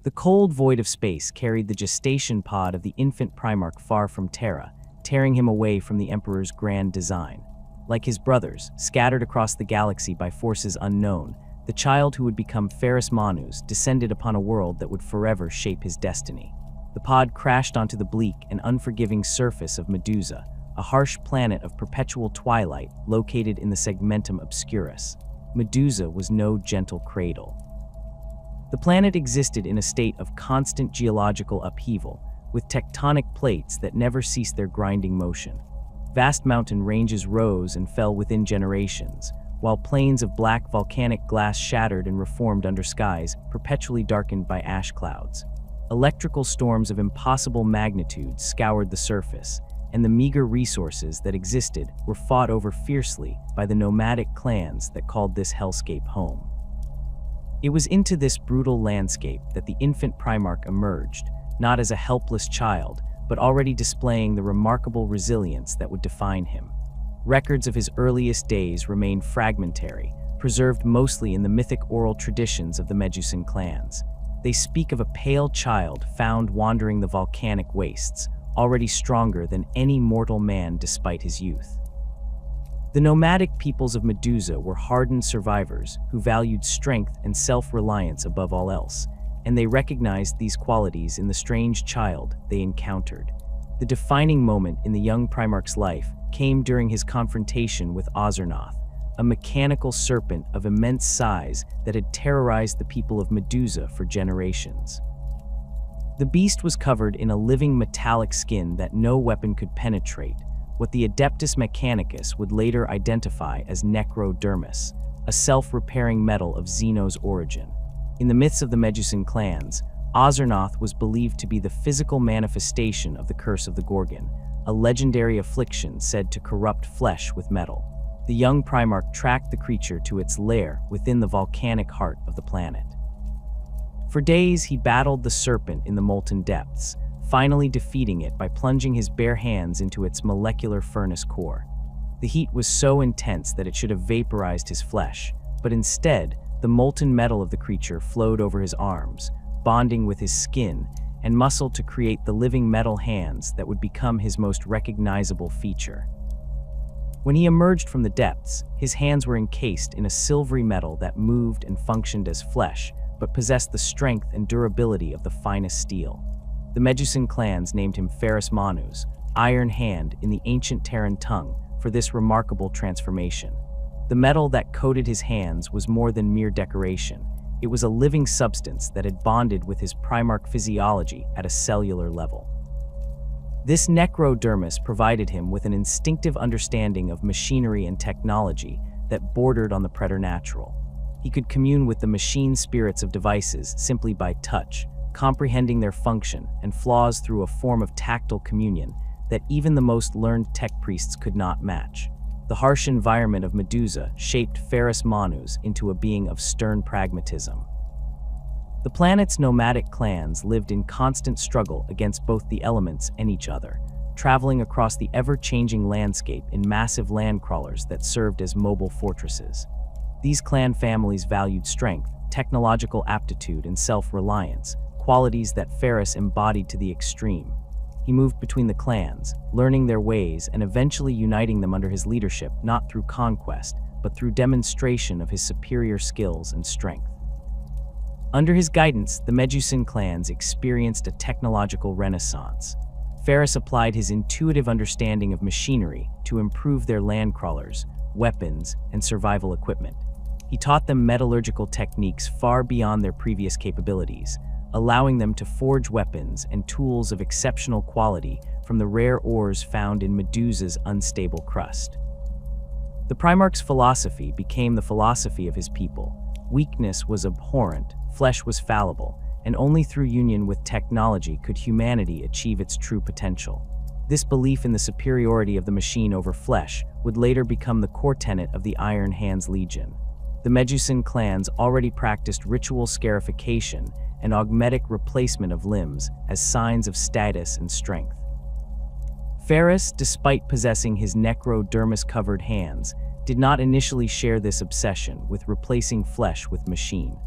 The cold void of space carried the gestation pod of the infant Primarch far from Terra, tearing him away from the Emperor's grand design. Like his brothers, scattered across the galaxy by forces unknown, the child who would become Ferrus Manus descended upon a world that would forever shape his destiny. The pod crashed onto the bleak and unforgiving surface of Medusa, a harsh planet of perpetual twilight located in the segmentum obscurus. Medusa was no gentle cradle. The planet existed in a state of constant geological upheaval, with tectonic plates that never ceased their grinding motion. Vast mountain ranges rose and fell within generations, while plains of black volcanic glass shattered and reformed under skies perpetually darkened by ash clouds. Electrical storms of impossible magnitude scoured the surface, and the meager resources that existed were fought over fiercely by the nomadic clans that called this hellscape home. It was into this brutal landscape that the infant Primarch emerged, not as a helpless child, but already displaying the remarkable resilience that would define him. Records of his earliest days remain fragmentary, preserved mostly in the mythic oral traditions of the Medusan clans. They speak of a pale child found wandering the volcanic wastes, already stronger than any mortal man despite his youth. The nomadic peoples of Medusa were hardened survivors who valued strength and self-reliance above all else, and they recognized these qualities in the strange child they encountered. The defining moment in the young Primarch's life came during his confrontation with Ozernoth, a mechanical serpent of immense size that had terrorized the people of Medusa for generations. The beast was covered in a living metallic skin that no weapon could penetrate, what the Adeptus Mechanicus would later identify as necrodermis, a self-repairing metal of Xeno's origin. In the myths of the Medusan clans, Ozernoth was believed to be the physical manifestation of the Curse of the Gorgon, a legendary affliction said to corrupt flesh with metal. The young Primarch tracked the creature to its lair within the volcanic heart of the planet. For days, he battled the serpent in the molten depths, finally defeating it by plunging his bare hands into its molecular furnace core. The heat was so intense that it should have vaporized his flesh, but instead, the molten metal of the creature flowed over his arms, bonding with his skin and muscle to create the living metal hands that would become his most recognizable feature. When he emerged from the depths, his hands were encased in a silvery metal that moved and functioned as flesh, but possessed the strength and durability of the finest steel. The Medusan clans named him Ferrus Manus, Iron Hand in the ancient Terran tongue, for this remarkable transformation. The metal that coated his hands was more than mere decoration. It was a living substance that had bonded with his Primarch physiology at a cellular level. This necrodermis provided him with an instinctive understanding of machinery and technology that bordered on the preternatural. He could commune with the machine spirits of devices simply by touch, comprehending their function and flaws through a form of tactile communion that even the most learned tech priests could not match. The harsh environment of Medusa shaped Ferrus Manus into a being of stern pragmatism. The planet's nomadic clans lived in constant struggle against both the elements and each other, traveling across the ever-changing landscape in massive land crawlers that served as mobile fortresses. These clan families valued strength, technological aptitude, and self-reliance, qualities that Ferrus embodied to the extreme. He moved between the clans, learning their ways and eventually uniting them under his leadership not through conquest, but through demonstration of his superior skills and strength. Under his guidance, the Medusan clans experienced a technological renaissance. Ferrus applied his intuitive understanding of machinery to improve their land crawlers, weapons, and survival equipment. He taught them metallurgical techniques far beyond their previous capabilities, allowing them to forge weapons and tools of exceptional quality from the rare ores found in Medusa's unstable crust. The Primarch's philosophy became the philosophy of his people. Weakness was abhorrent, flesh was fallible, and only through union with technology could humanity achieve its true potential. This belief in the superiority of the machine over flesh would later become the core tenet of the Iron Hands Legion. The Medusan clans already practiced ritual scarification and augmetic replacement of limbs as signs of status and strength. Ferrus, despite possessing his necrodermis-covered hands, did not initially share this obsession with replacing flesh with machine.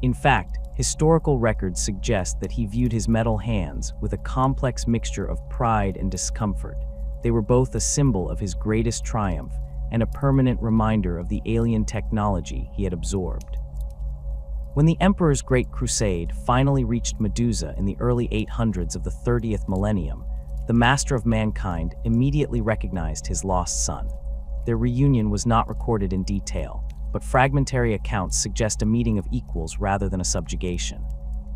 In fact, historical records suggest that he viewed his metal hands with a complex mixture of pride and discomfort. They were both a symbol of his greatest triumph and a permanent reminder of the alien technology he had absorbed. When the Emperor's Great Crusade finally reached Medusa in the early 800s of the 30th millennium, the Master of Mankind immediately recognized his lost son. Their reunion was not recorded in detail, but fragmentary accounts suggest a meeting of equals rather than a subjugation.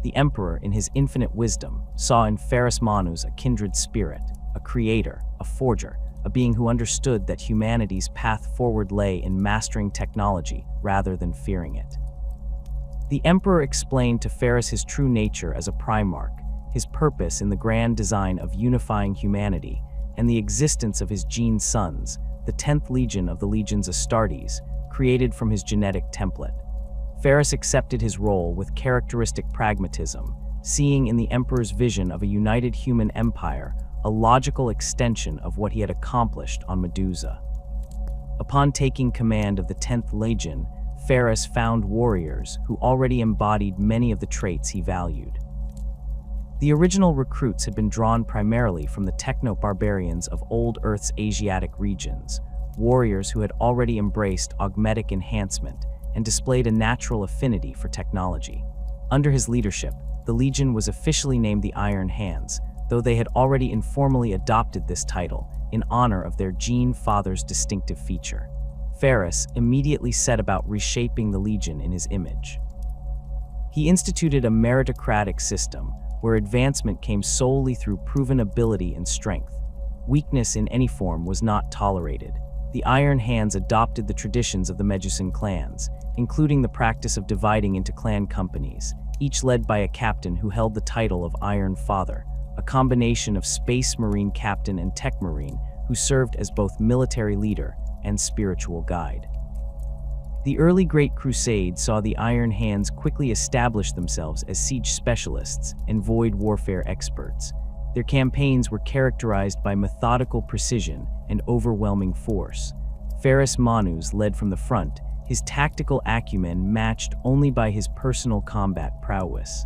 The Emperor, in his infinite wisdom, saw in Ferrus Manus a kindred spirit, a creator, a forger, a being who understood that humanity's path forward lay in mastering technology rather than fearing it. The Emperor explained to Ferrus his true nature as a Primarch, his purpose in the grand design of unifying humanity, and the existence of his gene sons, the 10th Legion of the Legions Astartes, created from his genetic template. Ferrus accepted his role with characteristic pragmatism, seeing in the Emperor's vision of a united human empire a logical extension of what he had accomplished on Medusa. Upon taking command of the 10th Legion, Ferrus found warriors who already embodied many of the traits he valued. The original recruits had been drawn primarily from the techno-barbarians of old Earth's Asiatic regions, warriors who had already embraced augmetic enhancement and displayed a natural affinity for technology. Under his leadership, the Legion was officially named the Iron Hands, though they had already informally adopted this title in honor of their Gene Father's distinctive feature. Ferrus immediately set about reshaping the Legion in his image. He instituted a meritocratic system where advancement came solely through proven ability and strength. Weakness in any form was not tolerated. The Iron Hands adopted the traditions of the Medusan clans, including the practice of dividing into clan companies, each led by a captain who held the title of Iron Father, a combination of Space Marine captain and Tech Marine who served as both military leader and spiritual guide. The early Great Crusade saw the Iron Hands quickly establish themselves as siege specialists and void warfare experts. Their campaigns were characterized by methodical precision and overwhelming force. Ferrus Manus led from the front, his tactical acumen matched only by his personal combat prowess.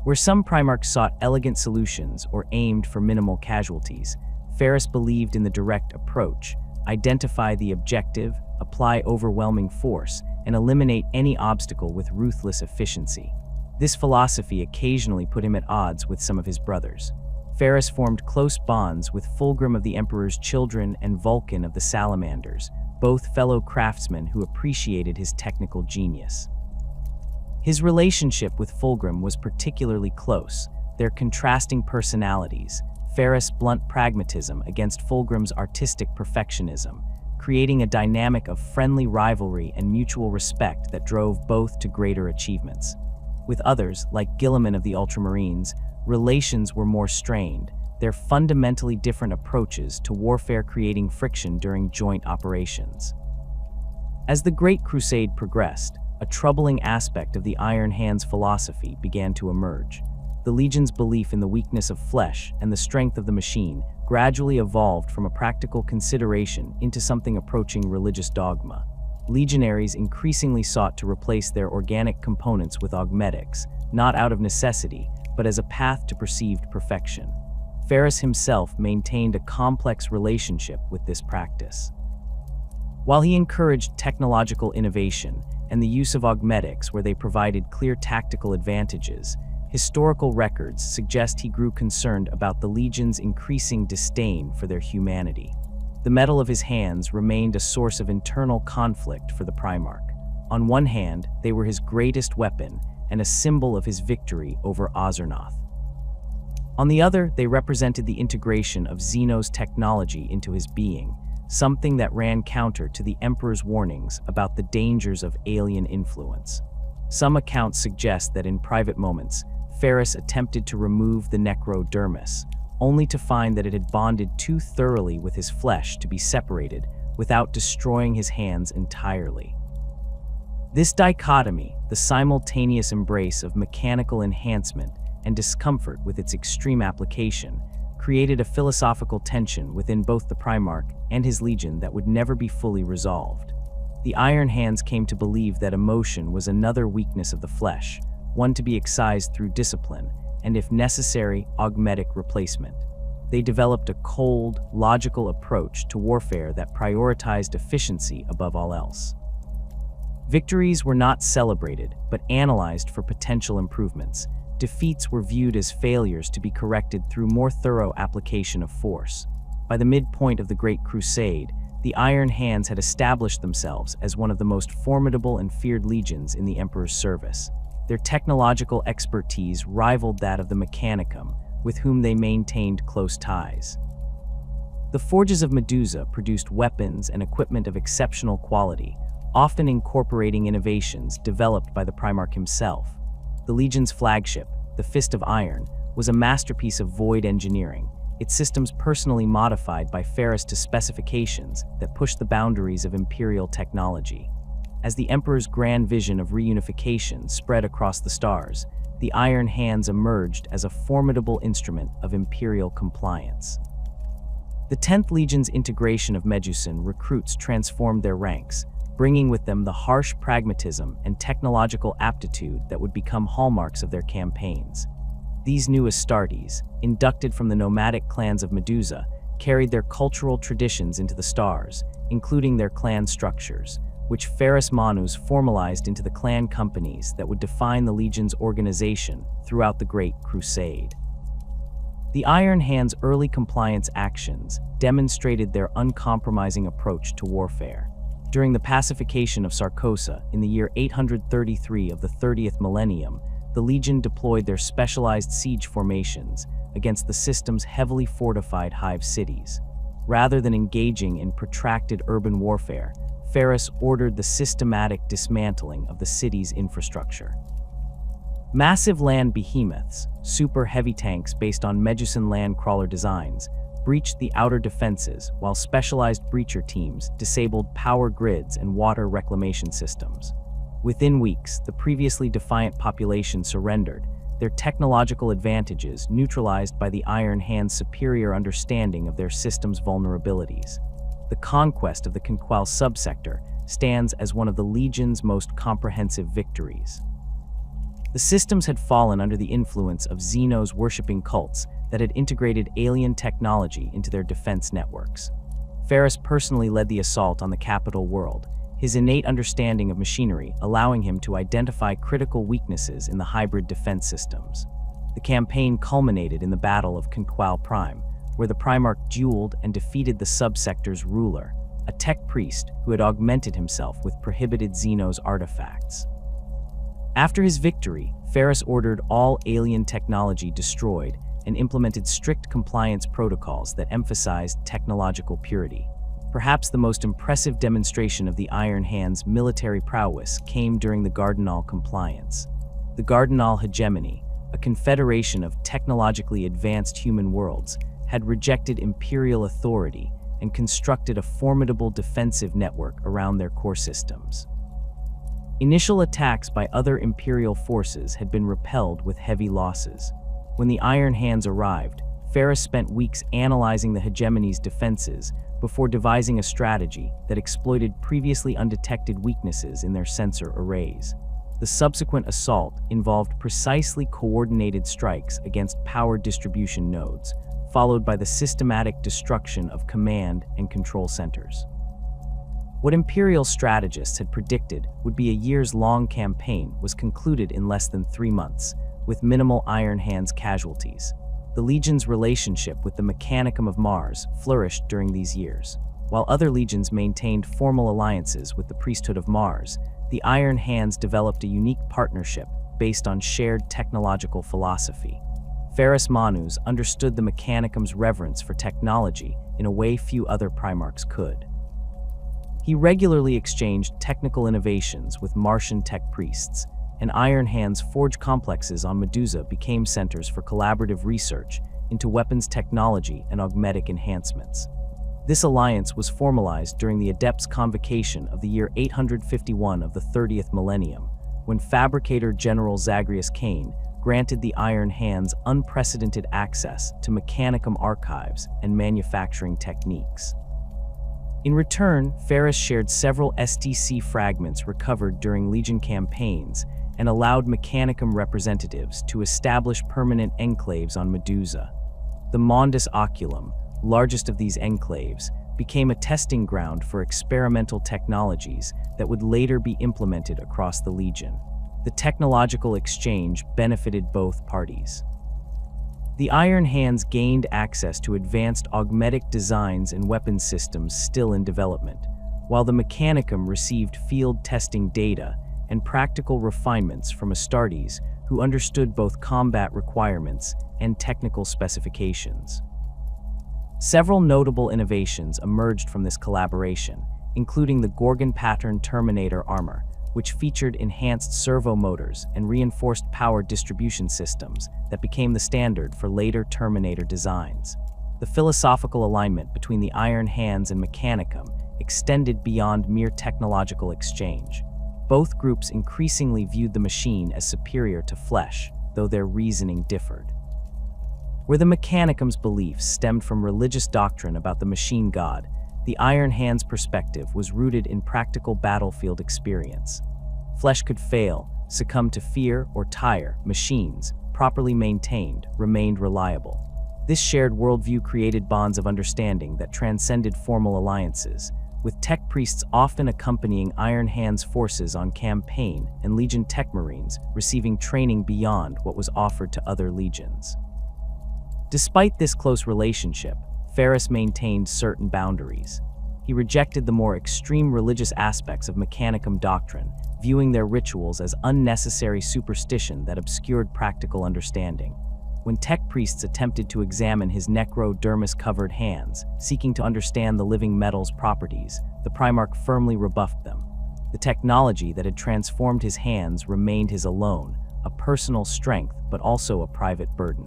Where some Primarchs sought elegant solutions or aimed for minimal casualties, Ferrus believed in the direct approach: identify the objective, apply overwhelming force, and eliminate any obstacle with ruthless efficiency. This philosophy occasionally put him at odds with some of his brothers. Ferrus formed close bonds with Fulgrim of the Emperor's Children and Vulcan of the Salamanders, both fellow craftsmen who appreciated his technical genius. His relationship with Fulgrim was particularly close, their contrasting personalities, Ferrus' blunt pragmatism against Fulgrim's artistic perfectionism, creating a dynamic of friendly rivalry and mutual respect that drove both to greater achievements. With others, like Guilliman of the Ultramarines, relations were more strained, their fundamentally different approaches to warfare creating friction during joint operations. As the Great Crusade progressed, a troubling aspect of the Iron Hands philosophy began to emerge. The Legion's belief in the weakness of flesh and the strength of the machine gradually evolved from a practical consideration into something approaching religious dogma. Legionaries increasingly sought to replace their organic components with augmetics, not out of necessity, but as a path to perceived perfection. Ferrus himself maintained a complex relationship with this practice. While he encouraged technological innovation and the use of augmetics where they provided clear tactical advantages, historical records suggest he grew concerned about the Legion's increasing disdain for their humanity. The metal of his hands remained a source of internal conflict for the Primarch. On one hand, they were his greatest weapon and a symbol of his victory over Ozernoth. On the other, they represented the integration of Xeno's technology into his being, something that ran counter to the Emperor's warnings about the dangers of alien influence. Some accounts suggest that in private moments, Ferrus attempted to remove the necrodermis, only to find that it had bonded too thoroughly with his flesh to be separated without destroying his hands entirely. This dichotomy, the simultaneous embrace of mechanical enhancement and discomfort with its extreme application, created a philosophical tension within both the Primarch and his Legion that would never be fully resolved. The Iron Hands came to believe that emotion was another weakness of the flesh, one to be excised through discipline, and if necessary, augmetic replacement. They developed a cold, logical approach to warfare that prioritized efficiency above all else. Victories were not celebrated, but analyzed for potential improvements. Defeats were viewed as failures to be corrected through more thorough application of force. By the midpoint of the Great Crusade, the Iron Hands had established themselves as one of the most formidable and feared legions in the Emperor's service. Their technological expertise rivaled that of the Mechanicum, with whom they maintained close ties. The forges of Medusa produced weapons and equipment of exceptional quality, often incorporating innovations developed by the Primarch himself. The Legion's flagship, the Fist of Iron, was a masterpiece of void engineering, its systems personally modified by Ferrus to specifications that pushed the boundaries of Imperial technology. As the Emperor's grand vision of reunification spread across the stars, the Iron Hands emerged as a formidable instrument of Imperial compliance. The 10th Legion's integration of Medusan recruits transformed their ranks, bringing with them the harsh pragmatism and technological aptitude that would become hallmarks of their campaigns. These new Astartes, inducted from the nomadic clans of Medusa, carried their cultural traditions into the stars, including their clan structures, which Ferrus Manus formalized into the clan companies that would define the Legion's organization throughout the Great Crusade. The Iron Hands' early compliance actions demonstrated their uncompromising approach to warfare. During the pacification of Sarkosa in the year 833 of the 30th millennium, the Legion deployed their specialized siege formations against the system's heavily fortified hive cities. Rather than engaging in protracted urban warfare, Ferrus ordered the systematic dismantling of the city's infrastructure. Massive land behemoths, super heavy tanks based on Medusan land crawler designs, breached the outer defenses, while specialized breacher teams disabled power grids and water reclamation systems. Within weeks, the previously defiant population surrendered, their technological advantages neutralized by the Iron Hands' superior understanding of their system's vulnerabilities. The conquest of the Conqual subsector stands as one of the Legion's most comprehensive victories. The systems had fallen under the influence of Xeno's worshipping cults that had integrated alien technology into their defense networks. Ferrus personally led the assault on the capital world, his innate understanding of machinery allowing him to identify critical weaknesses in the hybrid defense systems. The campaign culminated in the Battle of Conqual Prime, where the Primarch dueled and defeated the subsector's ruler, a tech priest who had augmented himself with prohibited Xeno's artifacts. After his victory, Ferrus ordered all alien technology destroyed and implemented strict compliance protocols that emphasized technological purity. Perhaps the most impressive demonstration of the Iron Hands' military prowess came during the Gardenal Compliance. The Gardenal Hegemony, a confederation of technologically advanced human worlds, had rejected Imperial authority and constructed a formidable defensive network around their core systems. Initial attacks by other Imperial forces had been repelled with heavy losses. When the Iron Hands arrived, Ferrus spent weeks analyzing the hegemony's defenses before devising a strategy that exploited previously undetected weaknesses in their sensor arrays. The subsequent assault involved precisely coordinated strikes against power distribution nodes, followed by the systematic destruction of command and control centers. What Imperial strategists had predicted would be a years-long campaign was concluded in less than 3 months, with minimal Iron Hands casualties. The Legion's relationship with the Mechanicum of Mars flourished during these years. While other legions maintained formal alliances with the priesthood of Mars, the Iron Hands developed a unique partnership based on shared technological philosophy. Ferrus Manus understood the Mechanicum's reverence for technology in a way few other Primarchs could. He regularly exchanged technical innovations with Martian tech priests, and Iron Hands' forge complexes on Medusa became centers for collaborative research into weapons technology and augmetic enhancements. This alliance was formalized during the Adepts' Convocation of the year 851 of the 30th millennium, when Fabricator General Zagreus Cain granted the Iron Hands unprecedented access to Mechanicum archives and manufacturing techniques. In return, Ferrus shared several STC fragments recovered during Legion campaigns and allowed Mechanicum representatives to establish permanent enclaves on Medusa. The Mondus Oculum, largest of these enclaves, became a testing ground for experimental technologies that would later be implemented across the Legion. The technological exchange benefited both parties. The Iron Hands gained access to advanced augmetic designs and weapon systems still in development, while the Mechanicum received field testing data and practical refinements from Astartes, who understood both combat requirements and technical specifications. Several notable innovations emerged from this collaboration, including the Gorgon pattern Terminator armor, which featured enhanced servo motors and reinforced power distribution systems that became the standard for later Terminator designs. The philosophical alignment between the Iron Hands and Mechanicum extended beyond mere technological exchange. Both groups increasingly viewed the machine as superior to flesh, though their reasoning differed. Where the Mechanicum's beliefs stemmed from religious doctrine about the machine god, the Iron Hands' perspective was rooted in practical battlefield experience. Flesh could fail, succumb to fear, or tire. Machines, properly maintained, remained reliable. This shared worldview created bonds of understanding that transcended formal alliances, with tech priests often accompanying Iron Hands forces on campaign and Legion tech marines receiving training beyond what was offered to other legions. Despite this close relationship, Ferrus maintained certain boundaries. He rejected the more extreme religious aspects of Mechanicum doctrine, viewing their rituals as unnecessary superstition that obscured practical understanding. When tech priests attempted to examine his necrodermis-covered hands, seeking to understand the living metal's properties, the Primarch firmly rebuffed them. The technology that had transformed his hands remained his alone, a personal strength but also a private burden.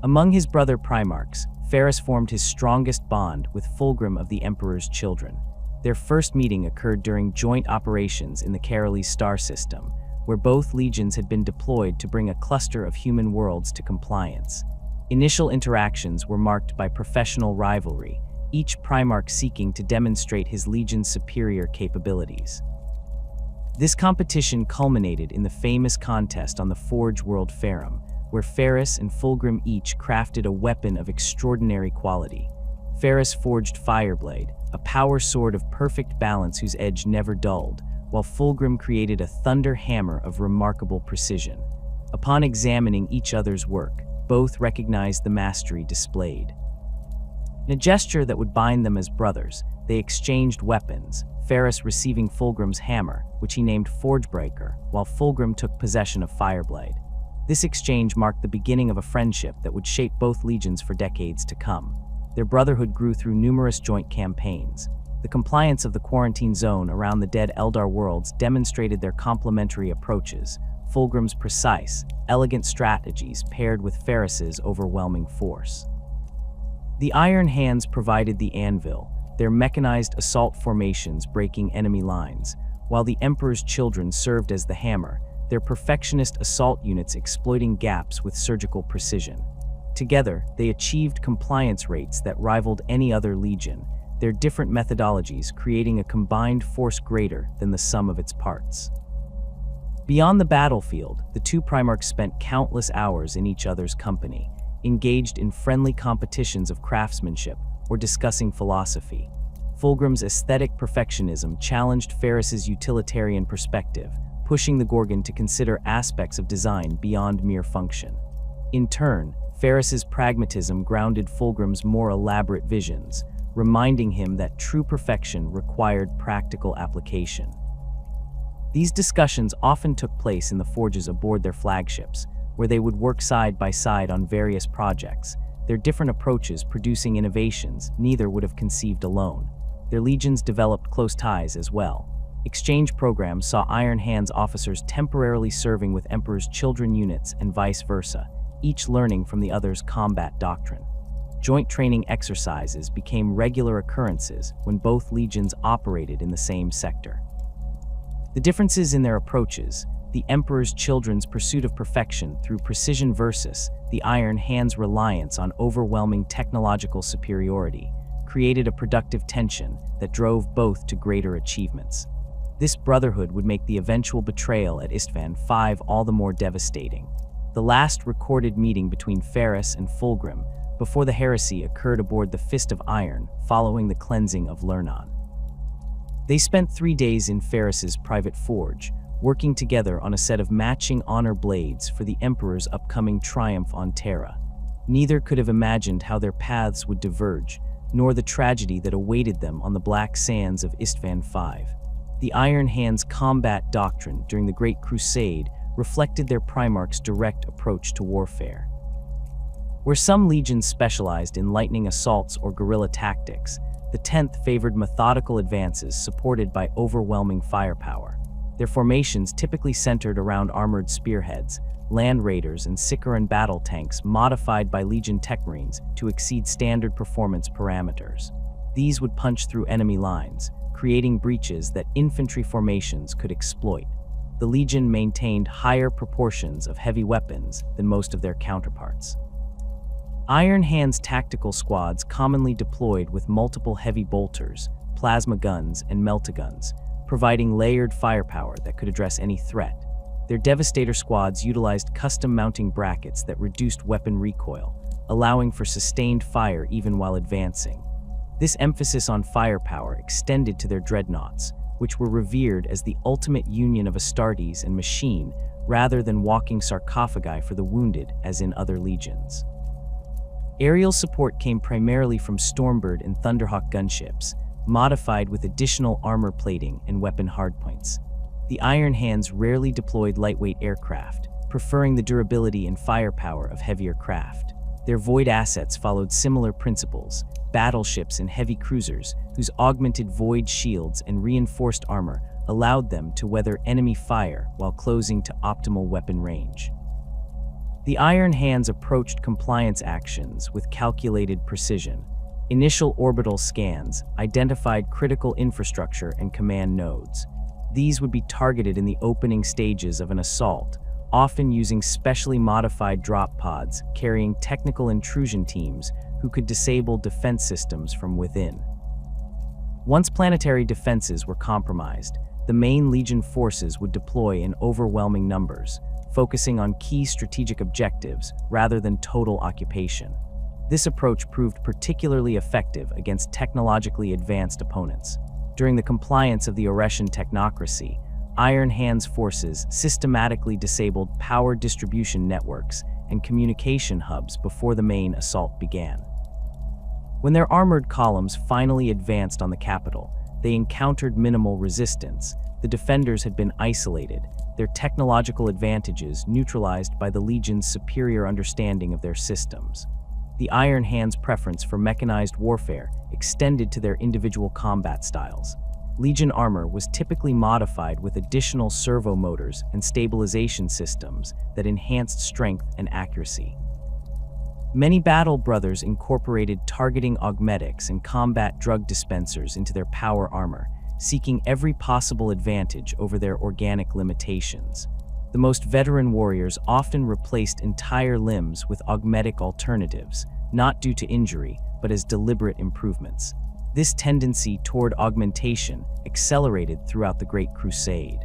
Among his brother Primarchs, Ferrus formed his strongest bond with Fulgrim of the Emperor's Children. Their first meeting occurred during joint operations in the Caerlees star system, where both legions had been deployed to bring a cluster of human worlds to compliance. Initial interactions were marked by professional rivalry, each Primarch seeking to demonstrate his legion's superior capabilities. This competition culminated in the famous contest on the Forge World Ferrum, where Ferrus and Fulgrim each crafted a weapon of extraordinary quality. Ferrus forged Fireblade, a power sword of perfect balance whose edge never dulled, while Fulgrim created a thunder hammer of remarkable precision. Upon examining each other's work, both recognized the mastery displayed. In a gesture that would bind them as brothers, they exchanged weapons, Ferrus receiving Fulgrim's hammer, which he named Forgebreaker, while Fulgrim took possession of Fireblade. This exchange marked the beginning of a friendship that would shape both legions for decades to come. Their brotherhood grew through numerous joint campaigns. The compliance of the quarantine zone around the dead Eldar worlds demonstrated their complementary approaches, Fulgrim's precise, elegant strategies paired with Ferrus's overwhelming force. The Iron Hands provided the anvil, their mechanized assault formations breaking enemy lines, while the Emperor's Children served as the hammer, their perfectionist assault units exploiting gaps with surgical precision. Together, they achieved compliance rates that rivaled any other legion, their different methodologies creating a combined force greater than the sum of its parts. Beyond the battlefield, the two Primarchs spent countless hours in each other's company, engaged in friendly competitions of craftsmanship or discussing philosophy. Fulgrim's aesthetic perfectionism challenged Ferrus's utilitarian perspective, pushing the Gorgon to consider aspects of design beyond mere function. In turn, Ferrus's pragmatism grounded Fulgrim's more elaborate visions, reminding him that true perfection required practical application. These discussions often took place in the forges aboard their flagships, where they would work side by side on various projects, their different approaches producing innovations neither would have conceived alone. Their legions developed close ties as well. Exchange programs saw Iron Hands officers temporarily serving with Emperor's Children units and vice versa, each learning from the other's combat doctrine. Joint training exercises became regular occurrences when both legions operated in the same sector. The differences in their approaches, the Emperor's Children's pursuit of perfection through precision versus the Iron Hands' reliance on overwhelming technological superiority, created a productive tension that drove both to greater achievements. This brotherhood would make the eventual betrayal at Istvan V all the more devastating. The last recorded meeting between Ferrus and Fulgrim before the heresy occurred aboard the Fist of Iron following the cleansing of Lernon. They spent 3 days in Ferrus's private forge, working together on a set of matching honor blades for the Emperor's upcoming triumph on Terra. Neither could have imagined how their paths would diverge, nor the tragedy that awaited them on the black sands of Istvan V. The Iron Hand's combat doctrine during the Great Crusade reflected their Primarch's direct approach to warfare. Where some legions specialized in lightning assaults or guerrilla tactics, the 10th favored methodical advances supported by overwhelming firepower. Their formations typically centered around armored spearheads, land raiders, and Sicaran battle tanks modified by Legion tech marines to exceed standard performance parameters. These would punch through enemy lines, creating breaches that infantry formations could exploit. The Legion maintained higher proportions of heavy weapons than most of their counterparts. Iron Hand's tactical squads commonly deployed with multiple heavy bolters, plasma guns, and meltaguns, providing layered firepower that could address any threat. Their Devastator squads utilized custom mounting brackets that reduced weapon recoil, allowing for sustained fire even while advancing. This emphasis on firepower extended to their dreadnoughts, which were revered as the ultimate union of Astartes and machine rather than walking sarcophagi for the wounded as in other legions. Aerial support came primarily from Stormbird and Thunderhawk gunships, modified with additional armor plating and weapon hardpoints. The Iron Hands rarely deployed lightweight aircraft, preferring the durability and firepower of heavier craft. Their Void assets followed similar principles, battleships and heavy cruisers whose augmented Void shields and reinforced armor allowed them to weather enemy fire while closing to optimal weapon range. The Iron Hands approached compliance actions with calculated precision. Initial orbital scans identified critical infrastructure and command nodes. These would be targeted in the opening stages of an assault, often using specially modified drop pods carrying technical intrusion teams who could disable defense systems from within. Once planetary defenses were compromised, the main Legion forces would deploy in overwhelming numbers, focusing on key strategic objectives rather than total occupation. This approach proved particularly effective against technologically advanced opponents. During the compliance of the Oreshan technocracy, Iron Hands forces systematically disabled power distribution networks and communication hubs before the main assault began. When their armored columns finally advanced on the capital, they encountered minimal resistance. The defenders had been isolated, their technological advantages neutralized by the Legion's superior understanding of their systems. The Iron Hands' preference for mechanized warfare extended to their individual combat styles. Legion armor was typically modified with additional servo motors and stabilization systems that enhanced strength and accuracy. Many Battle Brothers incorporated targeting augmetics and combat drug dispensers into their power armor, seeking every possible advantage over their organic limitations. The most veteran warriors often replaced entire limbs with augmetic alternatives, not due to injury, but as deliberate improvements. This tendency toward augmentation accelerated throughout the Great Crusade.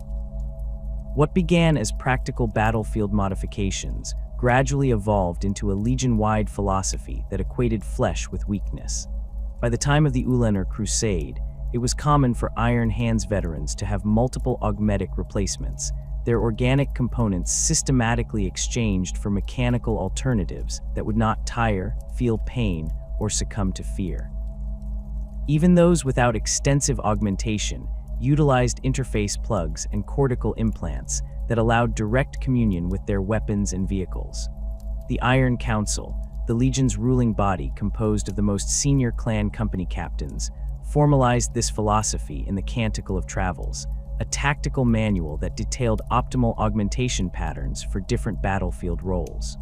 What began as practical battlefield modifications gradually evolved into a Legion-wide philosophy that equated flesh with weakness. By the time of the Ulenar Crusade, it was common for Iron Hands veterans to have multiple augmetic replacements, their organic components systematically exchanged for mechanical alternatives that would not tire, feel pain, or succumb to fear. Even those without extensive augmentation utilized interface plugs and cortical implants that allowed direct communion with their weapons and vehicles. The Iron Council, the Legion's ruling body composed of the most senior clan company captains, formalized this philosophy in the Canticle of Travels, a tactical manual that detailed optimal augmentation patterns for different battlefield roles.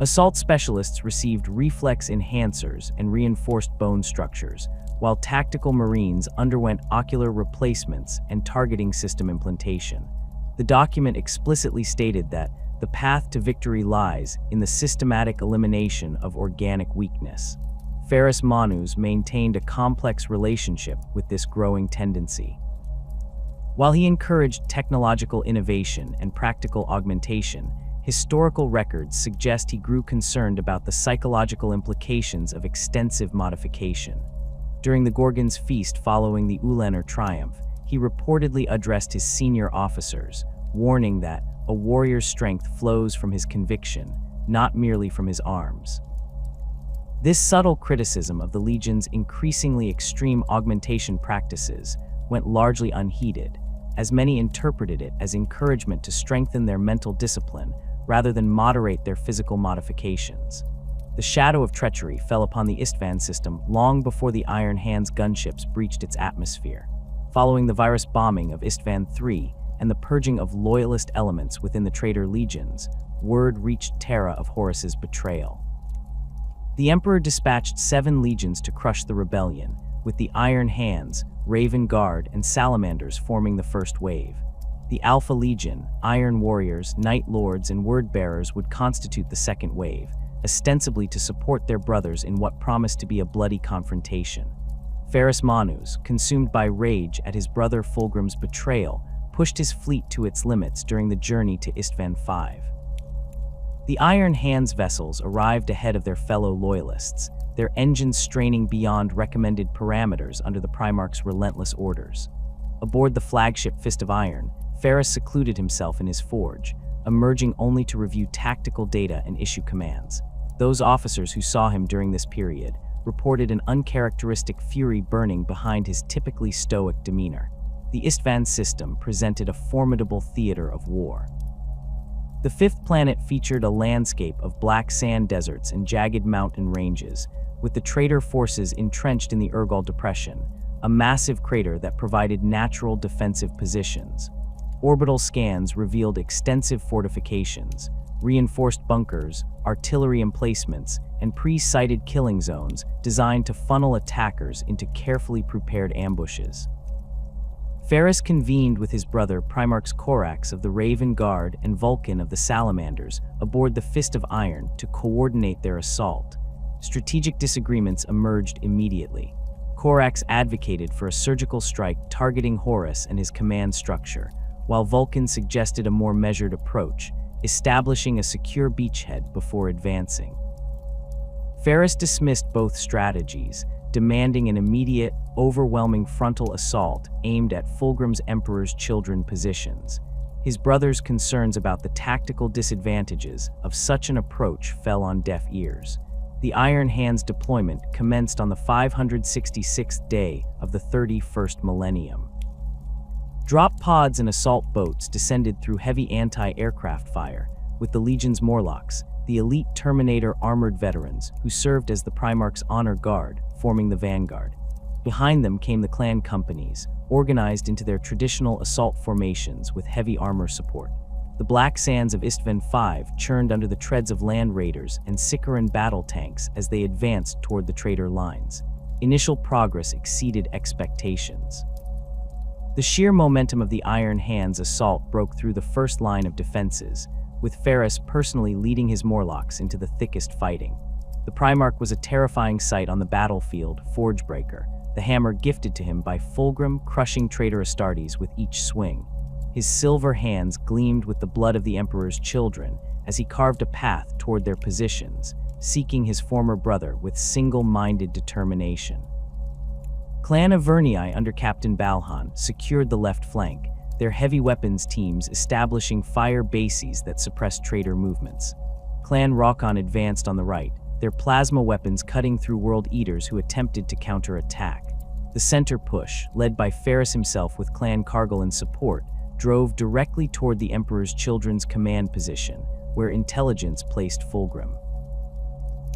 Assault specialists received reflex enhancers and reinforced bone structures, while tactical marines underwent ocular replacements and targeting system implantation. The document explicitly stated that the path to victory lies in the systematic elimination of organic weakness. Ferrus Manus maintained a complex relationship with this growing tendency. While he encouraged technological innovation and practical augmentation, historical records suggest he grew concerned about the psychological implications of extensive modification. During the Gorgon's feast following the Ulanor triumph, he reportedly addressed his senior officers, warning that a warrior's strength flows from his conviction, not merely from his arms. This subtle criticism of the Legion's increasingly extreme augmentation practices went largely unheeded, as many interpreted it as encouragement to strengthen their mental discipline rather than moderate their physical modifications. The shadow of treachery fell upon the Istvan system long before the Iron Hands gunships breached its atmosphere. Following the virus bombing of Istvan III and the purging of loyalist elements within the traitor legions, word reached Terra of Horus's betrayal. The Emperor dispatched 7 legions to crush the rebellion, with the Iron Hands, Raven Guard, and Salamanders forming the first wave. The Alpha Legion, Iron Warriors, Night Lords, and Word-Bearers would constitute the second wave, ostensibly to support their brothers in what promised to be a bloody confrontation. Ferrus Manus, consumed by rage at his brother Fulgrim's betrayal, pushed his fleet to its limits during the journey to Istvan V. The Iron Hands vessels arrived ahead of their fellow loyalists, their engines straining beyond recommended parameters under the Primarch's relentless orders. Aboard the flagship Fist of Iron, Ferrus secluded himself in his forge, emerging only to review tactical data and issue commands. Those officers who saw him during this period reported an uncharacteristic fury burning behind his typically stoic demeanor. The Istvan system presented a formidable theater of war. The fifth planet featured a landscape of black sand deserts and jagged mountain ranges, with the traitor forces entrenched in the Urgal Depression, a massive crater that provided natural defensive positions. Orbital scans revealed extensive fortifications, reinforced bunkers, artillery emplacements, and pre-sighted killing zones designed to funnel attackers into carefully prepared ambushes. Ferrus convened with his brother Primarchs Corax of the Raven Guard and Vulcan of the Salamanders aboard the Fist of Iron to coordinate their assault. Strategic disagreements emerged immediately. Corax advocated for a surgical strike targeting Horus and his command structure, while Vulcan suggested a more measured approach, establishing a secure beachhead before advancing. Ferrus dismissed both strategies, demanding an immediate, overwhelming frontal assault aimed at Fulgrim's Emperor's Children positions. His brother's concerns about the tactical disadvantages of such an approach fell on deaf ears. The Iron Hands deployment commenced on the 566th day of the 31st millennium. Drop pods and assault boats descended through heavy anti-aircraft fire, with the Legion's Morlocks, the elite Terminator armored veterans who served as the Primarch's honor guard, forming the vanguard. Behind them came the clan companies, organized into their traditional assault formations with heavy armor support. The black sands of Istvan V churned under the treads of land raiders and Sicaran battle tanks as they advanced toward the traitor lines. Initial progress exceeded expectations. The sheer momentum of the Iron Hands assault broke through the first line of defenses, with Ferrus personally leading his Morlocks into the thickest fighting. The Primarch was a terrifying sight on the battlefield, Forgebreaker, the hammer gifted to him by Fulgrim crushing traitor Astartes with each swing. His silver hands gleamed with the blood of the Emperor's children as he carved a path toward their positions, seeking his former brother with single-minded determination. Clan Avernii under Captain Balhan secured the left flank, their heavy weapons teams establishing fire bases that suppressed traitor movements. Clan Rokon advanced on the right, their plasma weapons cutting through World Eaters who attempted to counterattack. The center push, led by Ferrus himself with Clan Cargill in support, drove directly toward the Emperor's Children's command position, where intelligence placed Fulgrim.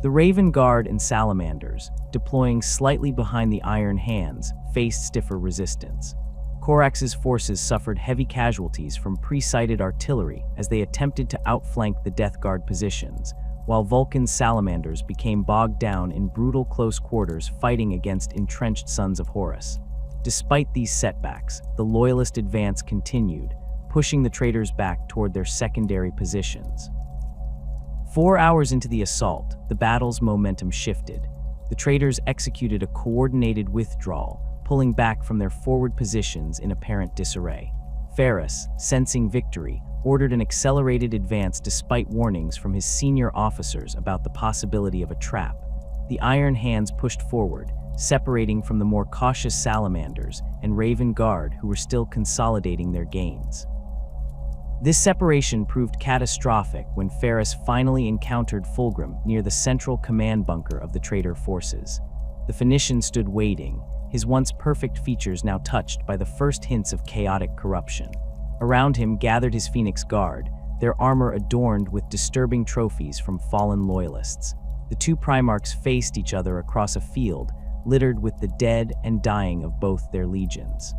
The Raven Guard and Salamanders, deploying slightly behind the Iron Hands, faced stiffer resistance. Corax's forces suffered heavy casualties from pre-sighted artillery as they attempted to outflank the Death Guard positions, while Vulcan's Salamanders became bogged down in brutal close quarters fighting against entrenched sons of Horus. Despite these setbacks, the Loyalist advance continued, pushing the traitors back toward their secondary positions. 4 hours into the assault, the battle's momentum shifted. The traitors executed a coordinated withdrawal, pulling back from their forward positions in apparent disarray. Ferrus, sensing victory, ordered an accelerated advance despite warnings from his senior officers about the possibility of a trap. The Iron Hands pushed forward, separating from the more cautious Salamanders and Raven Guard who were still consolidating their gains. This separation proved catastrophic when Ferrus finally encountered Fulgrim near the central command bunker of the traitor forces. The Phoenician stood waiting, his once perfect features now touched by the first hints of chaotic corruption. Around him gathered his Phoenix Guard, their armor adorned with disturbing trophies from fallen loyalists. The two Primarchs faced each other across a field littered with the dead and dying of both their legions.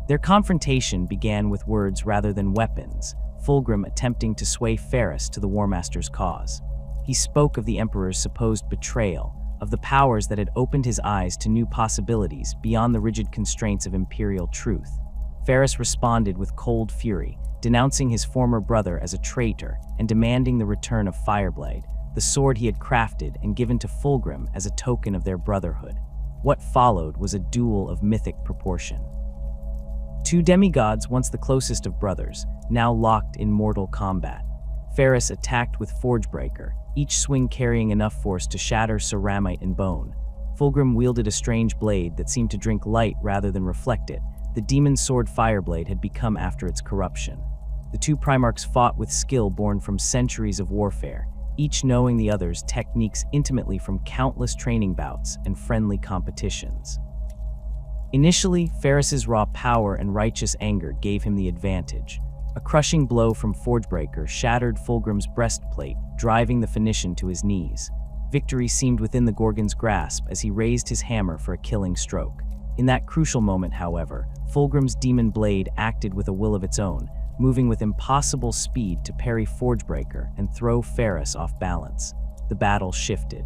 Their confrontation began with words rather than weapons, Fulgrim attempting to sway Ferrus to the War Master's cause. He spoke of the Emperor's supposed betrayal, of the powers that had opened his eyes to new possibilities beyond the rigid constraints of imperial truth. Ferrus responded with cold fury, denouncing his former brother as a traitor and demanding the return of Fireblade, the sword he had crafted and given to Fulgrim as a token of their brotherhood. What followed was a duel of mythic proportion. Two demigods, once the closest of brothers, now locked in mortal combat. Ferrus attacked with Forgebreaker, each swing carrying enough force to shatter ceramite and bone. Fulgrim wielded a strange blade that seemed to drink light rather than reflect it. The demon sword Fireblade had become after its corruption. The two Primarchs fought with skill born from centuries of warfare, each knowing the other's techniques intimately from countless training bouts and friendly competitions. Initially, Ferrus's raw power and righteous anger gave him the advantage. A crushing blow from Forgebreaker shattered Fulgrim's breastplate, driving the Phoenician to his knees. Victory seemed within the Gorgon's grasp as he raised his hammer for a killing stroke. In that crucial moment, however, Fulgrim's demon blade acted with a will of its own, moving with impossible speed to parry Forgebreaker and throw Ferrus off balance. The battle shifted.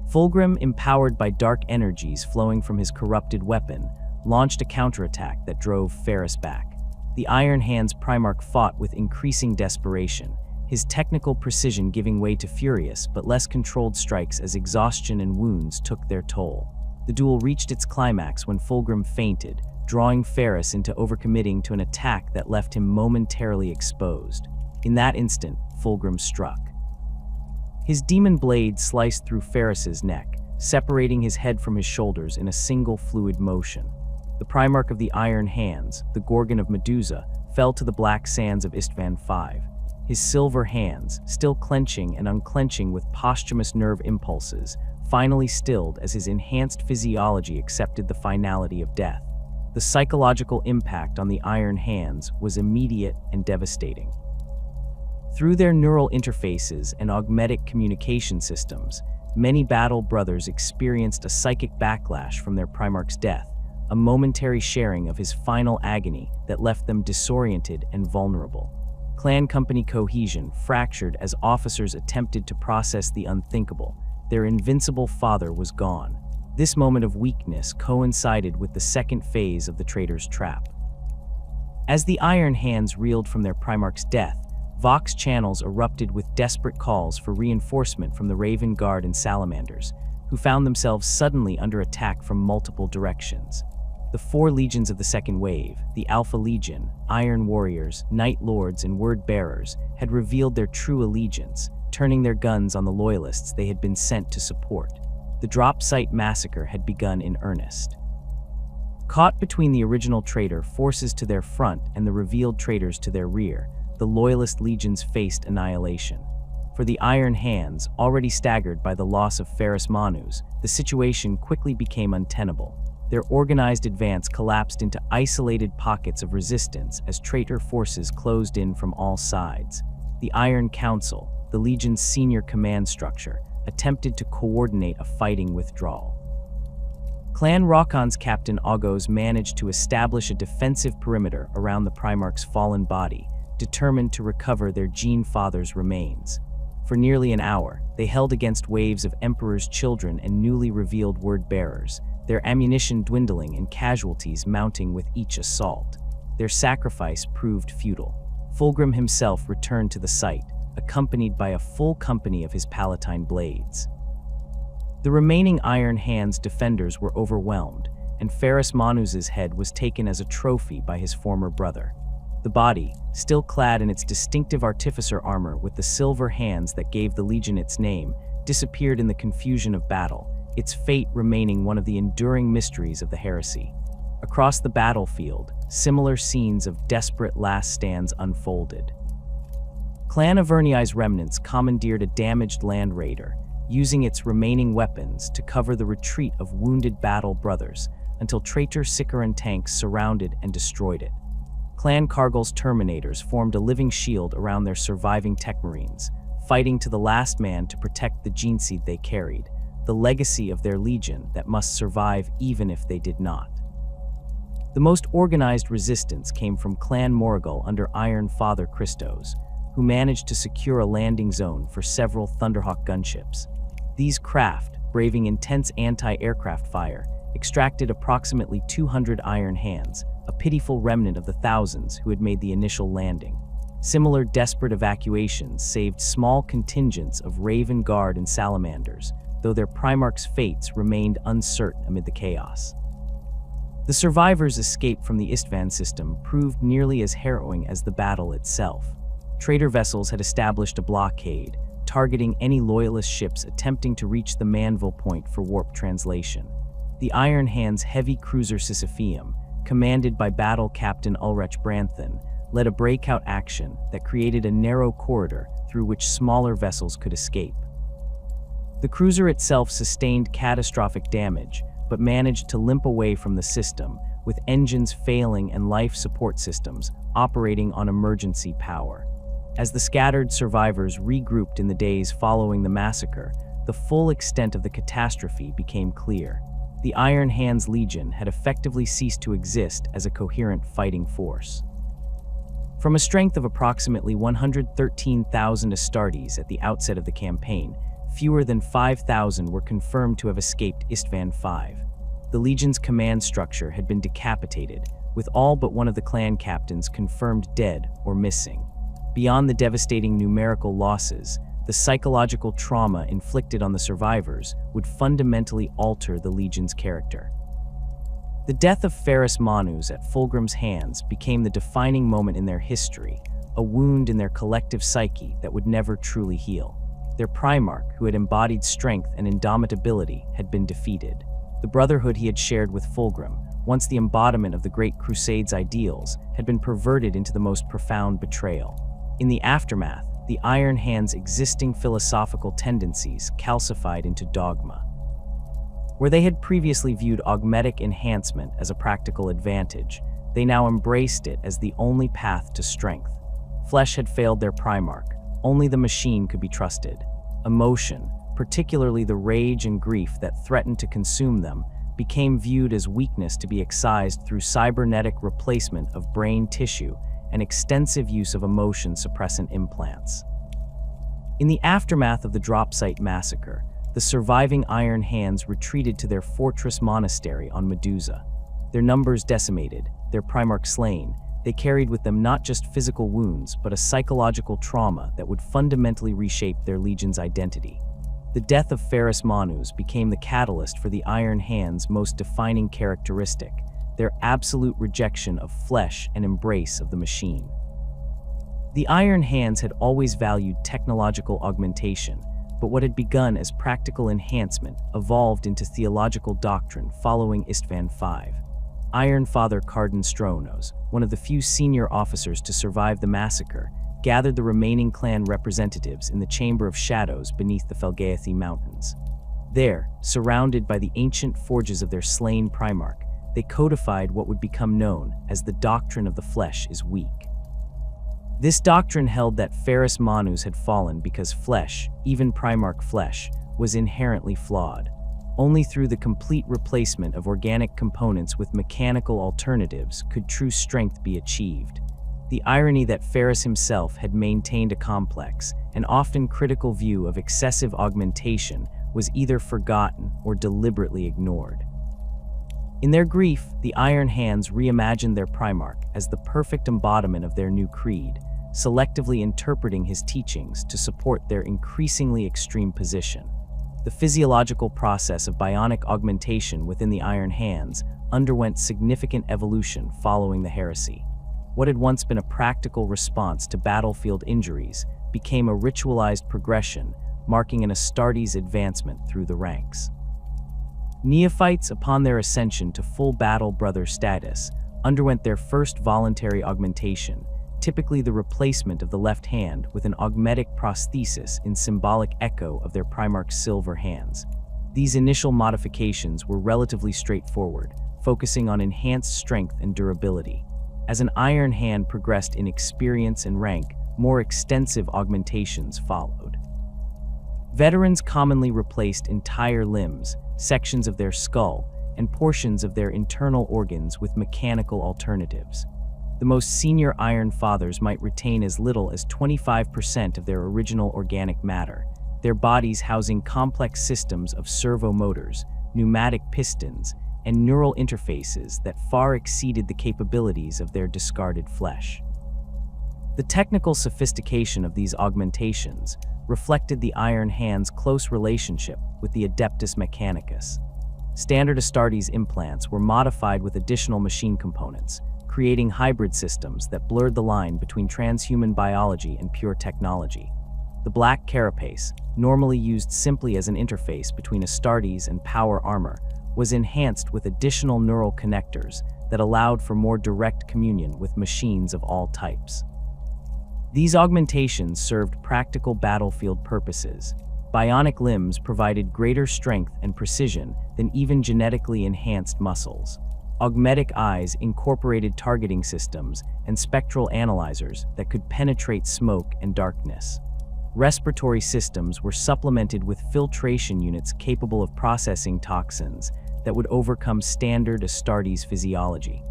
Fulgrim, empowered by dark energies flowing from his corrupted weapon, launched a counterattack that drove Ferrus back. The Iron Hands Primarch fought with increasing desperation, his technical precision giving way to furious but less controlled strikes as exhaustion and wounds took their toll. The duel reached its climax when Fulgrim fainted, drawing Ferrus into overcommitting to an attack that left him momentarily exposed. In that instant, Fulgrim struck. His demon blade sliced through Ferrus's neck, separating his head from his shoulders in a single fluid motion. The Primarch of the Iron Hands, the Gorgon of Medusa, fell to the black sands of Istvan V. His silver hands, still clenching and unclenching with posthumous nerve impulses, finally stilled as his enhanced physiology accepted the finality of death. The psychological impact on the Iron Hands was immediate and devastating. Through their neural interfaces and augmetic communication systems, many battle brothers experienced a psychic backlash from their Primarch's death, a momentary sharing of his final agony that left them disoriented and vulnerable. Clan company cohesion fractured as officers attempted to process the unthinkable. Their invincible father was gone. This moment of weakness coincided with the second phase of the traitor's trap. As the Iron Hands reeled from their Primarch's death, Vox channels erupted with desperate calls for reinforcement from the Raven Guard and Salamanders, who found themselves suddenly under attack from multiple directions. The 4 legions of the Second Wave, the Alpha Legion, Iron Warriors, Night Lords, and Word Bearers, had revealed their true allegiance, turning their guns on the loyalists they had been sent to support. The drop site massacre had begun in earnest. Caught between the original traitor forces to their front and the revealed traitors to their rear, the loyalist legions faced annihilation. For the Iron Hands, already staggered by the loss of Ferrus Manus, the situation quickly became untenable. Their organized advance collapsed into isolated pockets of resistance as traitor forces closed in from all sides. The Iron Council, the Legion's senior command structure, attempted to coordinate a fighting withdrawal. Clan Raukon's Captain Augos managed to establish a defensive perimeter around the Primarch's fallen body, determined to recover their Gene Father's remains. For nearly an hour, they held against waves of Emperor's children and newly revealed Word Bearers, their ammunition dwindling and casualties mounting with each assault. Their sacrifice proved futile. Fulgrim himself returned to the site, accompanied by a full company of his Palatine blades. The remaining Iron Hand's defenders were overwhelmed, and Ferrus Manus's head was taken as a trophy by his former brother. The body, still clad in its distinctive artificer armor with the silver hands that gave the legion its name, disappeared in the confusion of battle, its fate remaining one of the enduring mysteries of the heresy. Across the battlefield, similar scenes of desperate last stands unfolded. Clan Avernai's remnants commandeered a damaged land raider, using its remaining weapons to cover the retreat of wounded battle brothers, until traitor Sicaran tanks surrounded and destroyed it. Clan Cargill's Terminators formed a living shield around their surviving tech marines, fighting to the last man to protect the gene seed they carried, the legacy of their legion that must survive even if they did not. The most organized resistance came from Clan Morrigal under Iron Father Christos, who managed to secure a landing zone for several Thunderhawk gunships. These craft, braving intense anti-aircraft fire, extracted approximately 200 Iron Hands, a pitiful remnant of the thousands who had made the initial landing. Similar desperate evacuations saved small contingents of Raven Guard and Salamanders, though their Primarch's fates remained uncertain amid the chaos. The survivors' escape from the Istvan system proved nearly as harrowing as the battle itself. Trader vessels had established a blockade, targeting any loyalist ships attempting to reach the Manville Point for warp translation. The Iron Hand's heavy cruiser Sisypheum, commanded by Battle Captain Ulrich Branthen, led a breakout action that created a narrow corridor through which smaller vessels could escape. The cruiser itself sustained catastrophic damage, but managed to limp away from the system, with engines failing and life support systems operating on emergency power. As the scattered survivors regrouped in the days following the massacre, the full extent of the catastrophe became clear. The Iron Hands Legion had effectively ceased to exist as a coherent fighting force. From a strength of approximately 113,000 Astartes at the outset of the campaign, fewer than 5,000 were confirmed to have escaped Istvan V. The Legion's command structure had been decapitated, with all but one of the clan captains confirmed dead or missing. Beyond the devastating numerical losses, the psychological trauma inflicted on the survivors would fundamentally alter the Legion's character. The death of Ferrus Manus at Fulgrim's hands became the defining moment in their history, a wound in their collective psyche that would never truly heal. Their Primarch, who had embodied strength and indomitability, had been defeated. The brotherhood he had shared with Fulgrim, once the embodiment of the Great Crusade's ideals, had been perverted into the most profound betrayal. In the aftermath, the Iron Hand's existing philosophical tendencies calcified into dogma. Where they had previously viewed augmetic enhancement as a practical advantage, they now embraced it as the only path to strength. Flesh had failed their Primarch. Only the machine could be trusted. Emotion, particularly the rage and grief that threatened to consume them, became viewed as weakness to be excised through cybernetic replacement of brain tissue and extensive use of emotion-suppressant implants. In the aftermath of the drop site massacre, the surviving Iron Hands retreated to their fortress monastery on Medusa. Their numbers decimated, their Primarch slain, they carried with them not just physical wounds, but a psychological trauma that would fundamentally reshape their legion's identity. The death of Ferrus Manus became the catalyst for the Iron Hand's most defining characteristic, their absolute rejection of flesh and embrace of the machine. The Iron Hands had always valued technological augmentation, but what had begun as practical enhancement evolved into theological doctrine following Istvan V. Iron Father Cardan Stronos, one of the few senior officers to survive the massacre, gathered the remaining clan representatives in the Chamber of Shadows beneath the Felgaithi Mountains. There, surrounded by the ancient forges of their slain Primarch, they codified what would become known as the doctrine of the flesh is weak. This doctrine held that Ferrus Manus had fallen because flesh, even Primarch flesh, was inherently flawed. Only through the complete replacement of organic components with mechanical alternatives could true strength be achieved. The irony that Ferrus himself had maintained a complex and often critical view of excessive augmentation was either forgotten or deliberately ignored. In their grief, the Iron Hands reimagined their Primarch as the perfect embodiment of their new creed, selectively interpreting his teachings to support their increasingly extreme position. The physiological process of bionic augmentation within the Iron Hands underwent significant evolution following the heresy. What had once been a practical response to battlefield injuries became a ritualized progression, marking an Astartes advancement through the ranks. Neophytes, upon their ascension to full battle brother status, underwent their first voluntary augmentation, typically the replacement of the left hand with an augmetic prosthesis in symbolic echo of their Primarch's silver hands. These initial modifications were relatively straightforward, focusing on enhanced strength and durability. As an Iron Hand progressed in experience and rank, more extensive augmentations followed. Veterans commonly replaced entire limbs, sections of their skull, and portions of their internal organs with mechanical alternatives. The most senior Iron Fathers might retain as little as 25% of their original organic matter, their bodies housing complex systems of servo motors, pneumatic pistons, and neural interfaces that far exceeded the capabilities of their discarded flesh. The technical sophistication of these augmentations reflected the Iron Hand's close relationship with the Adeptus Mechanicus. Standard Astartes implants were modified with additional machine components, creating hybrid systems that blurred the line between transhuman biology and pure technology. The black carapace, normally used simply as an interface between Astartes and power armor, was enhanced with additional neural connectors that allowed for more direct communion with machines of all types. These augmentations served practical battlefield purposes. Bionic limbs provided greater strength and precision than even genetically enhanced muscles. Augmetic eyes incorporated targeting systems and spectral analyzers that could penetrate smoke and darkness. Respiratory systems were supplemented with filtration units capable of processing toxins that would overcome standard Astartes physiology.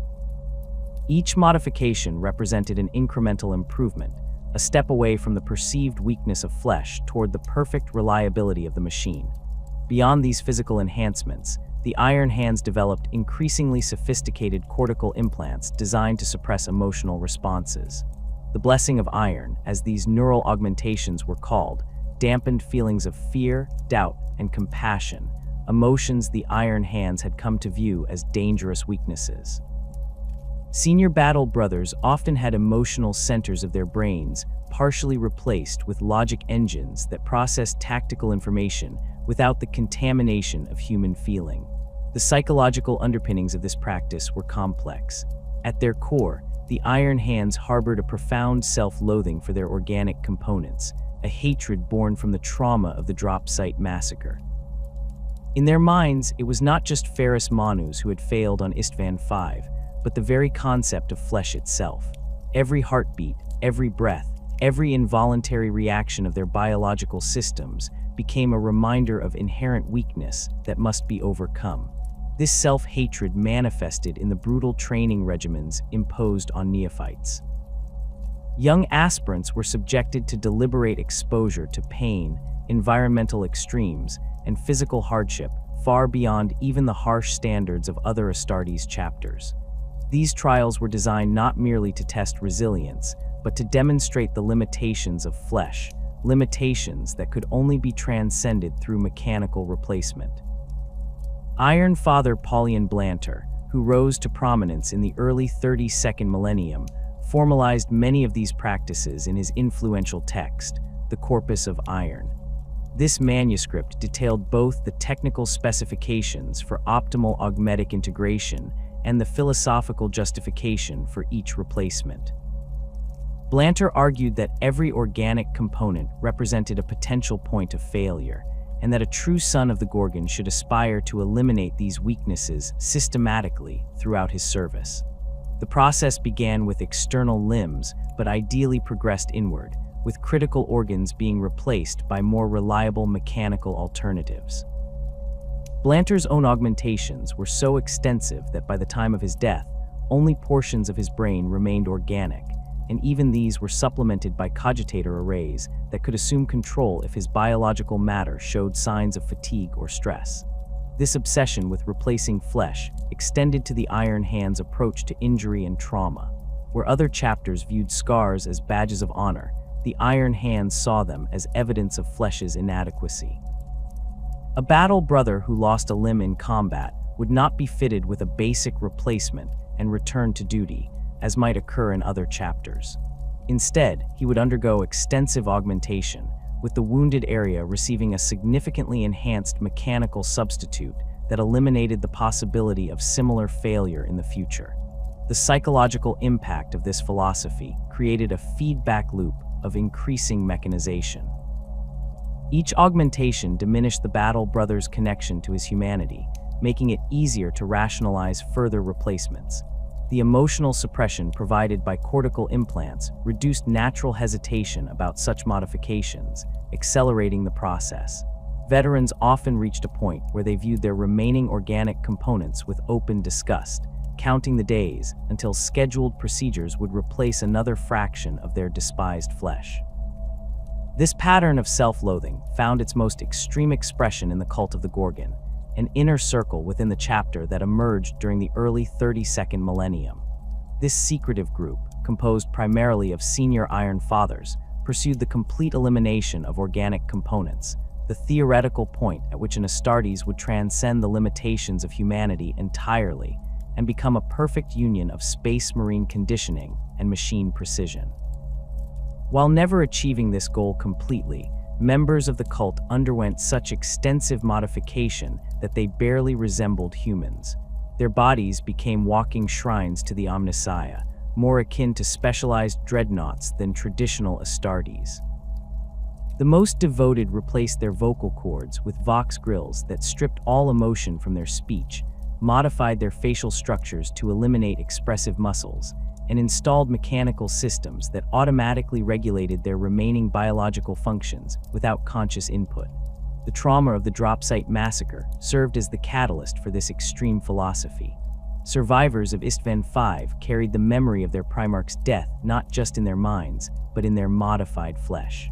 Each modification represented an incremental improvement, a step away from the perceived weakness of flesh toward the perfect reliability of the machine. Beyond these physical enhancements, the Iron Hands developed increasingly sophisticated cortical implants designed to suppress emotional responses. The blessing of iron, as these neural augmentations were called, dampened feelings of fear, doubt, and compassion, emotions the Iron Hands had come to view as dangerous weaknesses. Senior battle brothers often had emotional centers of their brains partially replaced with logic engines that processed tactical information without the contamination of human feeling. The psychological underpinnings of this practice were complex. At their core, the Iron Hands harbored a profound self-loathing for their organic components, a hatred born from the trauma of the drop site massacre. In their minds, it was not just Ferrus Manus who had failed on Istvan V, but the very concept of flesh itself. Every heartbeat, every breath, every involuntary reaction of their biological systems became a reminder of inherent weakness that must be overcome. This self-hatred manifested in the brutal training regimens imposed on neophytes. Young aspirants were subjected to deliberate exposure to pain, environmental extremes, and physical hardship far beyond even the harsh standards of other Astartes chapters. These trials were designed not merely to test resilience, but to demonstrate the limitations of flesh, limitations that could only be transcended through mechanical replacement. Iron Father Paulian Blanter, who rose to prominence in the early 32nd millennium, formalized many of these practices in his influential text, The Corpus of Iron. This manuscript detailed both the technical specifications for optimal augmetic integration and the philosophical justification for each replacement. Blanter argued that every organic component represented a potential point of failure, and that a true son of the Gorgon should aspire to eliminate these weaknesses systematically throughout his service. The process began with external limbs, but ideally progressed inward, with critical organs being replaced by more reliable mechanical alternatives. Blanter's own augmentations were so extensive that by the time of his death, only portions of his brain remained organic, and even these were supplemented by cogitator arrays that could assume control if his biological matter showed signs of fatigue or stress. This obsession with replacing flesh extended to the Iron Hands' approach to injury and trauma. Where other chapters viewed scars as badges of honor, the Iron Hands saw them as evidence of flesh's inadequacy. A battle brother who lost a limb in combat would not be fitted with a basic replacement and return to duty, as might occur in other chapters. Instead, he would undergo extensive augmentation, with the wounded area receiving a significantly enhanced mechanical substitute that eliminated the possibility of similar failure in the future. The psychological impact of this philosophy created a feedback loop of increasing mechanization. Each augmentation diminished the battle brother's connection to his humanity, making it easier to rationalize further replacements. The emotional suppression provided by cortical implants reduced natural hesitation about such modifications, accelerating the process. Veterans often reached a point where they viewed their remaining organic components with open disgust, counting the days until scheduled procedures would replace another fraction of their despised flesh. This pattern of self-loathing found its most extreme expression in the Cult of the Gorgon, an inner circle within the chapter that emerged during the early 32nd millennium. This secretive group, composed primarily of senior Iron Fathers, pursued the complete elimination of organic components, the theoretical point at which an Astartes would transcend the limitations of humanity entirely and become a perfect union of space marine conditioning and machine precision. While never achieving this goal completely, members of the cult underwent such extensive modification that they barely resembled humans. Their bodies became walking shrines to the Omnissiah, more akin to specialized dreadnoughts than traditional Astartes. The most devoted replaced their vocal cords with vox grills that stripped all emotion from their speech, modified their facial structures to eliminate expressive muscles, and installed mechanical systems that automatically regulated their remaining biological functions without conscious input. The trauma of the drop site massacre served as the catalyst for this extreme philosophy. Survivors of Istvan V carried the memory of their Primarch's death not just in their minds, but in their modified flesh.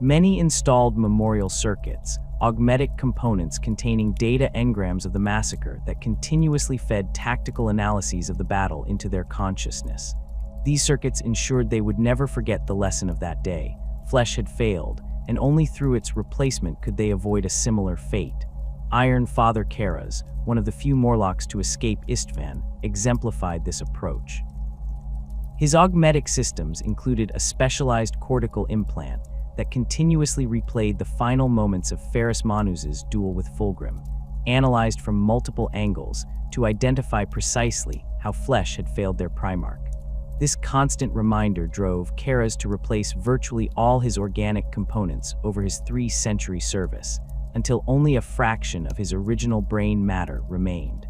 Many installed memorial circuits, augmetic components containing data engrams of the massacre that continuously fed tactical analyses of the battle into their consciousness. These circuits ensured they would never forget the lesson of that day. Flesh had failed, and only through its replacement could they avoid a similar fate. Iron Father Karas, one of the few Morlocks to escape Istvan, exemplified this approach. His augmetic systems included a specialized cortical implant that continuously replayed the final moments of Ferrus Manus's duel with Fulgrim, analyzed from multiple angles to identify precisely how flesh had failed their Primarch. This constant reminder drove Karas to replace virtually all his organic components over his 3-century service, until only a fraction of his original brain matter remained.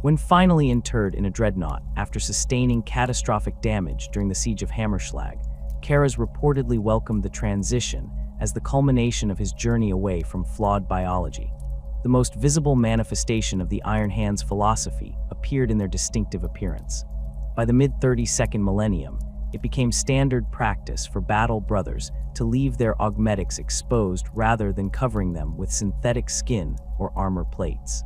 When finally interred in a dreadnought after sustaining catastrophic damage during the siege of Hammerschlag, Karas reportedly welcomed the transition as the culmination of his journey away from flawed biology. The most visible manifestation of the Iron Hand's philosophy appeared in their distinctive appearance. By the mid-32nd millennium, it became standard practice for battle brothers to leave their augmetics exposed rather than covering them with synthetic skin or armor plates.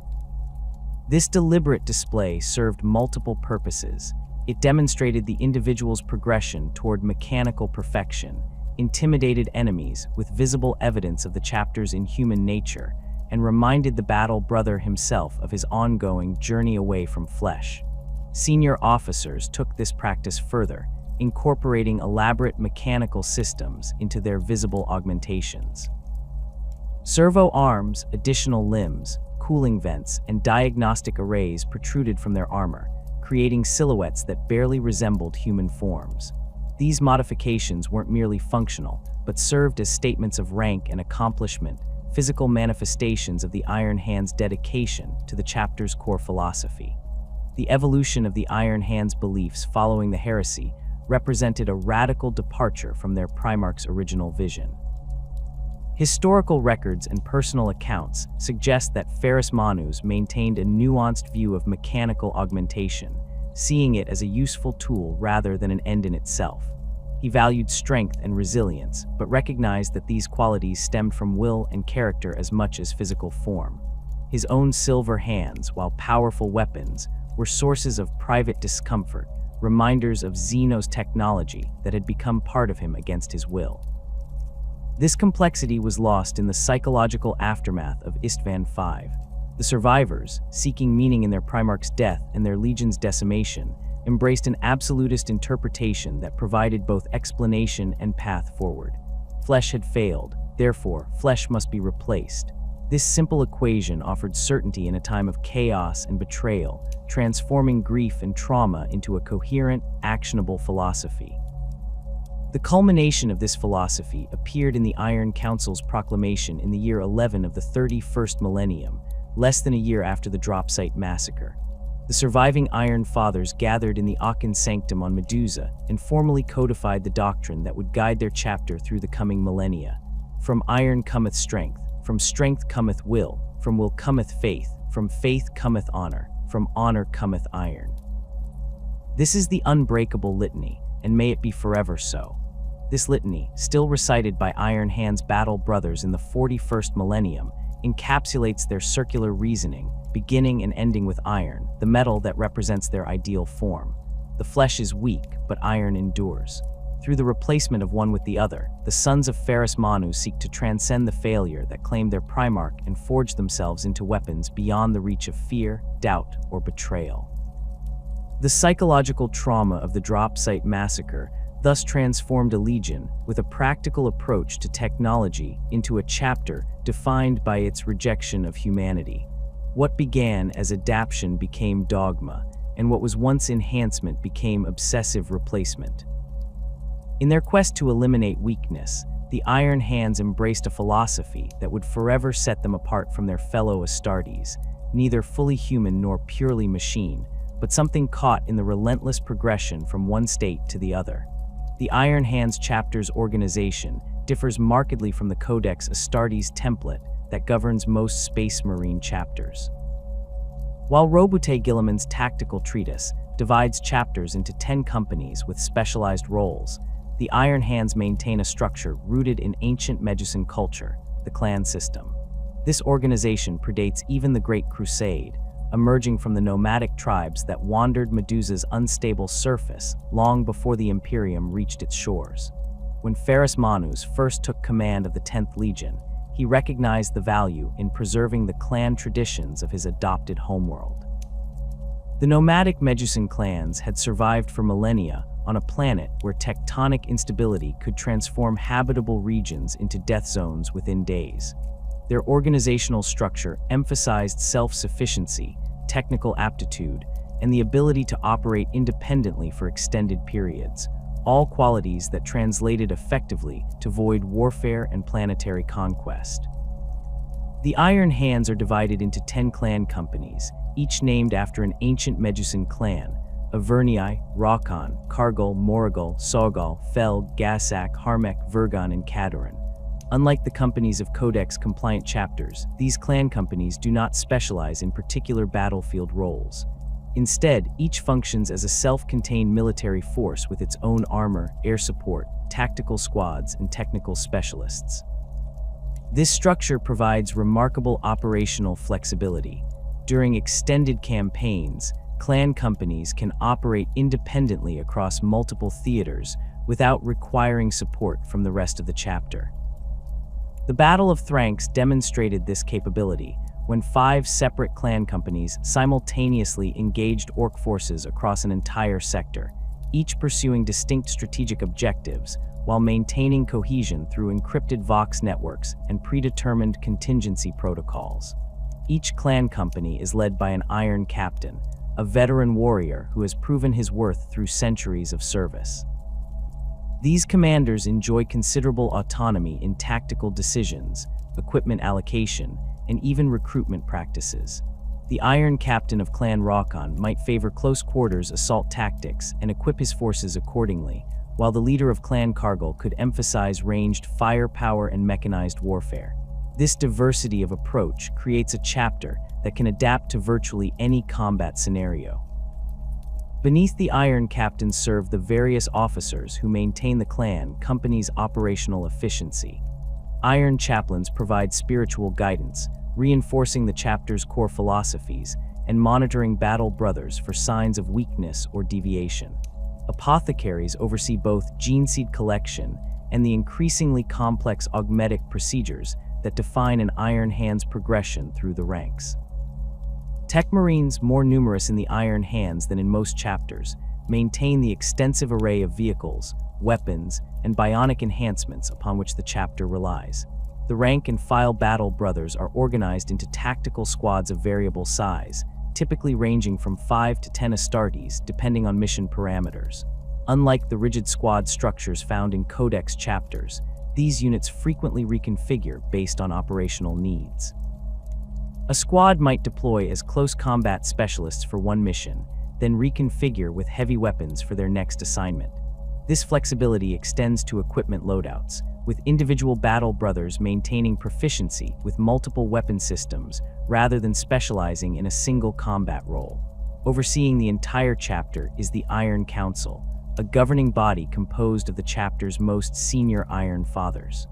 This deliberate display served multiple purposes. It demonstrated the individual's progression toward mechanical perfection, intimidated enemies with visible evidence of the chapter's inhuman nature, and reminded the battle brother himself of his ongoing journey away from flesh. Senior officers took this practice further, incorporating elaborate mechanical systems into their visible augmentations. Servo arms, additional limbs, cooling vents, and diagnostic arrays protruded from their armor, creating silhouettes that barely resembled human forms. These modifications weren't merely functional, but served as statements of rank and accomplishment, physical manifestations of the Iron Hand's dedication to the chapter's core philosophy. The evolution of the Iron Hand's beliefs following the heresy represented a radical departure from their Primarch's original vision. Historical records and personal accounts suggest that Ferrus Manus maintained a nuanced view of mechanical augmentation, seeing it as a useful tool rather than an end in itself. He valued strength and resilience, but recognized that these qualities stemmed from will and character as much as physical form. His own silver hands, while powerful weapons, were sources of private discomfort, reminders of Xeno's technology that had become part of him against his will. This complexity was lost in the psychological aftermath of Istvan V. The survivors, seeking meaning in their Primarch's death and their legion's decimation, embraced an absolutist interpretation that provided both explanation and path forward. Flesh had failed, therefore, flesh must be replaced. This simple equation offered certainty in a time of chaos and betrayal, transforming grief and trauma into a coherent, actionable philosophy. The culmination of this philosophy appeared in the Iron Council's proclamation in the year 11 of the 31st millennium, less than a year after the Dropsite massacre. The surviving Iron Fathers gathered in the Aachen Sanctum on Medusa and formally codified the doctrine that would guide their chapter through the coming millennia. From iron cometh strength, from strength cometh will, from will cometh faith, from faith cometh honor, from honor cometh iron. This is the unbreakable litany, and may it be forever so. This litany, still recited by Iron Hand's battle brothers in the 41st millennium, encapsulates their circular reasoning, beginning and ending with iron, the metal that represents their ideal form. The flesh is weak, but iron endures. Through the replacement of one with the other, the sons of Ferrus Manus seek to transcend the failure that claimed their Primarch and forge themselves into weapons beyond the reach of fear, doubt, or betrayal. The psychological trauma of the Dropsite massacre thus transformed a legion, with a practical approach to technology, into a chapter defined by its rejection of humanity. What began as adaptation became dogma, and what was once enhancement became obsessive replacement. In their quest to eliminate weakness, the Iron Hands embraced a philosophy that would forever set them apart from their fellow Astartes, neither fully human nor purely machine, but something caught in the relentless progression from one state to the other. The Iron Hands chapter's organization differs markedly from the Codex Astartes template that governs most Space Marine chapters. While Robute Guilliman's tactical treatise divides chapters into 10 companies with specialized roles, the Iron Hands maintain a structure rooted in ancient Medusan culture, the clan system. This organization predates even the Great Crusade, emerging from the nomadic tribes that wandered Medusa's unstable surface long before the Imperium reached its shores. When Ferrus Manus first took command of the 10th Legion, he recognized the value in preserving the clan traditions of his adopted homeworld. The nomadic Medusan clans had survived for millennia on a planet where tectonic instability could transform habitable regions into death zones within days. Their organizational structure emphasized self-sufficiency, technical aptitude, and the ability to operate independently for extended periods, all qualities that translated effectively to void warfare and planetary conquest. The Iron Hands are divided into 10 clan companies, each named after an ancient Medusan clan: Avernii, Rakan, Kargal, Morrigal, Saugal, Fel, Gasak, Harmech, Vergon, and Kadoran. Unlike the companies of Codex-compliant chapters, these clan companies do not specialize in particular battlefield roles. Instead, each functions as a self-contained military force with its own armor, air support, tactical squads, and technical specialists. This structure provides remarkable operational flexibility. During extended campaigns, clan companies can operate independently across multiple theaters without requiring support from the rest of the chapter. The Battle of Thranx demonstrated this capability when 5 separate clan companies simultaneously engaged orc forces across an entire sector, each pursuing distinct strategic objectives while maintaining cohesion through encrypted Vox networks and predetermined contingency protocols. Each clan company is led by an Iron Captain, a veteran warrior who has proven his worth through centuries of service. These commanders enjoy considerable autonomy in tactical decisions, equipment allocation, and even recruitment practices. The Iron Captain of Clan Rakan might favor close-quarters assault tactics and equip his forces accordingly, while the leader of Clan Kargal could emphasize ranged firepower and mechanized warfare. This diversity of approach creates a chapter that can adapt to virtually any combat scenario. Beneath the Iron Captain serve the various officers who maintain the clan company's operational efficiency. Iron Chaplains provide spiritual guidance, reinforcing the chapter's core philosophies and monitoring battle brothers for signs of weakness or deviation. Apothecaries oversee both gene seed collection and the increasingly complex augmetic procedures that define an Iron Hand's progression through the ranks. Tech Marines, more numerous in the Iron Hands than in most chapters, maintain the extensive array of vehicles, weapons, and bionic enhancements upon which the chapter relies. The rank and file battle brothers are organized into tactical squads of variable size, typically ranging from 5 to 10 Astartes, depending on mission parameters. Unlike the rigid squad structures found in Codex chapters, these units frequently reconfigure based on operational needs. A squad might deploy as close combat specialists for one mission, then reconfigure with heavy weapons for their next assignment. This flexibility extends to equipment loadouts, with individual battle brothers maintaining proficiency with multiple weapon systems rather than specializing in a single combat role. Overseeing the entire chapter is the Iron Council, a governing body composed of the chapter's most senior Iron Fathers.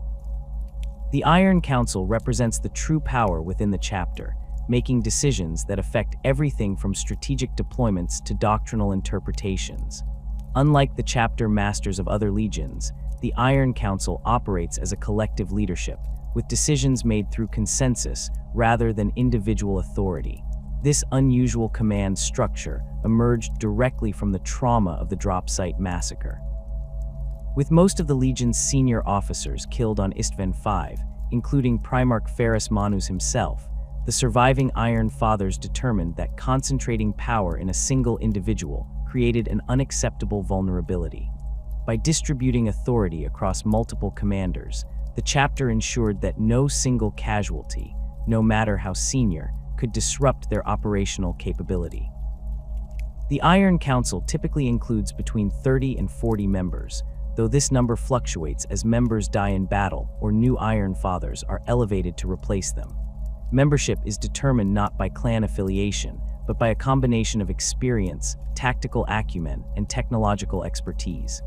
The Iron Council represents the true power within the chapter, making decisions that affect everything from strategic deployments to doctrinal interpretations. Unlike the chapter masters of other legions, the Iron Council operates as a collective leadership, with decisions made through consensus rather than individual authority. This unusual command structure emerged directly from the trauma of the drop site massacre. With most of the Legion's senior officers killed on Istvan V, including Primarch Ferrus Manus himself, the surviving Iron Fathers determined that concentrating power in a single individual created an unacceptable vulnerability. By distributing authority across multiple commanders, the chapter ensured that no single casualty, no matter how senior, could disrupt their operational capability. The Iron Council typically includes between 30 and 40 members, though this number fluctuates as members die in battle or new Iron Fathers are elevated to replace them. Membership is determined not by clan affiliation, but by a combination of experience, tactical acumen, and technological expertise.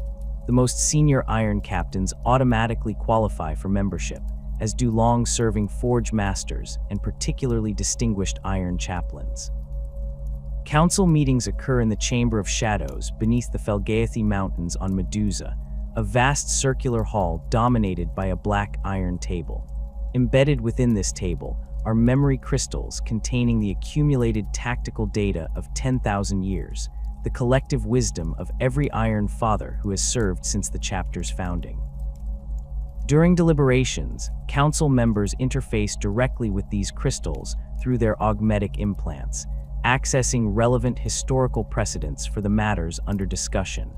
The most senior Iron Captains automatically qualify for membership, as do long-serving Forge Masters and particularly distinguished Iron Chaplains. Council meetings occur in the Chamber of Shadows beneath the Felgaethi Mountains on Medusa, a vast circular hall dominated by a black iron table. Embedded within this table are memory crystals containing the accumulated tactical data of 10,000 years, the collective wisdom of every Iron Father who has served since the chapter's founding. During deliberations, council members interface directly with these crystals through their augmetic implants, accessing relevant historical precedents for the matters under discussion.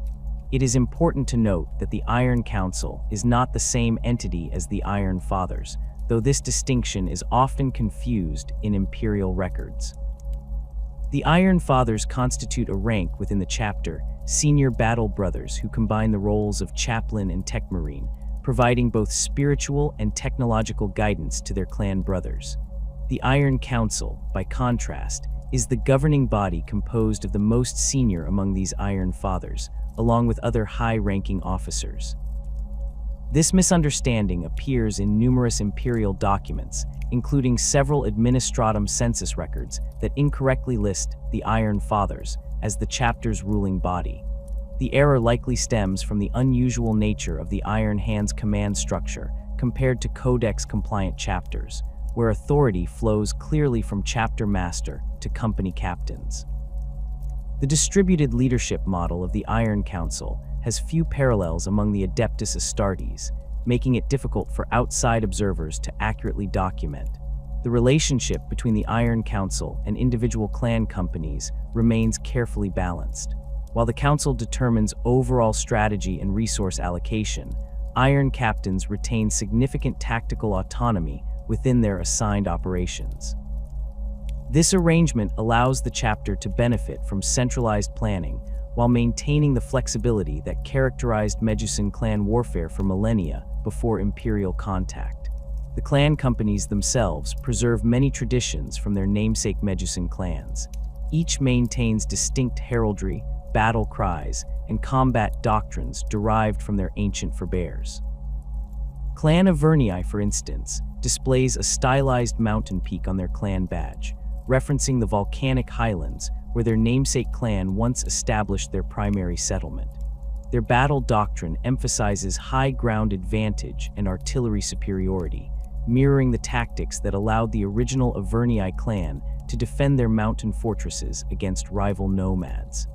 It is important to note that the Iron Council is not the same entity as the Iron Fathers, though this distinction is often confused in Imperial records. The Iron Fathers constitute a rank within the chapter, senior battle brothers who combine the roles of chaplain and tech marine, providing both spiritual and technological guidance to their clan brothers. The Iron Council, by contrast, is the governing body composed of the most senior among these Iron Fathers, along with other high-ranking officers. This misunderstanding appears in numerous imperial documents, including several administratum census records that incorrectly list the Iron Fathers as the chapter's ruling body. The error likely stems from the unusual nature of the Iron Hand's command structure compared to Codex-compliant chapters, where authority flows clearly from chapter master to company captains. The distributed leadership model of the Iron Council has few parallels among the Adeptus Astartes, making it difficult for outside observers to accurately document. The relationship between the Iron Council and individual clan companies remains carefully balanced. While the Council determines overall strategy and resource allocation, Iron Captains retain significant tactical autonomy within their assigned operations. This arrangement allows the chapter to benefit from centralized planning while maintaining the flexibility that characterized Medusan clan warfare for millennia before Imperial contact. The clan companies themselves preserve many traditions from their namesake Medusan clans. Each maintains distinct heraldry, battle cries, and combat doctrines derived from their ancient forebears. Clan Avernii, for instance, displays a stylized mountain peak on their clan badge, referencing the volcanic highlands where their namesake clan once established their primary settlement. Their battle doctrine emphasizes high ground advantage and artillery superiority, mirroring the tactics that allowed the original Avernii clan to defend their mountain fortresses against rival nomads.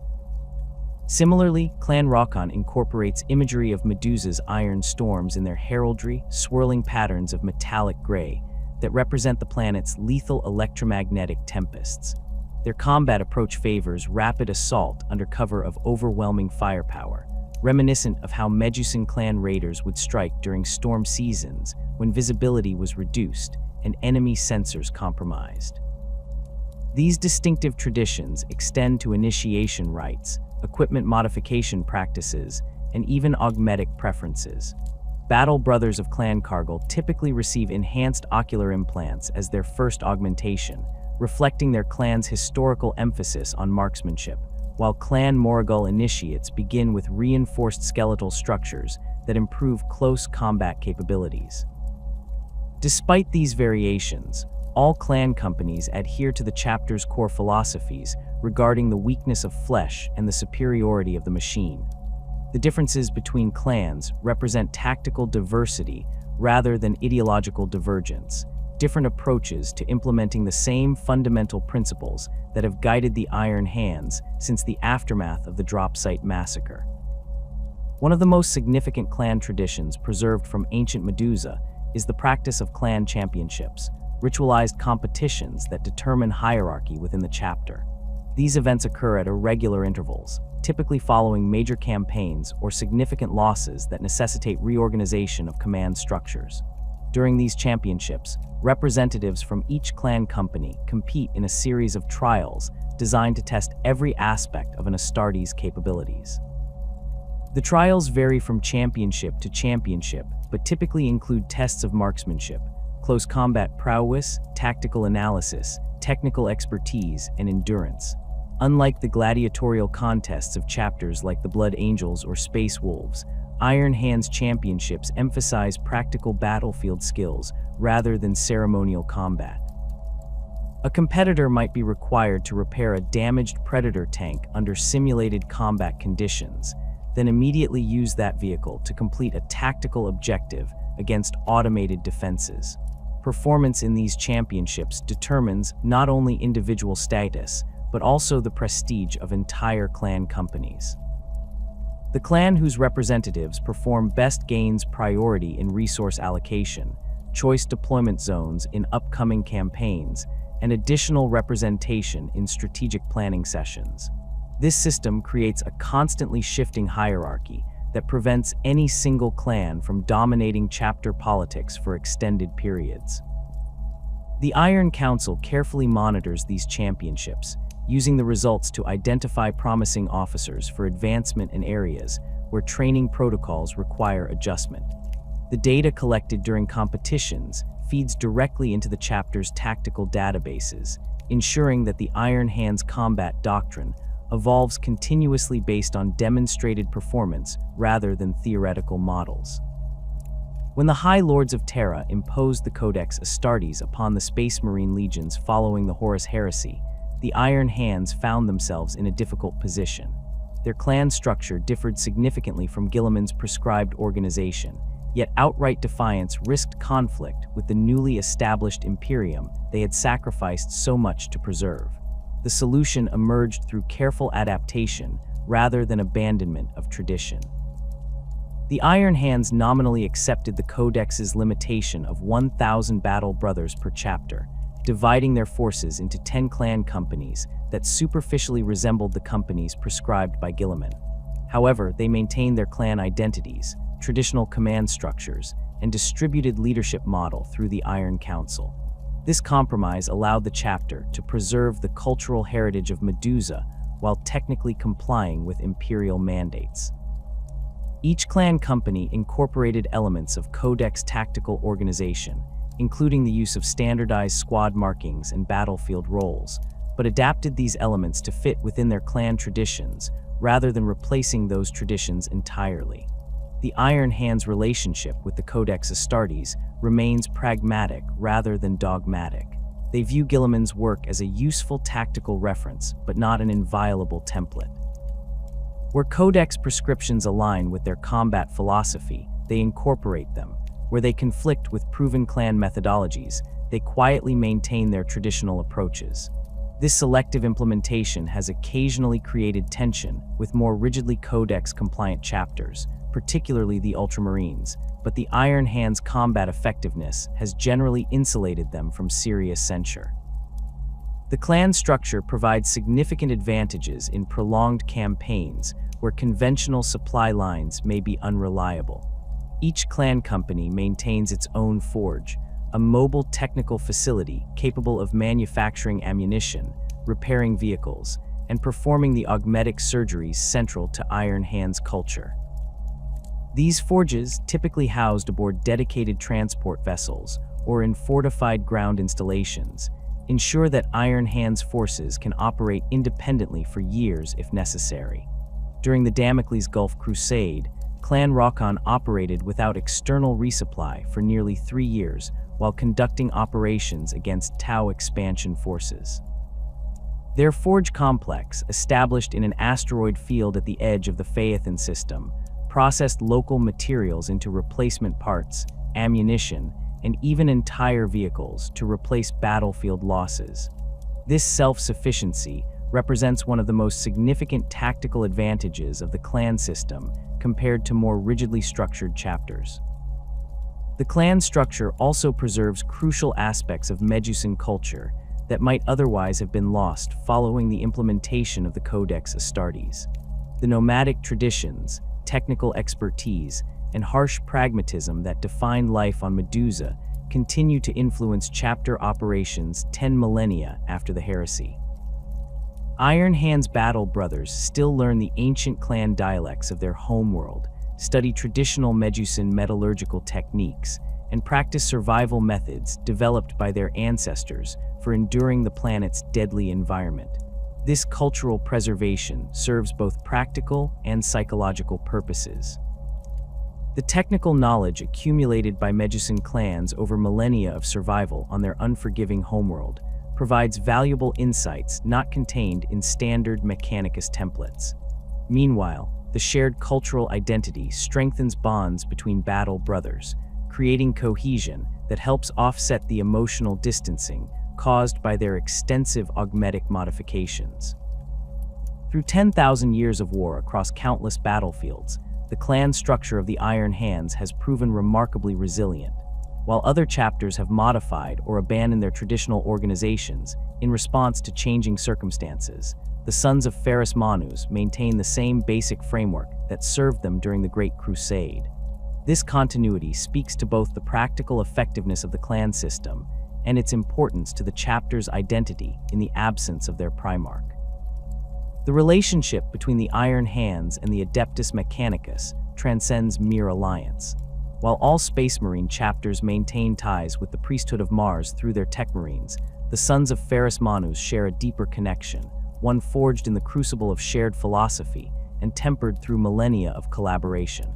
Similarly, Clan Rokon incorporates imagery of Medusa's iron storms in their heraldry, swirling patterns of metallic gray that represent the planet's lethal electromagnetic tempests. Their combat approach favors rapid assault under cover of overwhelming firepower, reminiscent of how Medusan clan raiders would strike during storm seasons when visibility was reduced and enemy sensors compromised. These distinctive traditions extend to initiation rites, equipment modification practices, and even augmetic preferences. Battle Brothers of Clan Cargill typically receive enhanced ocular implants as their first augmentation, reflecting their clan's historical emphasis on marksmanship, while Clan Morrigal initiates begin with reinforced skeletal structures that improve close combat capabilities. Despite these variations, all clan companies adhere to the chapter's core philosophies regarding the weakness of flesh and the superiority of the machine. The differences between clans represent tactical diversity rather than ideological divergence, different approaches to implementing the same fundamental principles that have guided the Iron Hands since the aftermath of the Drop Site Massacre. One of the most significant clan traditions preserved from ancient Medusa is the practice of clan championships, ritualized competitions that determine hierarchy within the chapter. These events occur at irregular intervals, typically following major campaigns or significant losses that necessitate reorganization of command structures. During these championships, representatives from each clan company compete in a series of trials designed to test every aspect of an Astartes' capabilities. The trials vary from championship to championship, but typically include tests of marksmanship, close combat prowess, tactical analysis, technical expertise, and endurance. Unlike the gladiatorial contests of chapters like the Blood Angels or Space Wolves, Iron Hands championships emphasize practical battlefield skills rather than ceremonial combat. A competitor might be required to repair a damaged Predator tank under simulated combat conditions, then immediately use that vehicle to complete a tactical objective against automated defenses. Performance in these championships determines not only individual status, but also the prestige of entire clan companies. The clan whose representatives perform best gains priority in resource allocation, choice deployment zones in upcoming campaigns, and additional representation in strategic planning sessions. This system creates a constantly shifting hierarchy that prevents any single clan from dominating chapter politics for extended periods. The Iron Council carefully monitors these championships, using the results to identify promising officers for advancement in areas where training protocols require adjustment. The data collected during competitions feeds directly into the chapter's tactical databases, ensuring that the Iron Hands combat doctrine evolves continuously based on demonstrated performance rather than theoretical models. When the High Lords of Terra imposed the Codex Astartes upon the Space Marine legions following the Horus Heresy, the Iron Hands found themselves in a difficult position. Their clan structure differed significantly from Guilliman's prescribed organization, yet outright defiance risked conflict with the newly established Imperium they had sacrificed so much to preserve. The solution emerged through careful adaptation rather than abandonment of tradition. The Iron Hands nominally accepted the Codex's limitation of 1,000 battle brothers per chapter, dividing their forces into 10 clan companies that superficially resembled the companies prescribed by Guilliman. However, they maintained their clan identities, traditional command structures, and distributed leadership model through the Iron Council. This compromise allowed the chapter to preserve the cultural heritage of Medusa while technically complying with Imperial mandates. Each clan company incorporated elements of Codex tactical organization, including the use of standardized squad markings and battlefield roles, but adapted these elements to fit within their clan traditions rather than replacing those traditions entirely. The Iron Hands' relationship with the Codex Astartes remains pragmatic rather than dogmatic. They view Guilliman's work as a useful tactical reference, but not an inviolable template. Where codex prescriptions align with their combat philosophy, they incorporate them. Where they conflict with proven clan methodologies, they quietly maintain their traditional approaches. This selective implementation has occasionally created tension with more rigidly codex-compliant chapters, particularly the Ultramarines, but the Iron Hand's combat effectiveness has generally insulated them from serious censure. The clan structure provides significant advantages in prolonged campaigns where conventional supply lines may be unreliable. Each clan company maintains its own forge, a mobile technical facility capable of manufacturing ammunition, repairing vehicles, and performing the augmetic surgeries central to Iron Hand's culture. These forges, typically housed aboard dedicated transport vessels or in fortified ground installations, ensure that Iron Hand's forces can operate independently for years if necessary. During the Damocles Gulf Crusade, Clan Rokon operated without external resupply for nearly 3 years while conducting operations against Tau expansion forces. Their forge complex, established in an asteroid field at the edge of the Phaethon system, processed local materials into replacement parts, ammunition, and even entire vehicles to replace battlefield losses. This self-sufficiency represents one of the most significant tactical advantages of the clan system compared to more rigidly structured chapters. The clan structure also preserves crucial aspects of Medusan culture that might otherwise have been lost following the implementation of the Codex Astartes. The nomadic traditions, technical expertise, and harsh pragmatism that define life on Medusa continue to influence chapter operations 10 millennia after the heresy. Iron Hand's battle brothers still learn the ancient clan dialects of their homeworld, study traditional Medusan metallurgical techniques, and practice survival methods developed by their ancestors for enduring the planet's deadly environment. This cultural preservation serves both practical and psychological purposes. The technical knowledge accumulated by Medusan clans over millennia of survival on their unforgiving homeworld provides valuable insights not contained in standard Mechanicus templates. Meanwhile, the shared cultural identity strengthens bonds between battle brothers, creating cohesion that helps offset the emotional distancing caused by their extensive augmetic modifications. Through 10,000 years of war across countless battlefields, the clan structure of the Iron Hands has proven remarkably resilient. While other chapters have modified or abandoned their traditional organizations in response to changing circumstances, the Sons of Ferrus Manus maintain the same basic framework that served them during the Great Crusade. This continuity speaks to both the practical effectiveness of the clan system and its importance to the chapter's identity in the absence of their Primarch. The relationship between the Iron Hands and the Adeptus Mechanicus transcends mere alliance. While all Space Marine chapters maintain ties with the priesthood of Mars through their Tech Marines, the Sons of Ferrus Manus share a deeper connection, one forged in the crucible of shared philosophy and tempered through millennia of collaboration.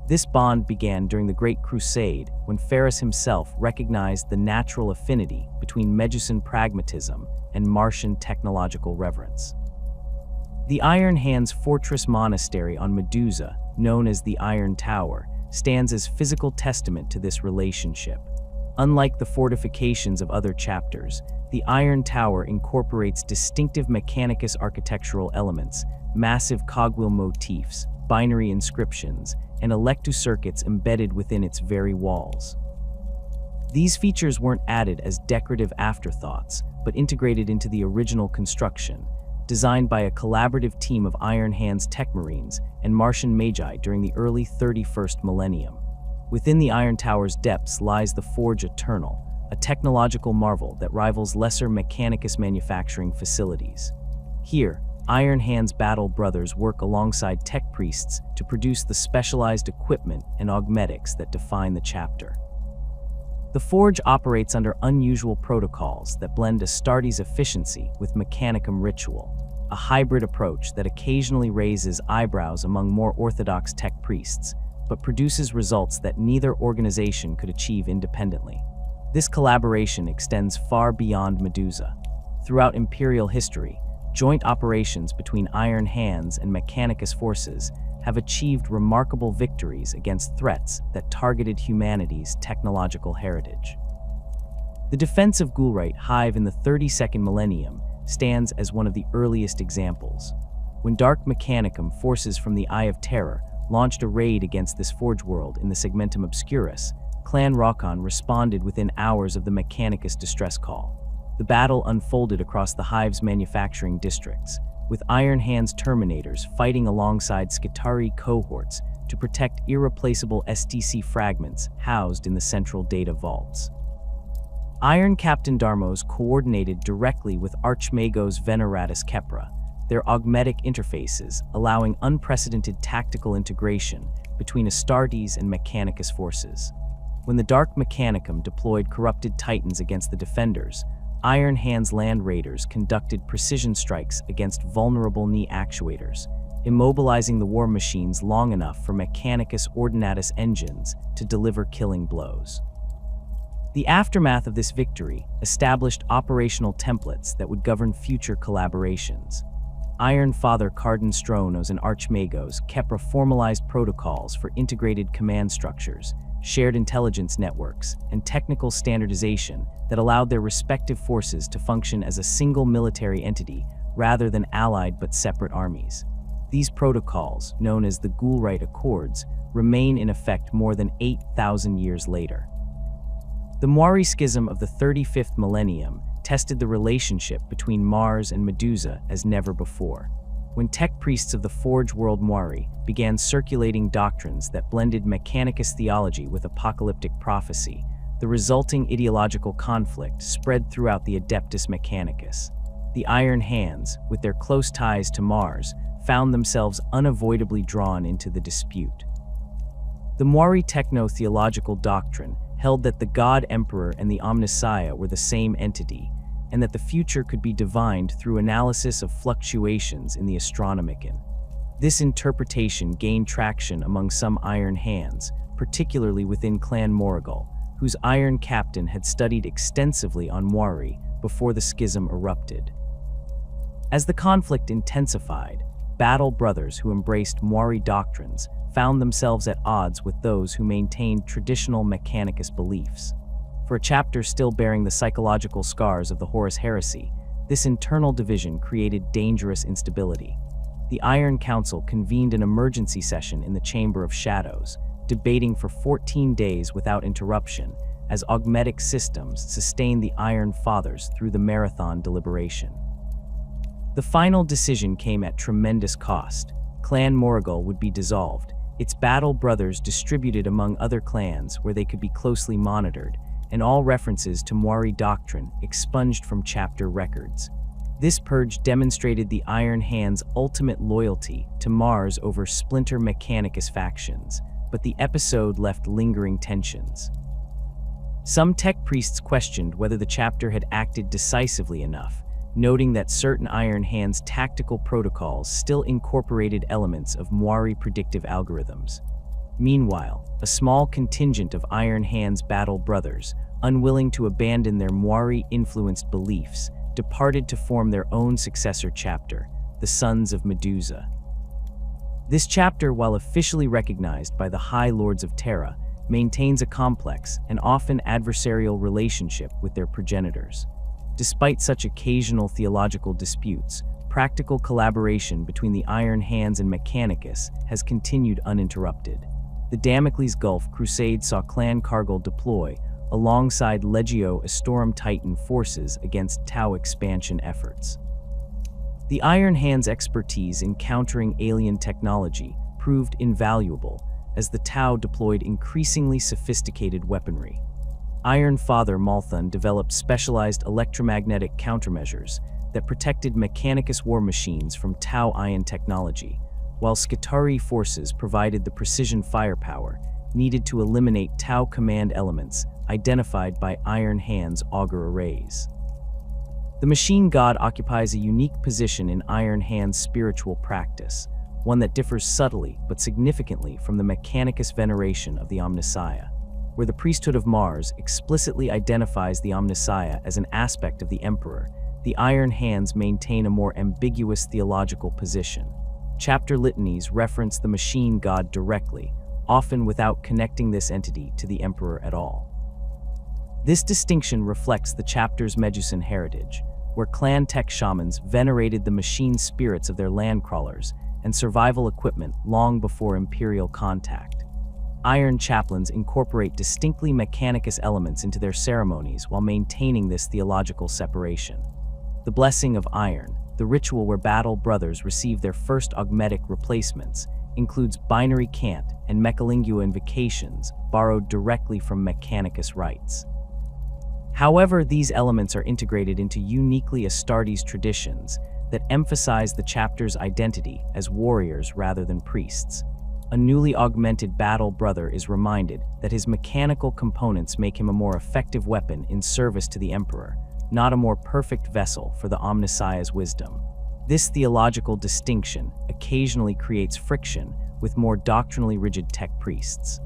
This bond began during the Great Crusade when Ferrus himself recognized the natural affinity between Medusan pragmatism and Martian technological reverence. The Iron Hands Fortress Monastery on Medusa, known as the Iron Tower, stands as physical testament to this relationship. Unlike the fortifications of other chapters, the Iron Tower incorporates distinctive Mechanicus architectural elements, massive cogwheel motifs, binary inscriptions, and electu circuits embedded within its very walls. These features weren't added as decorative afterthoughts, but integrated into the original construction, designed by a collaborative team of Iron Hands Tech Marines and Martian Magi during the early 31st millennium. Within the Iron Tower's depths lies the Forge Eternal, a technological marvel that rivals lesser Mechanicus manufacturing facilities. Here, Iron Hands battle brothers work alongside tech priests to produce the specialized equipment and augmetics that define the chapter. The Forge operates under unusual protocols that blend Astartes efficiency with Mechanicum ritual, a hybrid approach that occasionally raises eyebrows among more orthodox tech priests, but produces results that neither organization could achieve independently. This collaboration extends far beyond Medusa. Throughout Imperial history, joint operations between Iron Hands and Mechanicus forces have achieved remarkable victories against threats that targeted humanity's technological heritage. The defense of Ghoulrite Hive in the 32nd millennium stands as one of the earliest examples. When Dark Mechanicum forces from the Eye of Terror launched a raid against this forge world in the Segmentum Obscurus, Clan Rokon responded within hours of the Mechanicus distress call. The battle unfolded across the Hive's manufacturing districts, with Iron Hands Terminators fighting alongside Skitarii cohorts to protect irreplaceable STC fragments housed in the central data vaults. Iron Captain Darmos coordinated directly with Archmagos Veneratus Kepra, their augmetic interfaces allowing unprecedented tactical integration between Astartes and Mechanicus forces. When the Dark Mechanicum deployed corrupted titans against the defenders, Iron Hands Land Raiders conducted precision strikes against vulnerable knee actuators, immobilizing the war machines long enough for Mechanicus Ordinatus engines to deliver killing blows. The aftermath of this victory established operational templates that would govern future collaborations. Iron Father Cardan Stronos and Archmagos Kepra formalized protocols for integrated command structures, shared intelligence networks, and technical standardization that allowed their respective forces to function as a single military entity rather than allied but separate armies. These protocols, known as the Ghoulrite Accords, remain in effect more than 8,000 years later. The Moiri Schism of the 35th millennium tested the relationship between Mars and Medusa as never before. When tech priests of the Forge World Moiri began circulating doctrines that blended Mechanicus theology with apocalyptic prophecy, the resulting ideological conflict spread throughout the Adeptus Mechanicus. The Iron Hands, with their close ties to Mars, found themselves unavoidably drawn into the dispute. The Moiri techno-theological doctrine held that the God Emperor and the Omnissiah were the same entity, and that the future could be divined through analysis of fluctuations in the Astronomicon. This interpretation gained traction among some Iron Hands, particularly within Clan Morrigal, whose Iron Captain had studied extensively on Moiri before the schism erupted. As the conflict intensified, battle brothers who embraced Moiri doctrines found themselves at odds with those who maintained traditional Mechanicus beliefs. For a chapter still bearing the psychological scars of the Horus Heresy, this internal division created dangerous instability. The Iron Council convened an emergency session in the Chamber of Shadows, debating for 14 days without interruption as augmetic systems sustained the Iron Fathers through the marathon deliberation. The final decision came at tremendous cost. Clan Morrigal would be dissolved, its battle brothers distributed among other clans where they could be closely monitored, and all references to Moiri doctrine expunged from chapter records. This purge demonstrated the Iron Hands' ultimate loyalty to Mars over splinter Mechanicus factions, but the episode left lingering tensions. Some tech priests questioned whether the chapter had acted decisively enough, noting that certain Iron Hands' tactical protocols still incorporated elements of Moiri predictive algorithms. Meanwhile, a small contingent of Iron Hands' battle brothers, unwilling to abandon their Moiri-influenced beliefs, departed to form their own successor chapter, the Sons of Medusa. This chapter, while officially recognized by the High Lords of Terra, maintains a complex and often adversarial relationship with their progenitors. Despite such occasional theological disputes, practical collaboration between the Iron Hands and Mechanicus has continued uninterrupted. The Damocles Gulf Crusade saw Clan Cargill deploy alongside Legio Astorum Titan forces against Tau expansion efforts. The Iron Hands' expertise in countering alien technology proved invaluable as the Tau deployed increasingly sophisticated weaponry. Iron Father Malthun developed specialized electromagnetic countermeasures that protected Mechanicus war machines from Tau ion technology, while Skitarii forces provided the precision firepower needed to eliminate Tau command elements identified by Iron Hands' augur arrays. The machine god occupies a unique position in Iron Hands' spiritual practice, one that differs subtly but significantly from the Mechanicus veneration of the Omnissiah, where the priesthood of Mars explicitly identifies the Omnissiah as an aspect of the Emperor. the Iron Hands maintain a more ambiguous theological position. Chapter litanies reference the machine god directly, often without connecting this entity to the Emperor at all. This distinction reflects the chapter's Medusan heritage, where clan tech shamans venerated the machine spirits of their landcrawlers and survival equipment long before Imperial contact. Iron chaplains incorporate distinctly mechanicus elements into their ceremonies while maintaining this theological separation. The Blessing of Iron, the ritual where battle brothers receive their first augmetic replacements, includes binary cant and mechalingua invocations borrowed directly from mechanicus rites. However, these elements are integrated into uniquely Astartes traditions that emphasize the chapter's identity as warriors rather than priests. A newly augmented battle brother is reminded that his mechanical components make him a more effective weapon in service to the Emperor, not a more perfect vessel for the Omnissiah's wisdom. This theological distinction occasionally creates friction with more doctrinally rigid tech priests.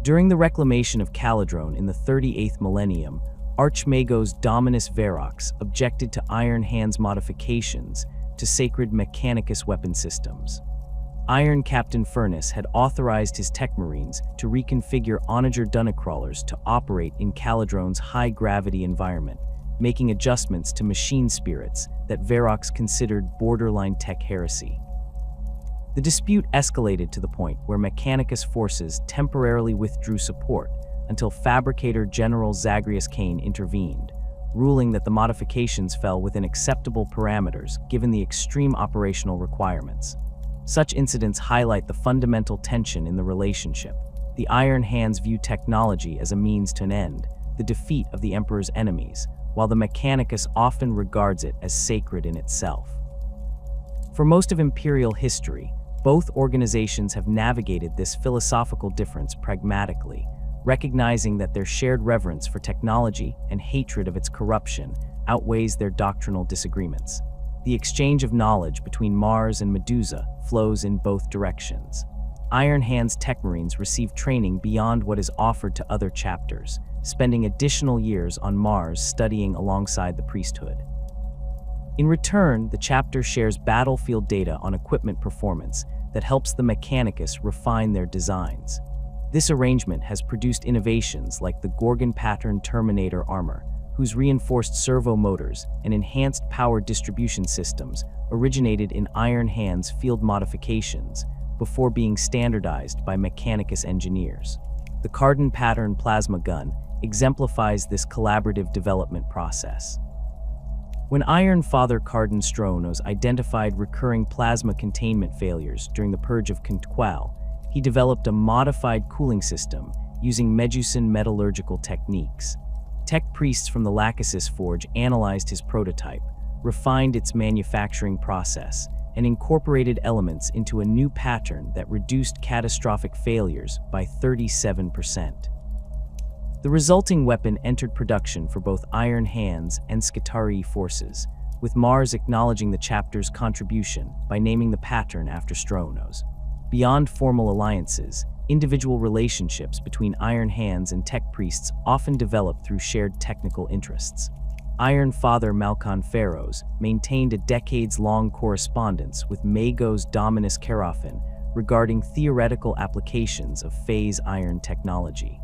During the reclamation of Caladrone in the 38th millennium, Archmagos Dominus Verox objected to Iron Hands modifications to sacred mechanicus weapon systems. Iron Captain Furness had authorized his tech marines to reconfigure onager Dunnacrawlers to operate in Caladrone's high-gravity environment, making adjustments to machine spirits that Verox considered borderline tech heresy. The dispute escalated to the point where Mechanicus forces temporarily withdrew support until Fabricator General Zagreus Kane intervened, ruling that the modifications fell within acceptable parameters given the extreme operational requirements. Such incidents highlight the fundamental tension in the relationship. The Iron Hands view technology as a means to an end, the defeat of the Emperor's enemies, while the Mechanicus often regards it as sacred in itself. For most of Imperial history, both organizations have navigated this philosophical difference pragmatically, recognizing that their shared reverence for technology and hatred of its corruption outweighs their doctrinal disagreements. The exchange of knowledge between Mars and Medusa flows in both directions. Iron Hands tech marines receive training beyond what is offered to other chapters, spending additional years on Mars studying alongside the priesthood. In return, the chapter shares battlefield data on equipment performance that helps the Mechanicus refine their designs. This arrangement has produced innovations like the Gorgon pattern Terminator armor, whose reinforced servo motors and enhanced power distribution systems originated in Iron Hands field modifications before being standardized by Mechanicus engineers. The Cardan pattern plasma gun exemplifies this collaborative development process. When Iron Father Cardan Stronos identified recurring plasma containment failures during the Purge of Quintqual, he developed a modified cooling system using Medusan metallurgical techniques. Tech priests from the Lachesis Forge analyzed his prototype, refined its manufacturing process, and incorporated elements into a new pattern that reduced catastrophic failures by 37%. The resulting weapon entered production for both Iron Hands and Skitarii forces, with Mars acknowledging the chapter's contribution by naming the pattern after Stronos. Beyond formal alliances, individual relationships between Iron Hands and tech priests often develop through shared technical interests. Iron Father Malkon Pharaohs maintained a decades-long correspondence with Magos Dominus Kerafin regarding theoretical applications of phase iron technology.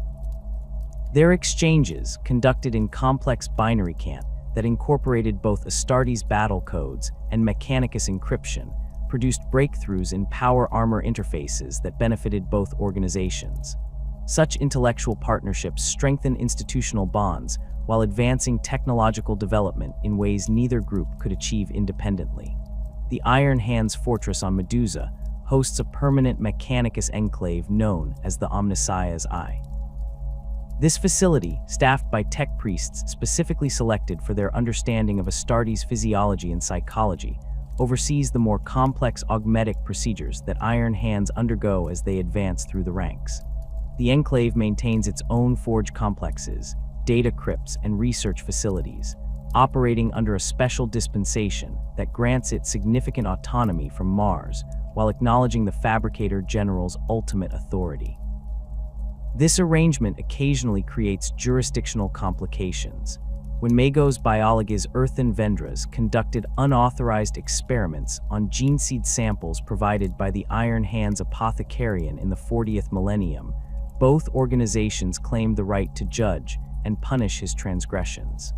Their exchanges, conducted in complex binary cant that incorporated both Astartes battle codes and Mechanicus encryption, produced breakthroughs in power armor interfaces that benefited both organizations. Such intellectual partnerships strengthen institutional bonds while advancing technological development in ways neither group could achieve independently. The Iron Hands Fortress on Medusa hosts a permanent Mechanicus enclave known as the Omnissiah's Eye. This facility, staffed by tech priests specifically selected for their understanding of Astartes' physiology and psychology, oversees the more complex augmetic procedures that Iron Hands undergo as they advance through the ranks. The enclave maintains its own forge complexes, data crypts, and research facilities, operating under a special dispensation that grants it significant autonomy from Mars while acknowledging the Fabricator General's ultimate authority. This arrangement occasionally creates jurisdictional complications. when Magos Biologi's earthen Vendras conducted unauthorized experiments on gene seed samples provided by the Iron Hands Apothecarian in the 40th millennium, both organizations claimed the right to judge and punish his transgressions.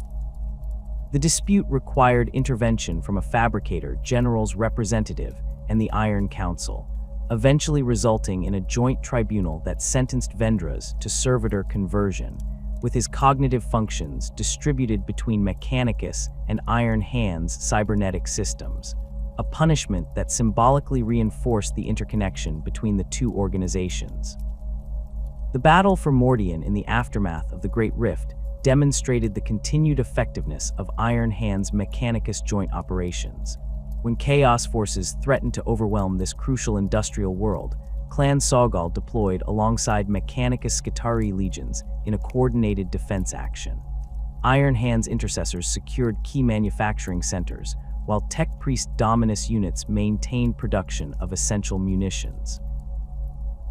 The dispute required intervention from a fabricator general's representative and the Iron Council, eventually resulting in a joint tribunal that sentenced Vendras to servitor conversion, with his cognitive functions distributed between Mechanicus and Iron Hands cybernetic systems, a punishment that symbolically reinforced the interconnection between the two organizations. The battle for Mordian in the aftermath of the Great Rift demonstrated the continued effectiveness of Iron Hands Mechanicus joint operations. When Chaos forces threatened to overwhelm this crucial industrial world, Clan Saugal deployed alongside Mechanicus Skitarii legions in a coordinated defense action. Iron Hands intercessors secured key manufacturing centers, while Tech Priest Dominus units maintained production of essential munitions.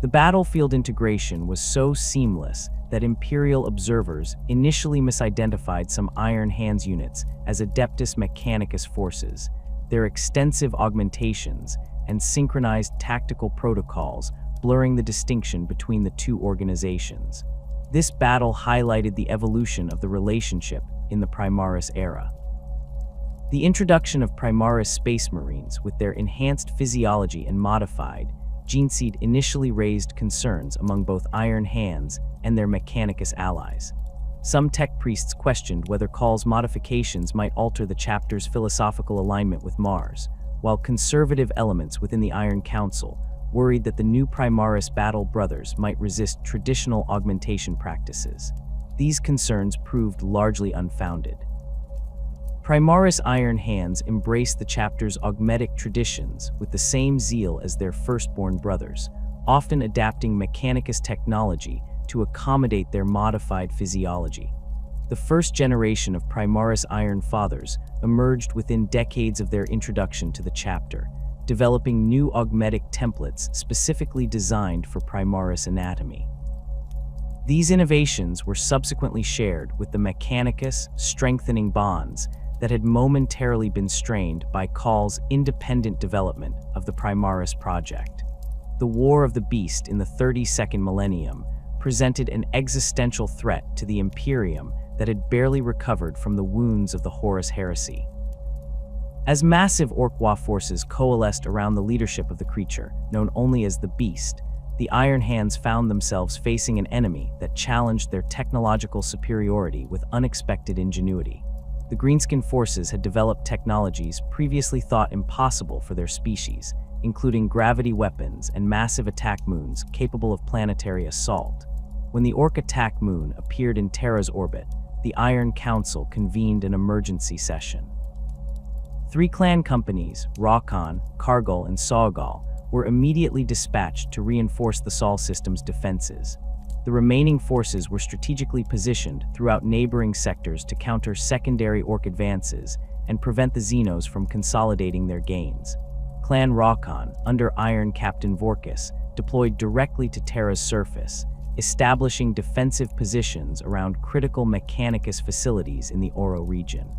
The battlefield integration was so seamless that Imperial observers initially misidentified some Iron Hands units as Adeptus Mechanicus forces. Their extensive augmentations and synchronized tactical protocols blurring the distinction between the two organizations. This battle highlighted the evolution of the relationship in the Primaris era. The introduction of Primaris Space Marines with their enhanced physiology and modified gene seed initially raised concerns among both Iron Hands and their Mechanicus allies. Some tech priests questioned whether Call's modifications might alter the chapter's philosophical alignment with Mars, while conservative elements within the Iron Council worried that the new Primaris Battle Brothers might resist traditional augmentation practices. These concerns proved largely unfounded. Primaris Iron Hands embraced the chapter's augmetic traditions with the same zeal as their firstborn brothers, often adapting Mechanicus technology to accommodate their modified physiology. The first generation of Primaris Iron Fathers emerged within decades of their introduction to the chapter, developing new augmetic templates specifically designed for Primaris anatomy. These innovations were subsequently shared with the Mechanicus, strengthening bonds that had momentarily been strained by Call's independent development of the Primaris project. The War of the Beast in the 32nd millennium presented an existential threat to the Imperium that had barely recovered from the wounds of the Horus Heresy. As massive Orkwa forces coalesced around the leadership of the creature, known only as the Beast, the Iron Hands found themselves facing an enemy that challenged their technological superiority with unexpected ingenuity. The Greenskin forces had developed technologies previously thought impossible for their species, including gravity weapons and massive attack moons capable of planetary assault. When the Orc attack moon appeared in Terra's orbit, the Iron Council convened an emergency session. 3 clan companies, Rawcon, Kargal, and Saugal, were immediately dispatched to reinforce the Sol system's defenses. The remaining forces were strategically positioned throughout neighboring sectors to counter secondary Orc advances and prevent the Xenos from consolidating their gains. Clan Rawcon, under Iron Captain Vorkus, deployed directly to Terra's surface, establishing defensive positions around critical Mechanicus facilities in the Oro region.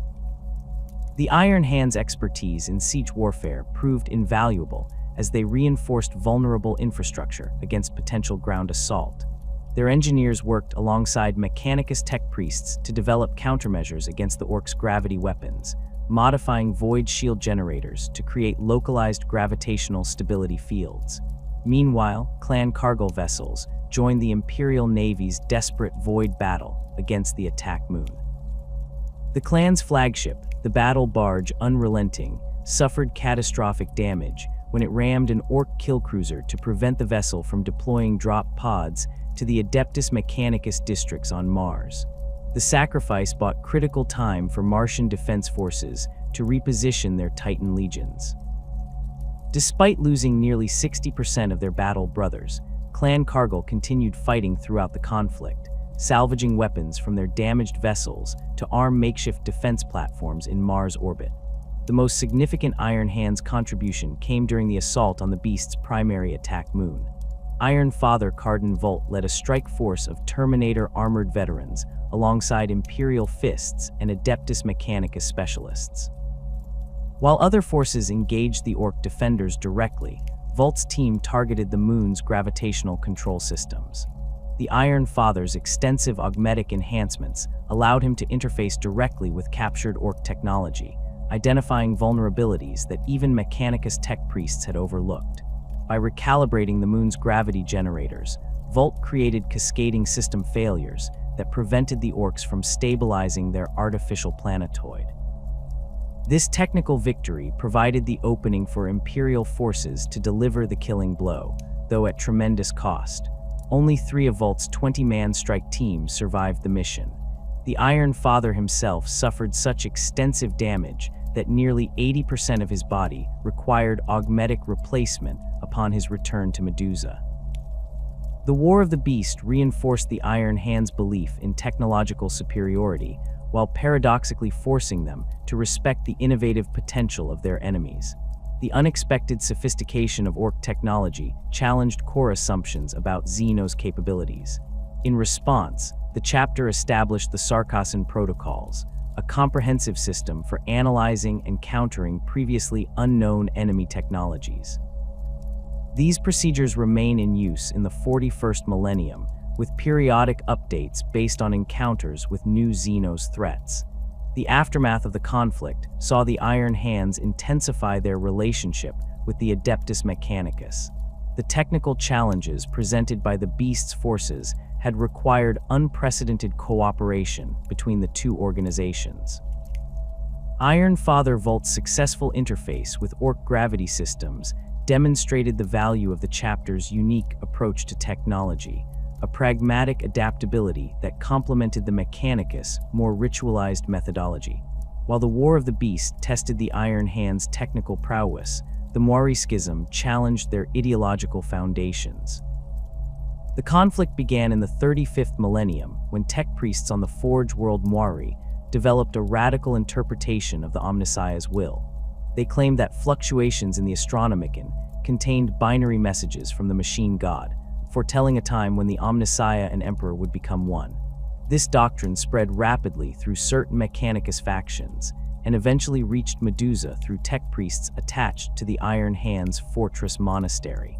The Iron Hands' expertise in siege warfare proved invaluable as they reinforced vulnerable infrastructure against potential ground assault. Their engineers worked alongside Mechanicus tech priests to develop countermeasures against the Orcs' gravity weapons, modifying void shield generators to create localized gravitational stability fields. Meanwhile, Clan Kargal vessels joined the Imperial Navy's desperate void battle against the attack moon. The clan's flagship, the battle barge Unrelenting, suffered catastrophic damage when it rammed an Orc kill cruiser to prevent the vessel from deploying drop pods to the Adeptus Mechanicus districts on Mars. The sacrifice bought critical time for Martian defense forces to reposition their Titan legions. Despite losing nearly 60% of their battle brothers, Clan Kargal continued fighting throughout the conflict, salvaging weapons from their damaged vessels to arm makeshift defense platforms in Mars orbit. The most significant Iron Hands contribution came during the assault on the Beast's primary attack moon. Iron Father Cardin Volt led a strike force of Terminator armored veterans alongside Imperial Fists and Adeptus Mechanicus specialists. While other forces engaged the Orc defenders directly, Volt's team targeted the Moon's gravitational control systems. The Iron Father's extensive augmetic enhancements allowed him to interface directly with captured Orc technology, identifying vulnerabilities that even Mechanicus tech priests had overlooked. By recalibrating the Moon's gravity generators, Volt created cascading system failures that prevented the Orcs from stabilizing their artificial planetoid. This technical victory provided the opening for Imperial forces to deliver the killing blow, though at tremendous cost. Only 3 of Volt's 20-man strike teams survived the mission. The Iron Father himself suffered such extensive damage that nearly 80% of his body required augmetic replacement upon his return to Medusa. The War of the Beast reinforced the Iron Hand's belief in technological superiority, while paradoxically forcing them to respect the innovative potential of their enemies. The unexpected sophistication of Orc technology challenged core assumptions about Xeno's capabilities. In response, the chapter established the Sarkassan Protocols, a comprehensive system for analyzing and countering previously unknown enemy technologies. These procedures remain in use in the 41st millennium, with periodic updates based on encounters with new Xenos threats. The aftermath of the conflict saw the Iron Hands intensify their relationship with the Adeptus Mechanicus. The technical challenges presented by the Beast's forces had required unprecedented cooperation between the two organizations. Iron Father Volt's successful interface with Orc gravity systems demonstrated the value of the chapter's unique approach to technology, a pragmatic adaptability that complemented the Mechanicus' more ritualized methodology. While the War of the Beast tested the Iron Hands' technical prowess, the Moiri Schism challenged their ideological foundations. The conflict began in the 35th millennium when tech priests on the Forge world Moiri developed a radical interpretation of the Omnissiah's will. They claimed that fluctuations in the Astronomicon contained binary messages from the machine god, foretelling a time when the Omnissiah and Emperor would become one. This doctrine spread rapidly through certain Mechanicus factions and eventually reached Medusa through tech priests attached to the Iron Hands Fortress Monastery.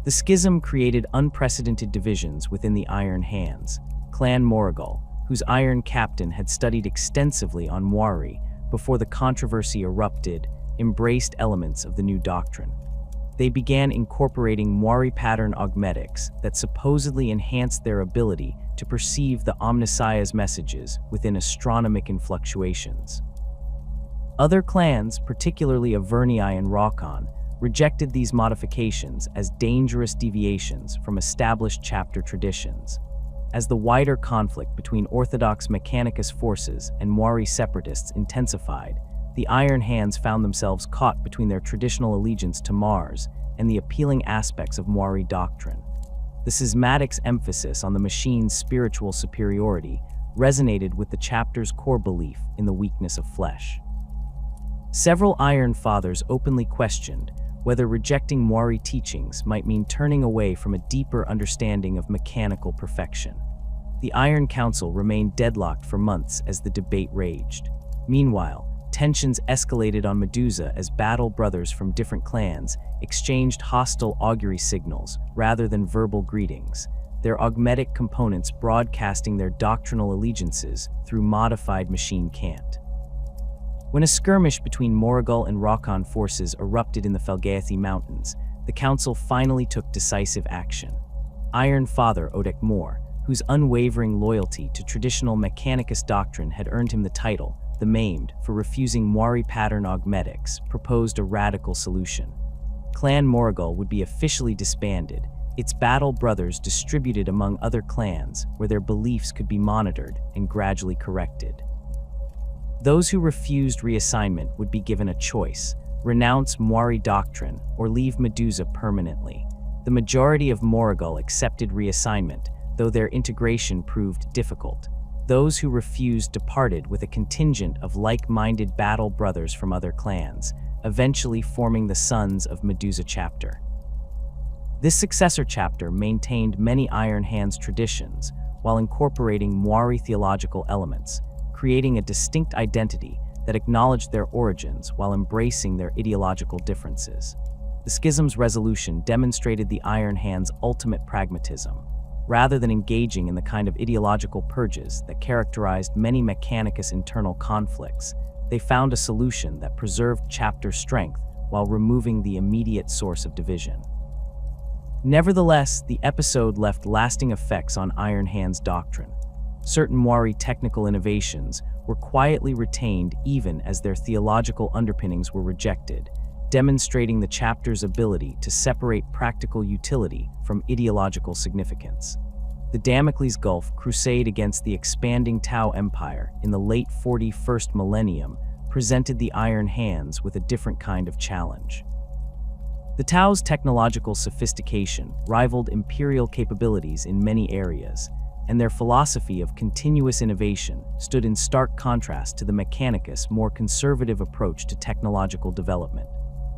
The schism created unprecedented divisions within the Iron Hands. Clan Morrigal, whose Iron Captain had studied extensively on Moiri before the controversy erupted, embraced elements of the new doctrine. They began incorporating Moiri pattern augmetics that supposedly enhanced their ability to perceive the Omnissiah's messages within Astronomicon fluctuations. Other clans, particularly Avernii and Raucon, rejected these modifications as dangerous deviations from established chapter traditions. As the wider conflict between Orthodox Mechanicus forces and Moiri separatists intensified, the Iron Hands found themselves caught between their traditional allegiance to Mars and the appealing aspects of Moiri doctrine. The schismatic's emphasis on the machine's spiritual superiority resonated with the chapter's core belief in the weakness of flesh. Several Iron Fathers openly questioned whether rejecting Moiri teachings might mean turning away from a deeper understanding of mechanical perfection. The Iron Council remained deadlocked for months as the debate raged. Meanwhile, tensions escalated on Medusa as battle brothers from different clans exchanged hostile augury signals rather than verbal greetings, their augmetic components broadcasting their doctrinal allegiances through modified machine cant. When a skirmish between Morrigal and Raucon forces erupted in the Felgaethi Mountains, the Council finally took decisive action. Iron Father Odek Mor, whose unwavering loyalty to traditional Mechanicus doctrine had earned him the title, the Maimed, for refusing Moiri pattern augmetics, proposed a radical solution. Clan Morrigal would be officially disbanded, its battle brothers distributed among other clans where their beliefs could be monitored and gradually corrected. Those who refused reassignment would be given a choice: renounce Moiri doctrine or leave Medusa permanently. The majority of Morrigal accepted reassignment, though their integration proved difficult. Those who refused departed with a contingent of like-minded battle brothers from other clans, eventually forming the Sons of Medusa chapter. This successor chapter maintained many Iron Hands traditions while incorporating Maori theological elements, creating a distinct identity that acknowledged their origins while embracing their ideological differences. The schism's resolution demonstrated the Iron Hands' ultimate pragmatism. Rather than engaging in the kind of ideological purges that characterized many Mechanicus internal conflicts, they found a solution that preserved chapter strength while removing the immediate source of division. Nevertheless, the episode left lasting effects on Iron Hands' doctrine. Certain Maori technical innovations were quietly retained even as their theological underpinnings were rejected, demonstrating the chapter's ability to separate practical utility from ideological significance. The Damocles Gulf crusade against the expanding Tau Empire in the late 41st millennium presented the Iron Hands with a different kind of challenge. The Tau's technological sophistication rivaled Imperial capabilities in many areas, and their philosophy of continuous innovation stood in stark contrast to the Mechanicus' more conservative approach to technological development.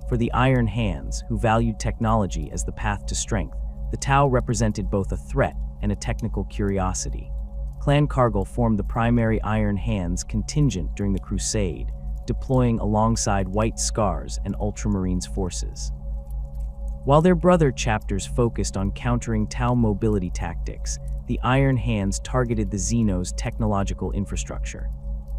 For the Iron Hands, who valued technology as the path to strength, the Tau represented both a threat and a technical curiosity. Clan Cargill formed the primary Iron Hands contingent during the Crusade, deploying alongside White Scars and Ultramarines forces. While their brother chapters focused on countering Tau mobility tactics, the Iron Hands targeted the Xeno's technological infrastructure.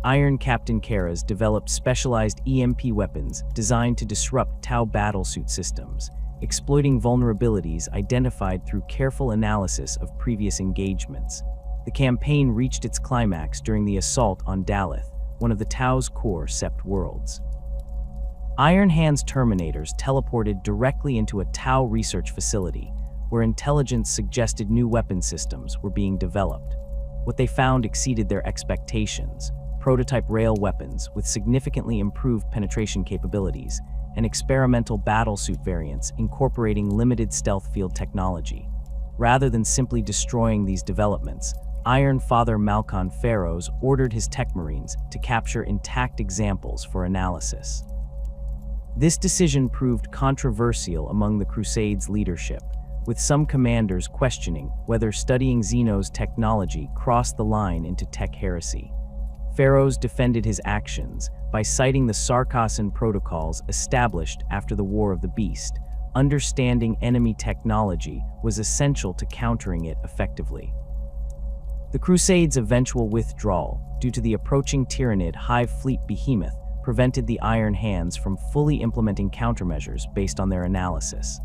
Iron Captain Kara's developed specialized EMP weapons designed to disrupt Tau battlesuit systems, exploiting vulnerabilities identified through careful analysis of previous engagements. The campaign reached its climax during the assault on Daleth, one of the Tau's core Sept worlds. Iron Hands Terminators teleported directly into a Tau research facility, where intelligence suggested new weapon systems were being developed. What they found exceeded their expectations: prototype rail weapons with significantly improved penetration capabilities, and experimental battlesuit variants incorporating limited stealth field technology. Rather than simply destroying these developments, Iron Father Malkon Pharaohs ordered his tech marines to capture intact examples for analysis. This decision proved controversial among the Crusade's leadership, with some commanders questioning whether studying Xeno's technology crossed the line into tech heresy. Pharaohs defended his actions by citing the Sarkassan protocols established after the War of the Beast. Understanding enemy technology was essential to countering it effectively. The Crusade's eventual withdrawal, due to the approaching Tyranid Hive Fleet behemoth, prevented the Iron Hands from fully implementing countermeasures based on their analysis.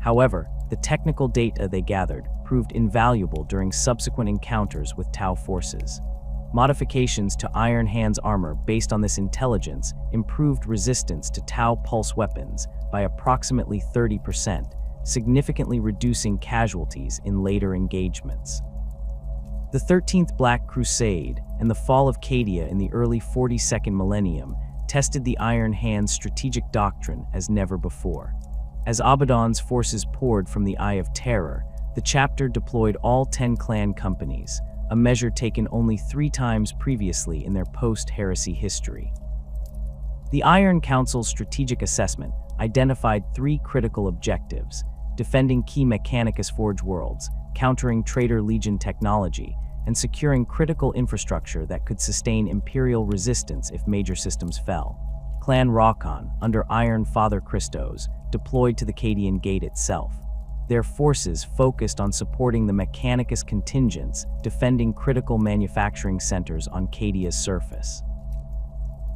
However, the technical data they gathered proved invaluable during subsequent encounters with Tau forces. Modifications to Iron Hands armor based on this intelligence improved resistance to Tau pulse weapons by approximately 30%, significantly reducing casualties in later engagements. The 13th Black Crusade and the fall of Cadia in the early 42nd millennium tested the Iron Hands' strategic doctrine as never before. As Abaddon's forces poured from the Eye of Terror, the chapter deployed all 10 clan companies, a measure taken only 3 times previously in their post-heresy history. The Iron Council's strategic assessment identified 3 critical objectives: defending key Mechanicus Forge worlds, countering Traitor Legion technology, and securing critical infrastructure that could sustain Imperial resistance if major systems fell. Clan Rakon, under Iron Father Christos, deployed to the Cadian Gate itself. Their forces focused on supporting the Mechanicus contingents, defending critical manufacturing centers on Cadia's surface.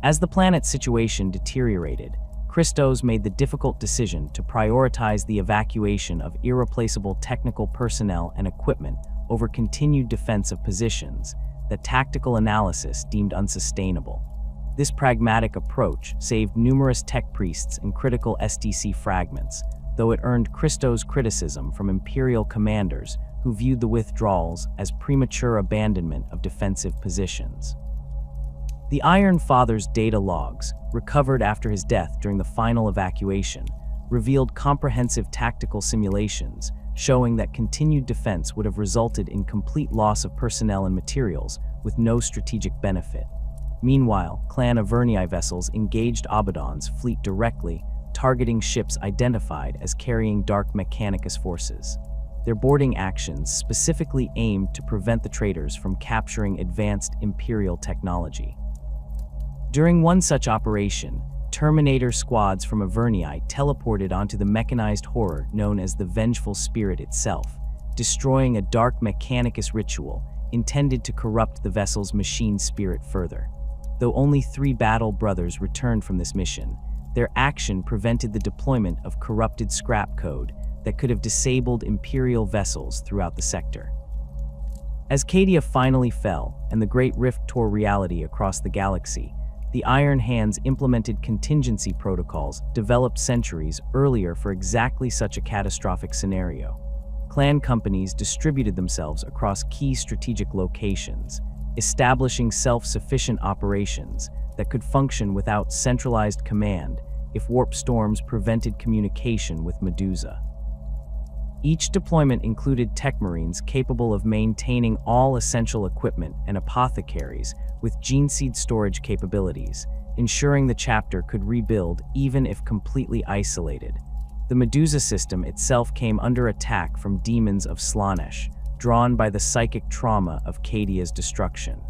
As the planet's situation deteriorated, Christos made the difficult decision to prioritize the evacuation of irreplaceable technical personnel and equipment over continued defense of positions that tactical analysis deemed unsustainable. This pragmatic approach saved numerous tech priests and critical STC fragments, though it earned Christos criticism from Imperial commanders who viewed the withdrawals as premature abandonment of defensive positions. The Iron Father's data logs, recovered after his death during the final evacuation, revealed comprehensive tactical simulations showing that continued defense would have resulted in complete loss of personnel and materials with no strategic benefit. Meanwhile, Clan Avernii vessels engaged Abaddon's fleet directly, targeting ships identified as carrying Dark Mechanicus forces. Their boarding actions specifically aimed to prevent the traitors from capturing advanced Imperial technology. During one such operation, Terminator squads from Avernii teleported onto the mechanized horror known as the Vengeful Spirit itself, destroying a Dark Mechanicus ritual intended to corrupt the vessel's machine spirit further. Though only 3 battle brothers returned from this mission, their action prevented the deployment of corrupted scrap code that could have disabled Imperial vessels throughout the sector. As Cadia finally fell and the Great Rift tore reality across the galaxy, the Iron Hands implemented contingency protocols developed centuries earlier for exactly such a catastrophic scenario. Clan companies distributed themselves across key strategic locations, establishing self-sufficient operations that could function without centralized command if warp storms prevented communication with Medusa. Each deployment included tech marines capable of maintaining all essential equipment and apothecaries with gene seed storage capabilities, ensuring the chapter could rebuild even if completely isolated. The Medusa system itself came under attack from demons of Slaanesh, drawn by the psychic trauma of Cadia's destruction.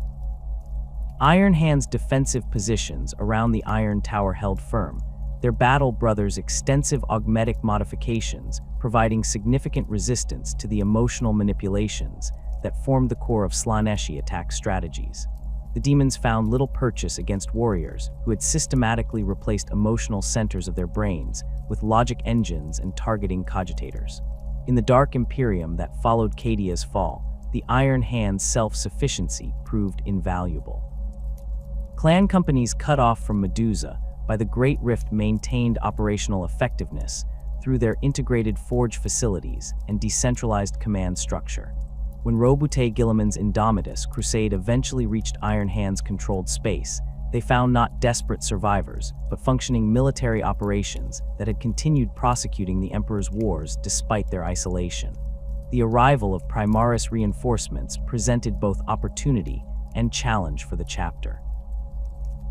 Iron Hand's defensive positions around the Iron Tower held firm, their battle brothers' extensive augmetic modifications providing significant resistance to the emotional manipulations that formed the core of Slaaneshi attack strategies. The demons found little purchase against warriors who had systematically replaced emotional centers of their brains with logic engines and targeting cogitators. In the dark Imperium that followed Cadia's fall, the Iron Hand's self-sufficiency proved invaluable. Clan companies cut off from Medusa by the Great Rift maintained operational effectiveness through their integrated forge facilities and decentralized command structure. When Robute Guilliman's Indomitus crusade eventually reached Iron Hand's controlled space, they found not desperate survivors, but functioning military operations that had continued prosecuting the Emperor's wars despite their isolation. The arrival of Primaris reinforcements presented both opportunity and challenge for the chapter.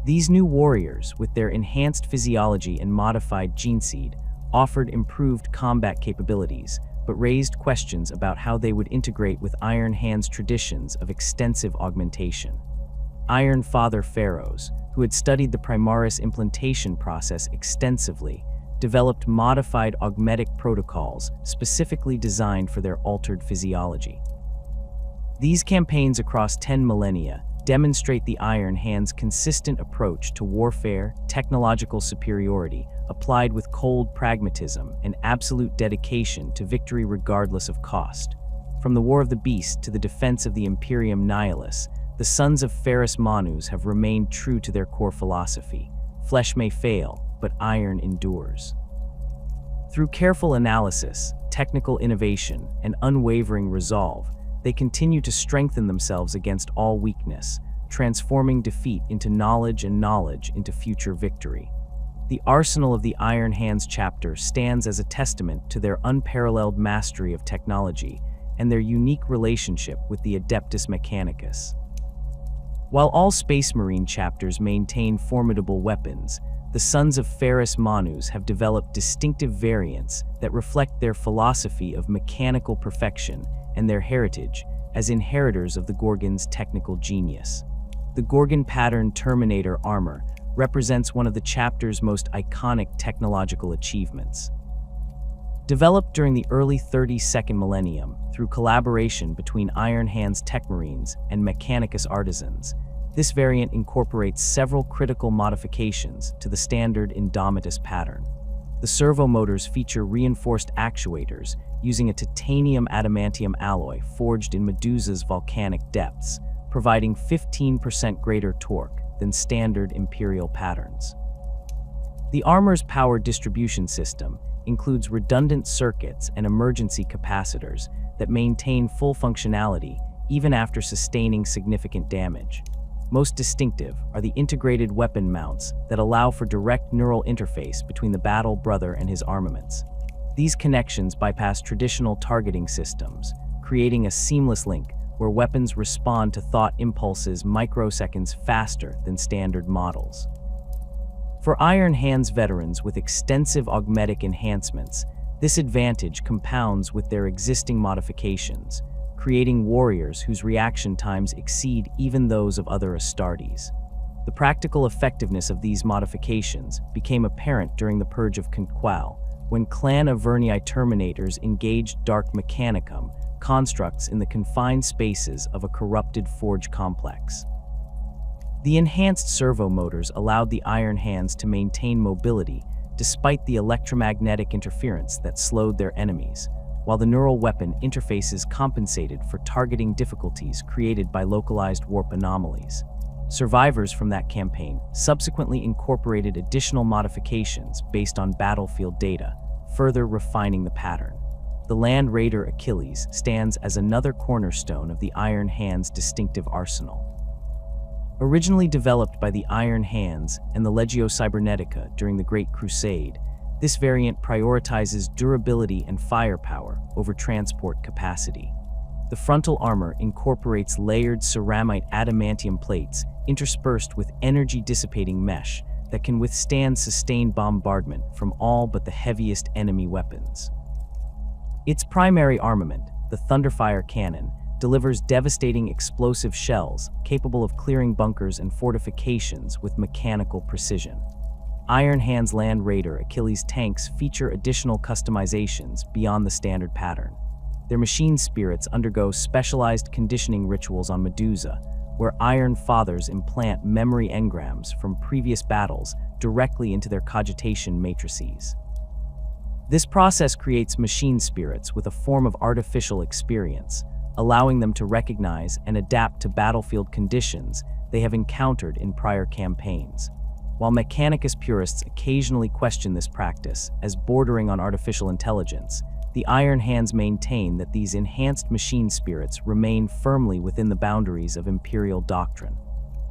These new warriors, with their enhanced physiology and modified gene seed, offered improved combat capabilities, but raised questions about how they would integrate with Iron Hand's traditions of extensive augmentation. Iron Father Pharaohs, who had studied the Primaris implantation process extensively, developed modified augmetic protocols specifically designed for their altered physiology. These campaigns across 10 millennia demonstrate the Iron Hand's consistent approach to warfare, technological superiority, applied with cold pragmatism and absolute dedication to victory regardless of cost. From the War of the Beast to the defense of the Imperium Nihilus, the sons of Ferrus Manus have remained true to their core philosophy. Flesh may fail, but iron endures. Through careful analysis, technical innovation, and unwavering resolve, they continue to strengthen themselves against all weakness, transforming defeat into knowledge and knowledge into future victory. The arsenal of the Iron Hands chapter stands as a testament to their unparalleled mastery of technology and their unique relationship with the Adeptus Mechanicus. While all Space Marine chapters maintain formidable weapons, the Sons of Ferrus Manus have developed distinctive variants that reflect their philosophy of mechanical perfection and their heritage as inheritors of the Gorgon's technical genius. The Gorgon pattern Terminator armor represents one of the chapter's most iconic technological achievements. Developed during the early 32nd millennium through collaboration between Iron Hands tech marines and Mechanicus artisans, this variant incorporates several critical modifications to the standard Indomitus pattern. The servo motors feature reinforced actuators using a titanium adamantium alloy forged in Medusa's volcanic depths, providing 15% greater torque than standard Imperial patterns. The armor's power distribution system includes redundant circuits and emergency capacitors that maintain full functionality even after sustaining significant damage. Most distinctive are the integrated weapon mounts that allow for direct neural interface between the battle brother and his armaments. These connections bypass traditional targeting systems, creating a seamless link where weapons respond to thought impulses microseconds faster than standard models. For Iron Hands veterans with extensive augmetic enhancements, this advantage compounds with their existing modifications, creating warriors whose reaction times exceed even those of other Astartes. The practical effectiveness of these modifications became apparent during the Purge of Conqual, when Clan Averni Terminators engaged Dark Mechanicum constructs in the confined spaces of a corrupted forge complex. The enhanced servo motors allowed the Iron Hands to maintain mobility despite the electromagnetic interference that slowed their enemies, while the neural weapon interfaces compensated for targeting difficulties created by localized warp anomalies. Survivors from that campaign subsequently incorporated additional modifications based on battlefield data, further refining the pattern. The Land Raider Achilles stands as another cornerstone of the Iron Hands' distinctive arsenal. Originally developed by the Iron Hands and the Legio Cybernetica during the Great Crusade, this variant prioritizes durability and firepower over transport capacity. The frontal armor incorporates layered ceramite adamantium plates interspersed with energy-dissipating mesh that can withstand sustained bombardment from all but the heaviest enemy weapons. Its primary armament, the Thunderfire cannon, delivers devastating explosive shells capable of clearing bunkers and fortifications with mechanical precision. Iron Hands Land Raider Achilles tanks feature additional customizations beyond the standard pattern. Their machine spirits undergo specialized conditioning rituals on Medusa, where Iron Fathers implant memory engrams from previous battles directly into their cogitation matrices. This process creates machine spirits with a form of artificial experience, allowing them to recognize and adapt to battlefield conditions they have encountered in prior campaigns. While Mechanicus purists occasionally question this practice as bordering on artificial intelligence, the Iron Hands maintain that these enhanced machine spirits remain firmly within the boundaries of Imperial doctrine.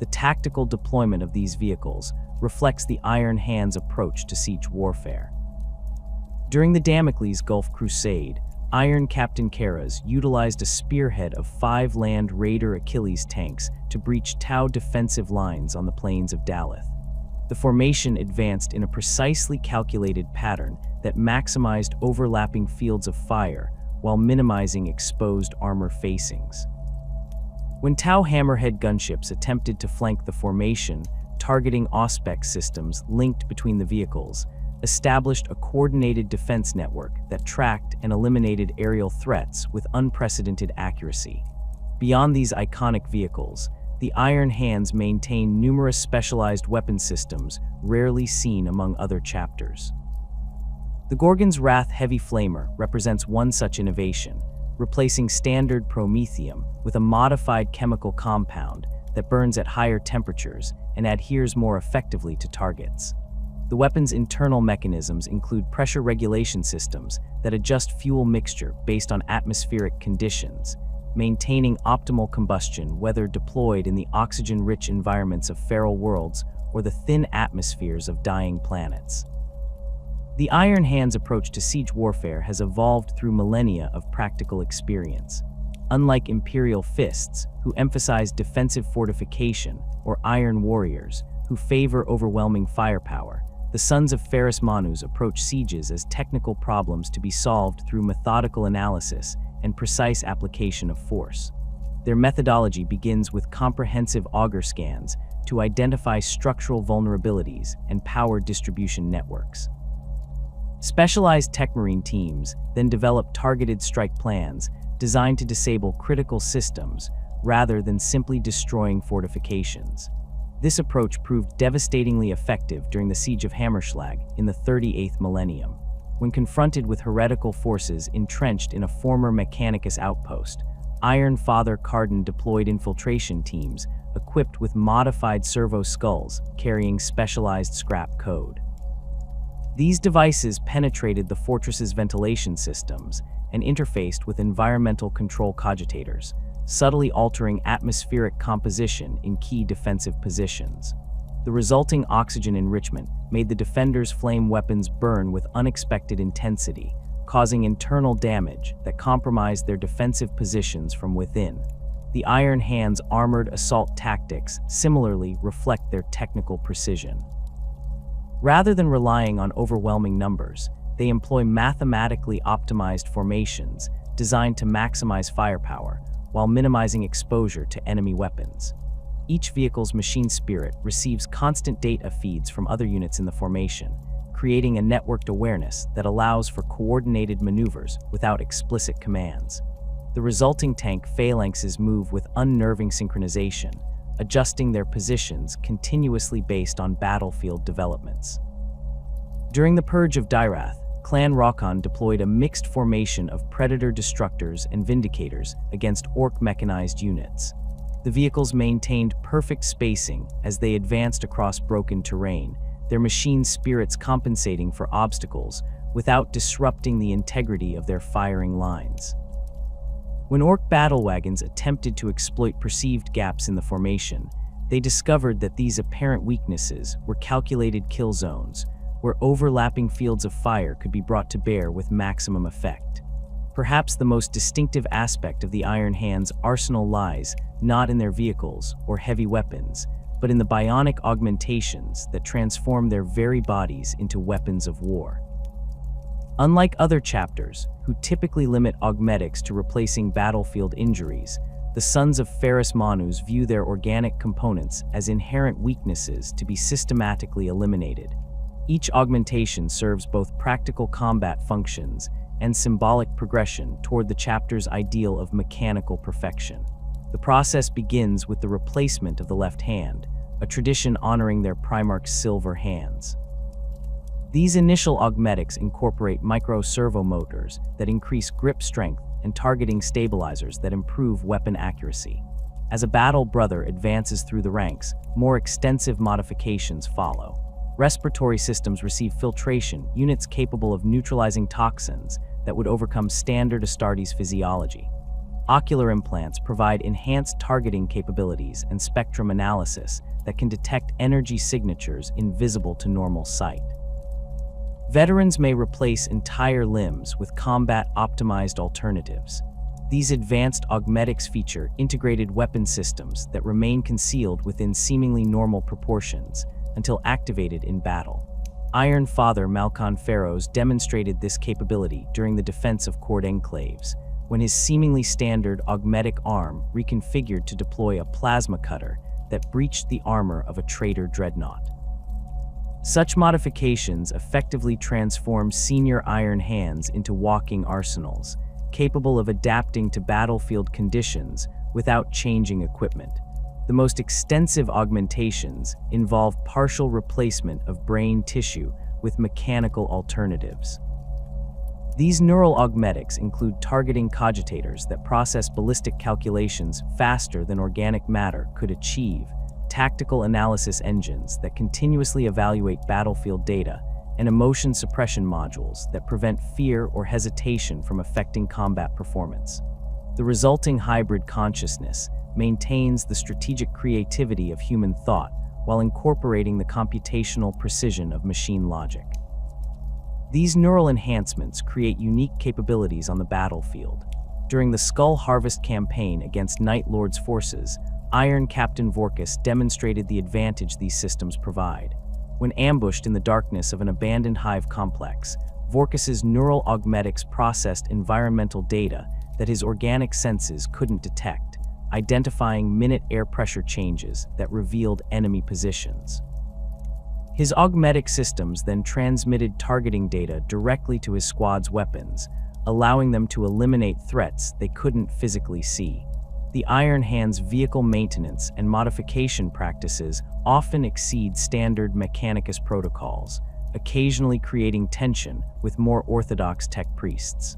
The tactical deployment of these vehicles reflects the Iron Hands' approach to siege warfare. During the Damocles Gulf Crusade, Iron Captain Karas utilized a spearhead of 5 Land Raider Achilles tanks to breach Tau defensive lines on the plains of Daleth. The formation advanced in a precisely calculated pattern that maximized overlapping fields of fire while minimizing exposed armor facings. When Tau Hammerhead gunships attempted to flank the formation, targeting Auspex systems linked between the vehicles established a coordinated defense network that tracked and eliminated aerial threats with unprecedented accuracy. Beyond these iconic vehicles, the Iron Hands maintain numerous specialized weapon systems rarely seen among other chapters. The Gorgon's Wrath Heavy Flamer represents one such innovation, replacing standard promethium with a modified chemical compound that burns at higher temperatures and adheres more effectively to targets. The weapon's internal mechanisms include pressure regulation systems that adjust fuel mixture based on atmospheric conditions, maintaining optimal combustion whether deployed in the oxygen-rich environments of feral worlds or the thin atmospheres of dying planets. The Iron Hands' approach to siege warfare has evolved through millennia of practical experience. Unlike Imperial Fists, who emphasize defensive fortification, or Iron Warriors, who favor overwhelming firepower, the Sons of Ferrus Manus approach sieges as technical problems to be solved through methodical analysis and precise application of force. Their methodology begins with comprehensive auger scans to identify structural vulnerabilities and power distribution networks. Specialized Techmarine teams then develop targeted strike plans designed to disable critical systems rather than simply destroying fortifications. This approach proved devastatingly effective during the Siege of Hammerschlag in the 38th millennium. When confronted with heretical forces entrenched in a former Mechanicus outpost, Iron Father Cardan deployed infiltration teams equipped with modified servo skulls carrying specialized scrap code. These devices penetrated the fortress's ventilation systems and interfaced with environmental control cogitators, subtly altering atmospheric composition in key defensive positions. The resulting oxygen enrichment made the defenders' flame weapons burn with unexpected intensity, causing internal damage that compromised their defensive positions from within. The Iron Hands' armored assault tactics similarly reflect their technical precision. Rather than relying on overwhelming numbers, they employ mathematically optimized formations designed to maximize firepower while minimizing exposure to enemy weapons. Each vehicle's machine spirit receives constant data feeds from other units in the formation, creating a networked awareness that allows for coordinated maneuvers without explicit commands. The resulting tank phalanxes move with unnerving synchronization, adjusting their positions continuously based on battlefield developments. During the Purge of Dyrath, Clan Rokon deployed a mixed formation of Predator Destructors and Vindicators against Orc mechanized units. The vehicles maintained perfect spacing as they advanced across broken terrain, their machine spirits compensating for obstacles without disrupting the integrity of their firing lines. When Orc battle wagons attempted to exploit perceived gaps in the formation, they discovered that these apparent weaknesses were calculated kill zones, where overlapping fields of fire could be brought to bear with maximum effect. Perhaps the most distinctive aspect of the Iron Hand's arsenal lies not in their vehicles or heavy weapons, but in the bionic augmentations that transform their very bodies into weapons of war. Unlike other chapters, who typically limit augmetics to replacing battlefield injuries, the Sons of Ferrus Manus view their organic components as inherent weaknesses to be systematically eliminated. Each augmentation serves both practical combat functions and symbolic progression toward the chapter's ideal of mechanical perfection. The process begins with the replacement of the left hand, a tradition honoring their Primarch's silver hands. These initial augmetics incorporate micro-servo motors that increase grip strength and targeting stabilizers that improve weapon accuracy. As a battle brother advances through the ranks, more extensive modifications follow. Respiratory systems receive filtration, units capable of neutralizing toxins that would overcome standard Astartes physiology. Ocular implants provide enhanced targeting capabilities and spectrum analysis that can detect energy signatures invisible to normal sight. Veterans may replace entire limbs with combat-optimized alternatives. These advanced augmetics feature integrated weapon systems that remain concealed within seemingly normal proportions until activated in battle. Iron Father Malkon Pharaohs demonstrated this capability during the defense of Cord Enclaves, when his seemingly standard augmetic arm reconfigured to deploy a plasma cutter that breached the armor of a traitor dreadnought. Such modifications effectively transform senior Iron Hands into walking arsenals, capable of adapting to battlefield conditions without changing equipment. The most extensive augmentations involve partial replacement of brain tissue with mechanical alternatives. These neural augmetics include targeting cogitators that process ballistic calculations faster than organic matter could achieve, tactical analysis engines that continuously evaluate battlefield data, and emotion suppression modules that prevent fear or hesitation from affecting combat performance. The resulting hybrid consciousness maintains the strategic creativity of human thought while incorporating the computational precision of machine logic. These neural enhancements create unique capabilities on the battlefield. During the Skull Harvest campaign against Night Lord's forces, Iron Captain Vorkus demonstrated the advantage these systems provide. When ambushed in the darkness of an abandoned hive complex, Vorkus's neural augmetics processed environmental data that his organic senses couldn't detect, identifying minute air pressure changes that revealed enemy positions. His augmetic systems then transmitted targeting data directly to his squad's weapons, allowing them to eliminate threats they couldn't physically see. The Iron Hand's vehicle maintenance and modification practices often exceed standard Mechanicus protocols, occasionally creating tension with more orthodox tech priests.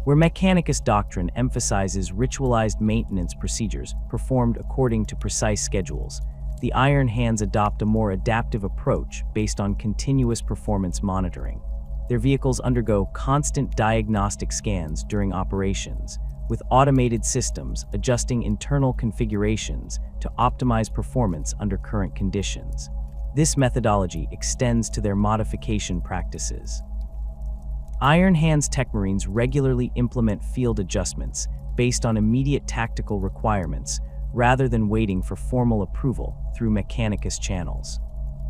Where Mechanicus doctrine emphasizes ritualized maintenance procedures performed according to precise schedules, the Iron Hands adopt a more adaptive approach based on continuous performance monitoring. Their vehicles undergo constant diagnostic scans during operations, with automated systems adjusting internal configurations to optimize performance under current conditions. This methodology extends to their modification practices. Iron Hands Tech Marines regularly implement field adjustments based on immediate tactical requirements, rather than waiting for formal approval through Mechanicus channels.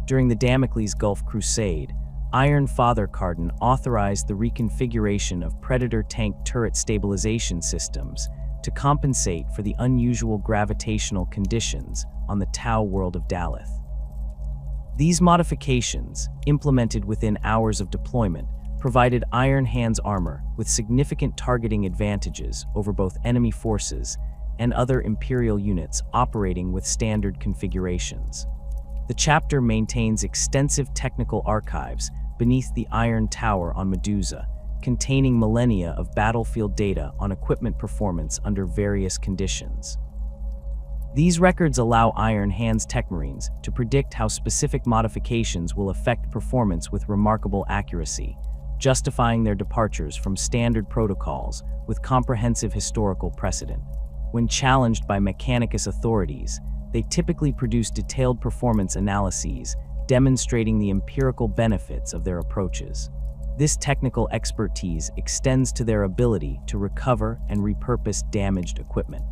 During the Damocles Gulf Crusade, Iron Father Cardan authorized the reconfiguration of Predator tank turret stabilization systems to compensate for the unusual gravitational conditions on the Tau world of Daleth. These modifications, implemented within hours of deployment, provided Iron Hand's armor with significant targeting advantages over both enemy forces and other Imperial units operating with standard configurations. The chapter maintains extensive technical archives beneath the Iron Tower on Medusa, containing millennia of battlefield data on equipment performance under various conditions. These records allow Iron Hand's Techmarines to predict how specific modifications will affect performance with remarkable accuracy, justifying their departures from standard protocols with comprehensive historical precedent. When challenged by Mechanicus authorities, they typically produce detailed performance analyses demonstrating the empirical benefits of their approaches. This technical expertise extends to their ability to recover and repurpose damaged equipment.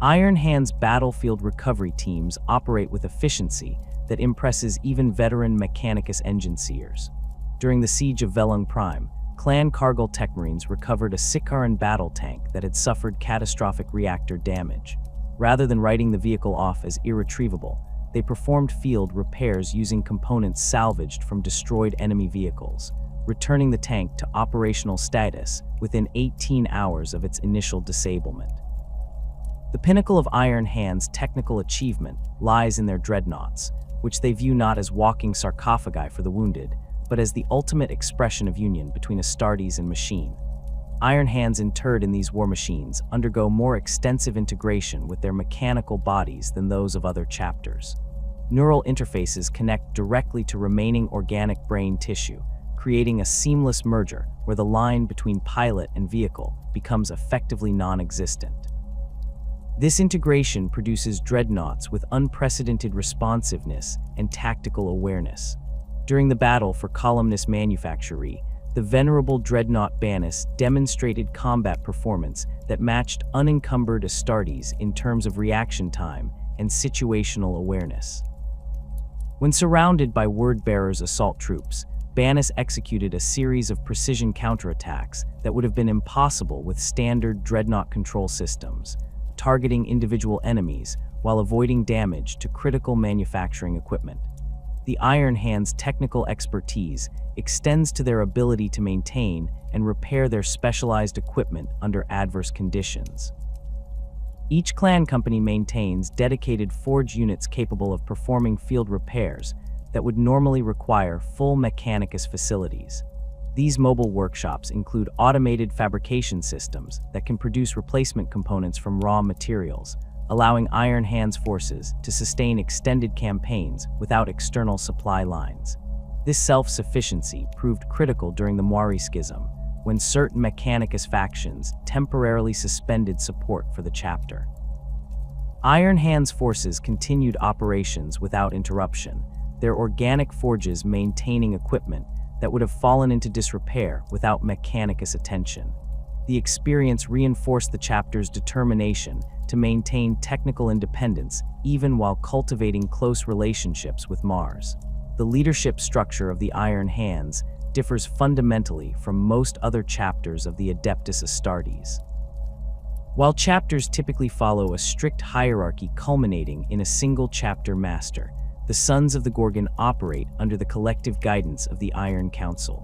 Iron Hand's battlefield recovery teams operate with efficiency that impresses even veteran Mechanicus engine-seers. During the siege of Velung Prime, Clan Cargill Techmarines recovered a Sikaran battle tank that had suffered catastrophic reactor damage. Rather than writing the vehicle off as irretrievable, they performed field repairs using components salvaged from destroyed enemy vehicles, returning the tank to operational status within 18 hours of its initial disablement. The pinnacle of Iron Hand's technical achievement lies in their dreadnoughts, which they view not as walking sarcophagi for the wounded, but as the ultimate expression of union between Astartes and machine. Iron Hands interred in these war machines undergo more extensive integration with their mechanical bodies than those of other chapters. Neural interfaces connect directly to remaining organic brain tissue, creating a seamless merger where the line between pilot and vehicle becomes effectively non-existent. This integration produces dreadnoughts with unprecedented responsiveness and tactical awareness. During the battle for Columnus Manufactory, the venerable dreadnought Banus demonstrated combat performance that matched unencumbered Astartes in terms of reaction time and situational awareness. When surrounded by Word-Bearer's assault troops, Banus executed a series of precision counterattacks that would have been impossible with standard dreadnought control systems, targeting individual enemies while avoiding damage to critical manufacturing equipment. The Iron Hand's technical expertise extends to their ability to maintain and repair their specialized equipment under adverse conditions. Each clan company maintains dedicated forge units capable of performing field repairs that would normally require full Mechanicus facilities. These mobile workshops include automated fabrication systems that can produce replacement components from raw materials, allowing Iron Hand's forces to sustain extended campaigns without external supply lines. This self-sufficiency proved critical during the Moiri Schism, when certain Mechanicus factions temporarily suspended support for the chapter. Iron Hand's forces continued operations without interruption, their organic forges maintaining equipment that would have fallen into disrepair without Mechanicus attention. The experience reinforced the chapter's determination to maintain technical independence even while cultivating close relationships with Mars. The leadership structure of the Iron Hands differs fundamentally from most other chapters of the Adeptus Astartes. While chapters typically follow a strict hierarchy culminating in a single chapter master, the Sons of the Gorgon operate under the collective guidance of the Iron Council.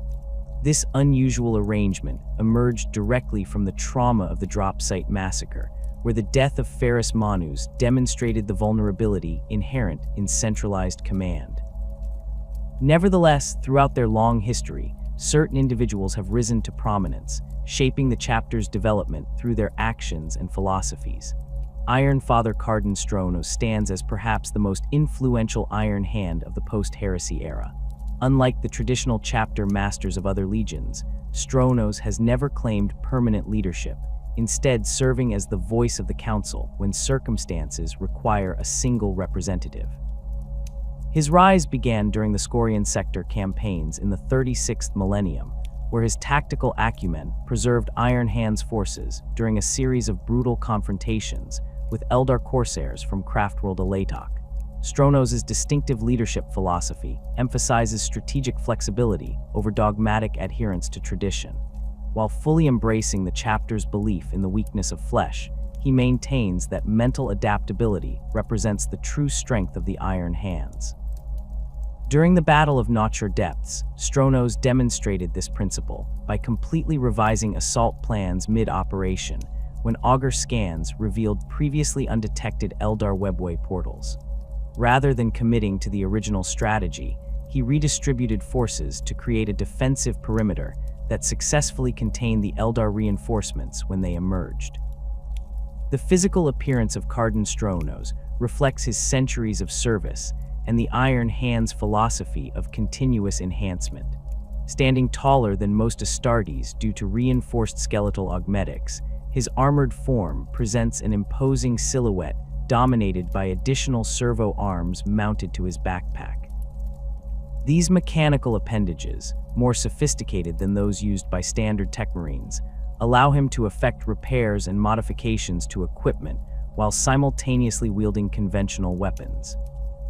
This unusual arrangement emerged directly from the trauma of the Drop Site Massacre, where the death of Ferrus Manus demonstrated the vulnerability inherent in centralized command. Nevertheless, throughout their long history, certain individuals have risen to prominence, shaping the chapter's development through their actions and philosophies. Iron Father Cardan Strono stands as perhaps the most influential Iron Hand of the post-heresy era. Unlike the traditional chapter masters of other legions, Stronos has never claimed permanent leadership, instead serving as the voice of the council when circumstances require a single representative. His rise began during the Scorian Sector campaigns in the 36th millennium, where his tactical acumen preserved Iron Hand's forces during a series of brutal confrontations with Eldar Corsairs from Craftworld Alatok. Stronos' distinctive leadership philosophy emphasizes strategic flexibility over dogmatic adherence to tradition. While fully embracing the chapter's belief in the weakness of flesh, he maintains that mental adaptability represents the true strength of the Iron Hands. During the Battle of Notre Depths, Stronos demonstrated this principle by completely revising assault plans mid-operation when Augur scans revealed previously undetected Eldar webway portals. Rather than committing to the original strategy, he redistributed forces to create a defensive perimeter that successfully contained the Eldar reinforcements when they emerged. The physical appearance of Cardan Stronos reflects his centuries of service and the Iron Hands philosophy of continuous enhancement. Standing taller than most Astartes due to reinforced skeletal augmetics, his armored form presents an imposing silhouette dominated by additional servo arms mounted to his backpack. These mechanical appendages, more sophisticated than those used by standard Techmarines, allow him to effect repairs and modifications to equipment while simultaneously wielding conventional weapons.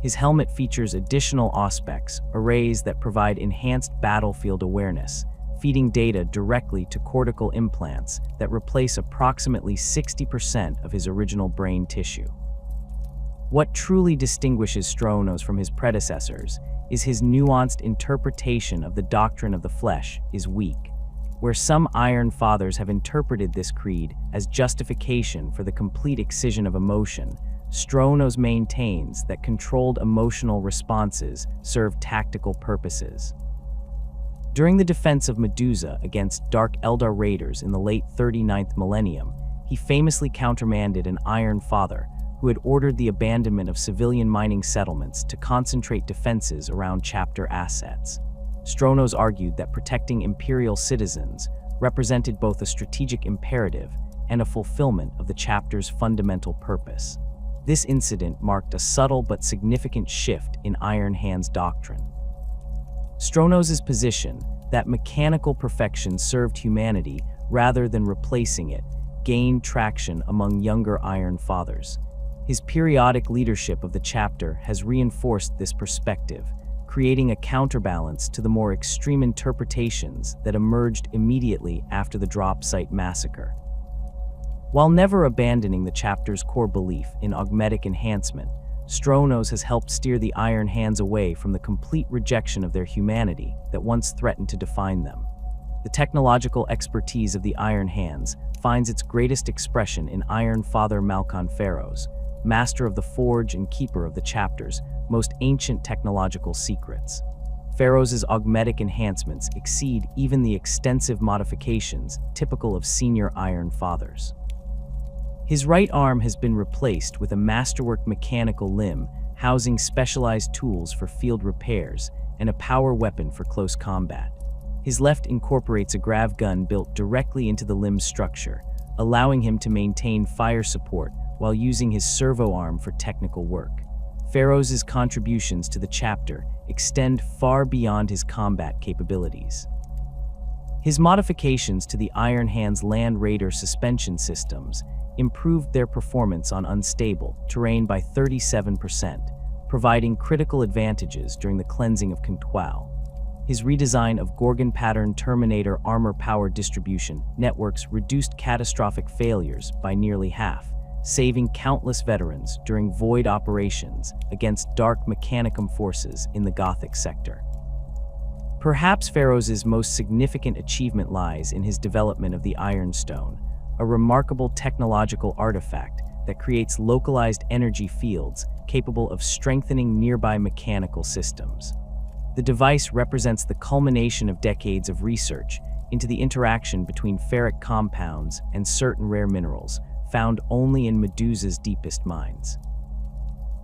His helmet features additional auspex, arrays that provide enhanced battlefield awareness, feeding data directly to cortical implants that replace approximately 60% of his original brain tissue. What truly distinguishes Stronos from his predecessors is his nuanced interpretation of the doctrine of the flesh is weak. Where some Iron Fathers have interpreted this creed as justification for the complete excision of emotion, Stronos maintains that controlled emotional responses serve tactical purposes. During the defense of Medusa against Dark Eldar raiders in the late 39th millennium, he famously countermanded an Iron Father who had ordered the abandonment of civilian mining settlements to concentrate defenses around chapter assets. Stronos argued that protecting Imperial citizens represented both a strategic imperative and a fulfillment of the chapter's fundamental purpose. This incident marked a subtle but significant shift in Iron Hands doctrine. Stronos' position that mechanical perfection served humanity rather than replacing it gained traction among younger Iron Fathers. His periodic leadership of the chapter has reinforced this perspective, creating a counterbalance to the more extreme interpretations that emerged immediately after the drop site massacre. While never abandoning the chapter's core belief in augmetic enhancement, Stronos has helped steer the Iron Hands away from the complete rejection of their humanity that once threatened to define them. The technological expertise of the Iron Hands finds its greatest expression in Iron Father Malkon Ferrus, master of the forge and keeper of the chapter's most ancient technological secrets. Ferrus's augmetic enhancements exceed even the extensive modifications typical of senior Iron Fathers. His right arm has been replaced with a masterwork mechanical limb housing specialized tools for field repairs and a power weapon for close combat. His left incorporates a grav gun built directly into the limb's structure, allowing him to maintain fire support while using his servo arm for technical work. Ferrus's contributions to the chapter extend far beyond his combat capabilities. His modifications to the Iron Hands Land Raider suspension systems improved their performance on unstable terrain by 37%, providing critical advantages during the cleansing of Contwal. His redesign of Gorgon pattern Terminator armor power distribution networks reduced catastrophic failures by nearly half, saving countless veterans during void operations against dark mechanicum forces in the Gothic sector. Perhaps Ferrus's most significant achievement lies in his development of the Iron Stone, a remarkable technological artifact that creates localized energy fields capable of strengthening nearby mechanical systems. The device represents the culmination of decades of research into the interaction between ferric compounds and certain rare minerals found only in Medusa's deepest mines.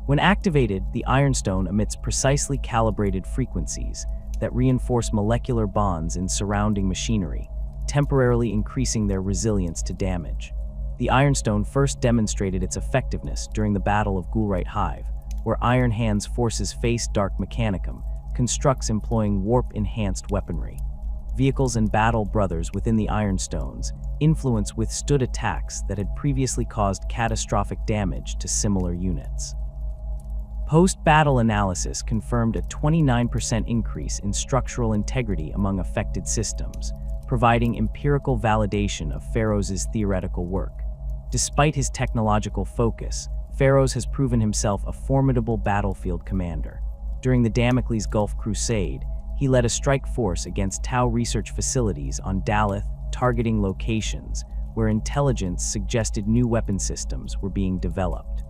When activated, the Ironstone emits precisely calibrated frequencies that reinforce molecular bonds in surrounding machinery, temporarily increasing their resilience to damage. The Ironstone first demonstrated its effectiveness during the Battle of Ghoulrite Hive, where Iron Hands forces faced Dark Mechanicum, constructs employing warp-enhanced weaponry. Vehicles and battle brothers within the Ironstones influence withstood attacks that had previously caused catastrophic damage to similar units. Post-battle analysis confirmed a 29% increase in structural integrity among affected systems, providing empirical validation of Ferrus's theoretical work. Despite his technological focus, Ferrus has proven himself a formidable battlefield commander. During the Damocles Gulf Crusade, he led a strike force against Tau research facilities on Daleth, targeting locations where intelligence suggested new weapon systems were being developed.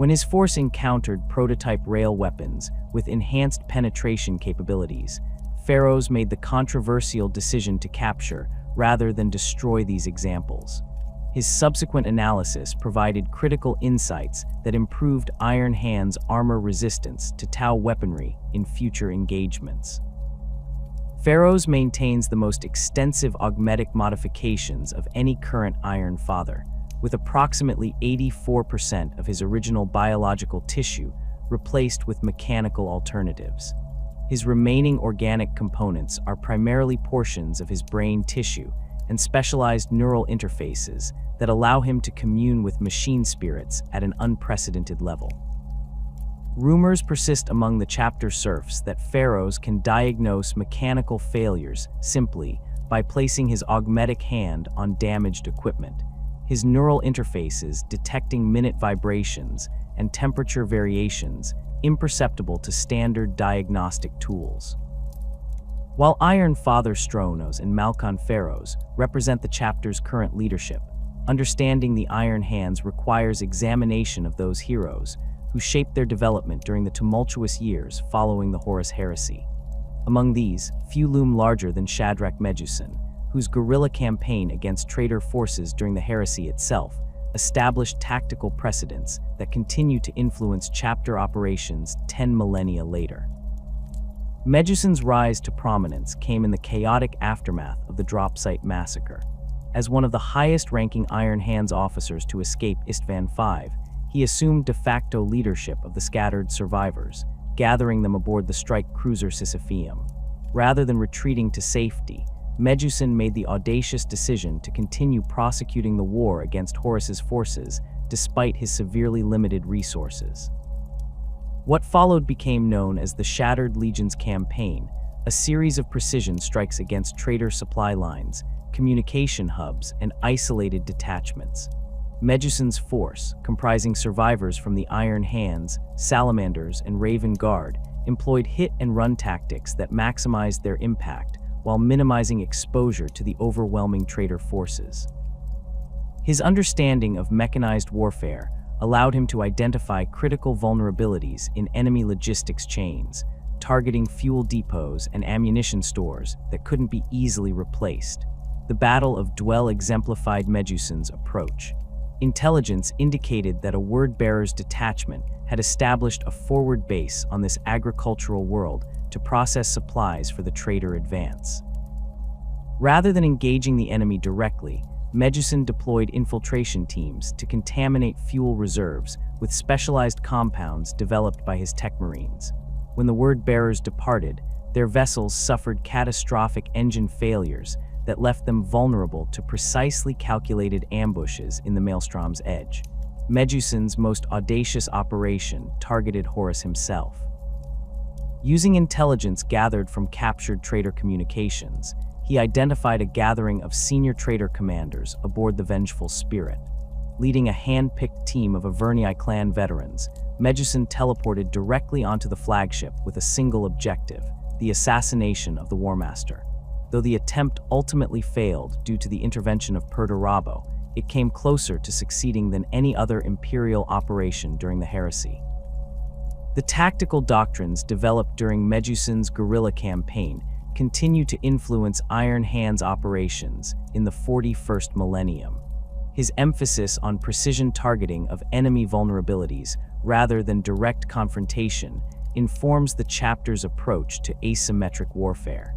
When his force encountered prototype rail weapons with enhanced penetration capabilities, Ferrus made the controversial decision to capture rather than destroy these examples. His subsequent analysis provided critical insights that improved Iron Hand's armor resistance to Tau weaponry in future engagements. Ferrus maintains the most extensive augmetic modifications of any current Iron Father, with approximately 84% of his original biological tissue replaced with mechanical alternatives. His remaining organic components are primarily portions of his brain tissue and specialized neural interfaces that allow him to commune with machine spirits at an unprecedented level. Rumors persist among the chapter serfs that Ferrus can diagnose mechanical failures simply by placing his augmetic hand on damaged equipment, his neural interfaces detecting minute vibrations and temperature variations imperceptible to standard diagnostic tools. While Iron Father Stronos and Malkon Ferrus represent the chapter's current leadership, understanding the Iron Hands requires examination of those heroes who shaped their development during the tumultuous years following the Horus Heresy. Among these, few loom larger than Shadrach Medusan, whose guerrilla campaign against traitor forces during the heresy itself established tactical precedents that continue to influence chapter operations 10 millennia later. Medusan's rise to prominence came in the chaotic aftermath of the Drop Site Massacre. As one of the highest-ranking Iron Hands officers to escape Istvan V, he assumed de facto leadership of the scattered survivors, gathering them aboard the strike cruiser Sisypheum. Rather than retreating to safety, Medusan made the audacious decision to continue prosecuting the war against Horus's forces despite his severely limited resources. What followed became known as the Shattered Legions Campaign, a series of precision strikes against traitor supply lines, communication hubs, and isolated detachments. Medusan's force, comprising survivors from the Iron Hands, Salamanders, and Raven Guard, employed hit-and-run tactics that maximized their impact while minimizing exposure to the overwhelming traitor forces. His understanding of mechanized warfare allowed him to identify critical vulnerabilities in enemy logistics chains, targeting fuel depots and ammunition stores that couldn't be easily replaced. The Battle of Dwell exemplified Medusan's approach. Intelligence indicated that a word-bearer's detachment had established a forward base on this agricultural world to process supplies for the traitor advance. Rather than engaging the enemy directly, Medusan deployed infiltration teams to contaminate fuel reserves with specialized compounds developed by his tech marines. When the word-bearers departed, their vessels suffered catastrophic engine failures that left them vulnerable to precisely calculated ambushes in the Maelstrom's edge. Medusan's most audacious operation targeted Horus himself. Using intelligence gathered from captured traitor communications, he identified a gathering of senior traitor commanders aboard the Vengeful Spirit. Leading a hand-picked team of Avernii clan veterans, Medusan teleported directly onto the flagship with a single objective, the assassination of the War Master. Though the attempt ultimately failed due to the intervention of Perdurabo, it came closer to succeeding than any other Imperial operation during the heresy. The tactical doctrines developed during Medusan's guerrilla campaign continue to influence Iron Hand's operations in the 41st millennium. His emphasis on precision targeting of enemy vulnerabilities rather than direct confrontation informs the chapter's approach to asymmetric warfare.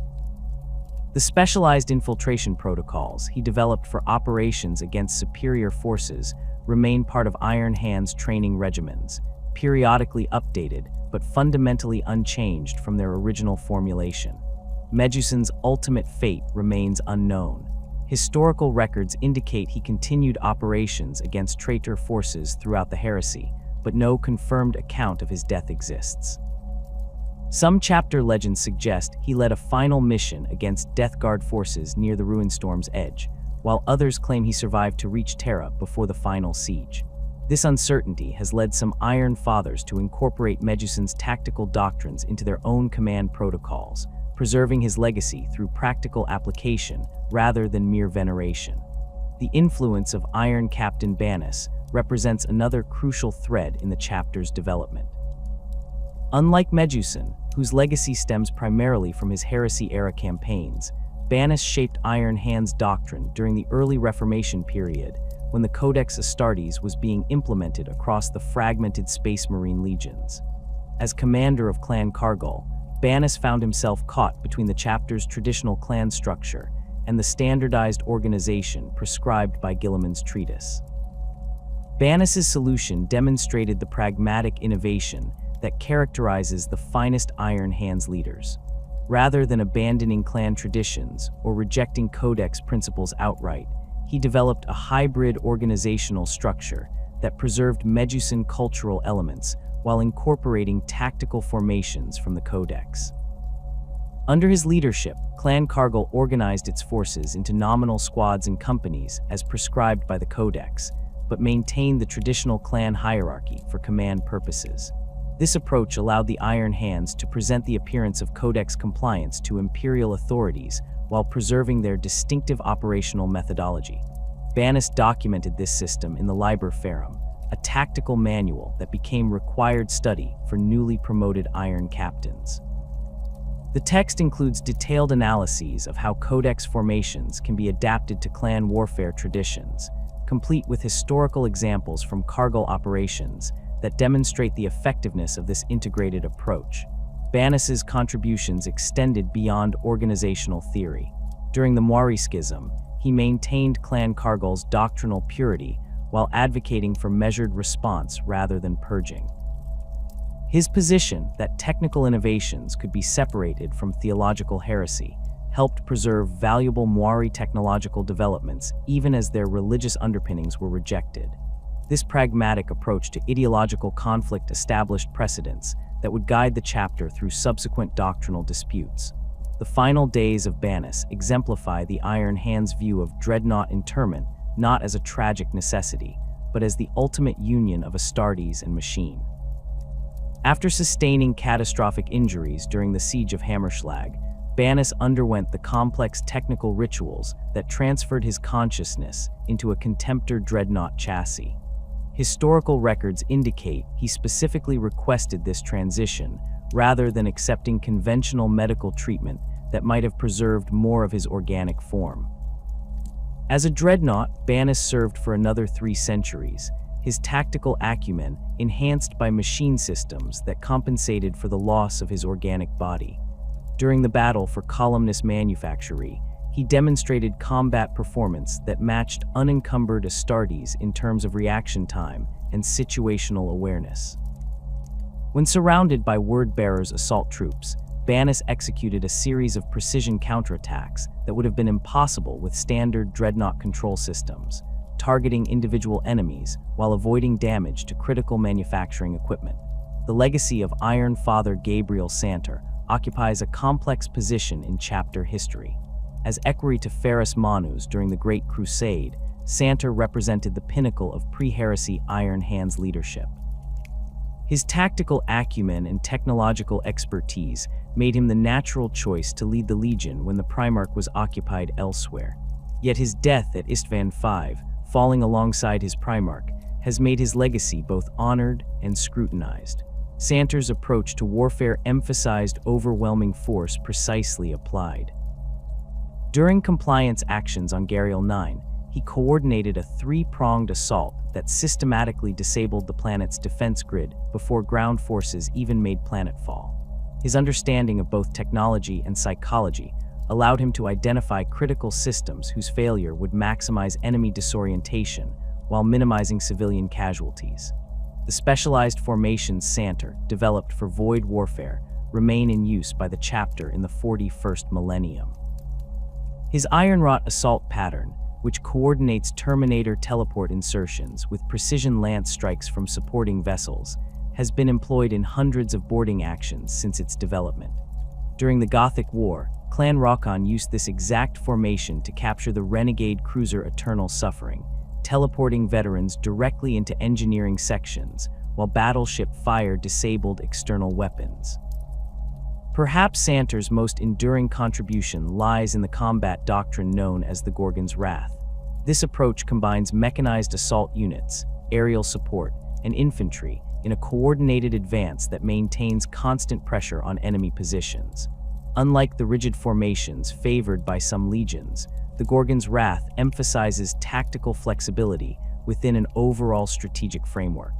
The specialized infiltration protocols he developed for operations against superior forces remain part of Iron Hand's training regimens, periodically updated but fundamentally unchanged from their original formulation. Medusan's ultimate fate remains unknown. Historical records indicate he continued operations against traitor forces throughout the heresy, but no confirmed account of his death exists. Some chapter legends suggest he led a final mission against Death Guard forces near the Ruinstorm's edge, while others claim he survived to reach Terra before the final siege. This uncertainty has led some Iron Fathers to incorporate Medusan's tactical doctrines into their own command protocols, preserving his legacy through practical application rather than mere veneration. The influence of Iron Captain Banus represents another crucial thread in the chapter's development. Unlike Medusan, whose legacy stems primarily from his Heresy-era campaigns, Banus shaped Iron Hand's doctrine during the early Reformation period, when the Codex Astartes was being implemented across the fragmented Space Marine legions. As commander of Clan Cargol, Banus found himself caught between the chapter's traditional clan structure and the standardized organization prescribed by Guilliman's treatise. Banus's solution demonstrated the pragmatic innovation that characterizes the finest Iron Hands leaders. Rather than abandoning clan traditions or rejecting Codex principles outright, he developed a hybrid organizational structure that preserved Medusan cultural elements while incorporating tactical formations from the Codex. Under his leadership, Clan Cargol organized its forces into nominal squads and companies as prescribed by the Codex, but maintained the traditional clan hierarchy for command purposes. This approach allowed the Iron Hands to present the appearance of Codex compliance to Imperial authorities while preserving their distinctive operational methodology. Banus documented this system in the Liber Ferrum, a tactical manual that became required study for newly promoted Iron Captains. The text includes detailed analyses of how Codex formations can be adapted to clan warfare traditions, complete with historical examples from Cargol operations that demonstrate the effectiveness of this integrated approach. Banus's contributions extended beyond organizational theory. During the Moari Schism, he maintained Clan Cargol's doctrinal purity while advocating for measured response rather than purging. His position that technical innovations could be separated from theological heresy helped preserve valuable Moari technological developments even as their religious underpinnings were rejected. This pragmatic approach to ideological conflict established precedents that would guide the chapter through subsequent doctrinal disputes. The final days of Banus exemplify the Iron Hand's view of dreadnought interment not as a tragic necessity, but as the ultimate union of Astartes and machine. After sustaining catastrophic injuries during the Siege of Hammerschlag, Banus underwent the complex technical rituals that transferred his consciousness into a Contemptor dreadnought chassis. Historical records indicate he specifically requested this transition rather than accepting conventional medical treatment that might have preserved more of his organic form. As a dreadnought, Banus served for another 3 centuries, his tactical acumen enhanced by machine systems that compensated for the loss of his organic body. During the battle for Columnus Manufactory, he demonstrated combat performance that matched unencumbered Astartes in terms of reaction time and situational awareness. When surrounded by Word-Bearer's assault troops, Banus executed a series of precision counterattacks that would have been impossible with standard dreadnought control systems, targeting individual enemies while avoiding damage to critical manufacturing equipment. The legacy of Iron Father Gabriel Santor occupies a complex position in chapter history. As equerry to Ferrus Manus during the Great Crusade, Santor represented the pinnacle of pre-heresy Iron Hands leadership. His tactical acumen and technological expertise made him the natural choice to lead the Legion when the Primarch was occupied elsewhere. Yet his death at Istvan V, falling alongside his Primarch, has made his legacy both honored and scrutinized. Santor's approach to warfare emphasized overwhelming force precisely applied. During compliance actions on Gariel 9, he coordinated a 3-pronged assault that systematically disabled the planet's defense grid before ground forces even made planetfall. His understanding of both technology and psychology allowed him to identify critical systems whose failure would maximize enemy disorientation while minimizing civilian casualties. The specialized formations Santor developed for void warfare remain in use by the chapter in the 41st millennium. His iron-wrought assault pattern, which coordinates Terminator teleport insertions with precision lance strikes from supporting vessels, has been employed in hundreds of boarding actions since its development. During the Gothic War, Clan Rokon used this exact formation to capture the renegade cruiser Eternal Suffering, teleporting veterans directly into engineering sections, while Battleship Fire disabled external weapons. Perhaps Santor's most enduring contribution lies in the combat doctrine known as the Gorgon's Wrath. This approach combines mechanized assault units, aerial support, and infantry in a coordinated advance that maintains constant pressure on enemy positions. Unlike the rigid formations favored by some legions, the Gorgon's Wrath emphasizes tactical flexibility within an overall strategic framework.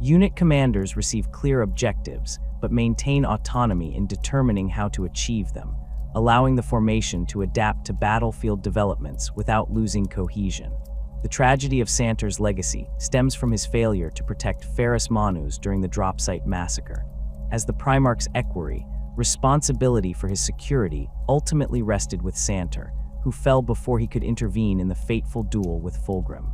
Unit commanders receive clear objectives, but maintain autonomy in determining how to achieve them, allowing the formation to adapt to battlefield developments without losing cohesion. The tragedy of Santor's legacy stems from his failure to protect Ferrus Manus during the Dropsite massacre. As the Primarch's equerry, responsibility for his security ultimately rested with Santor, who fell before he could intervene in the fateful duel with Fulgrim.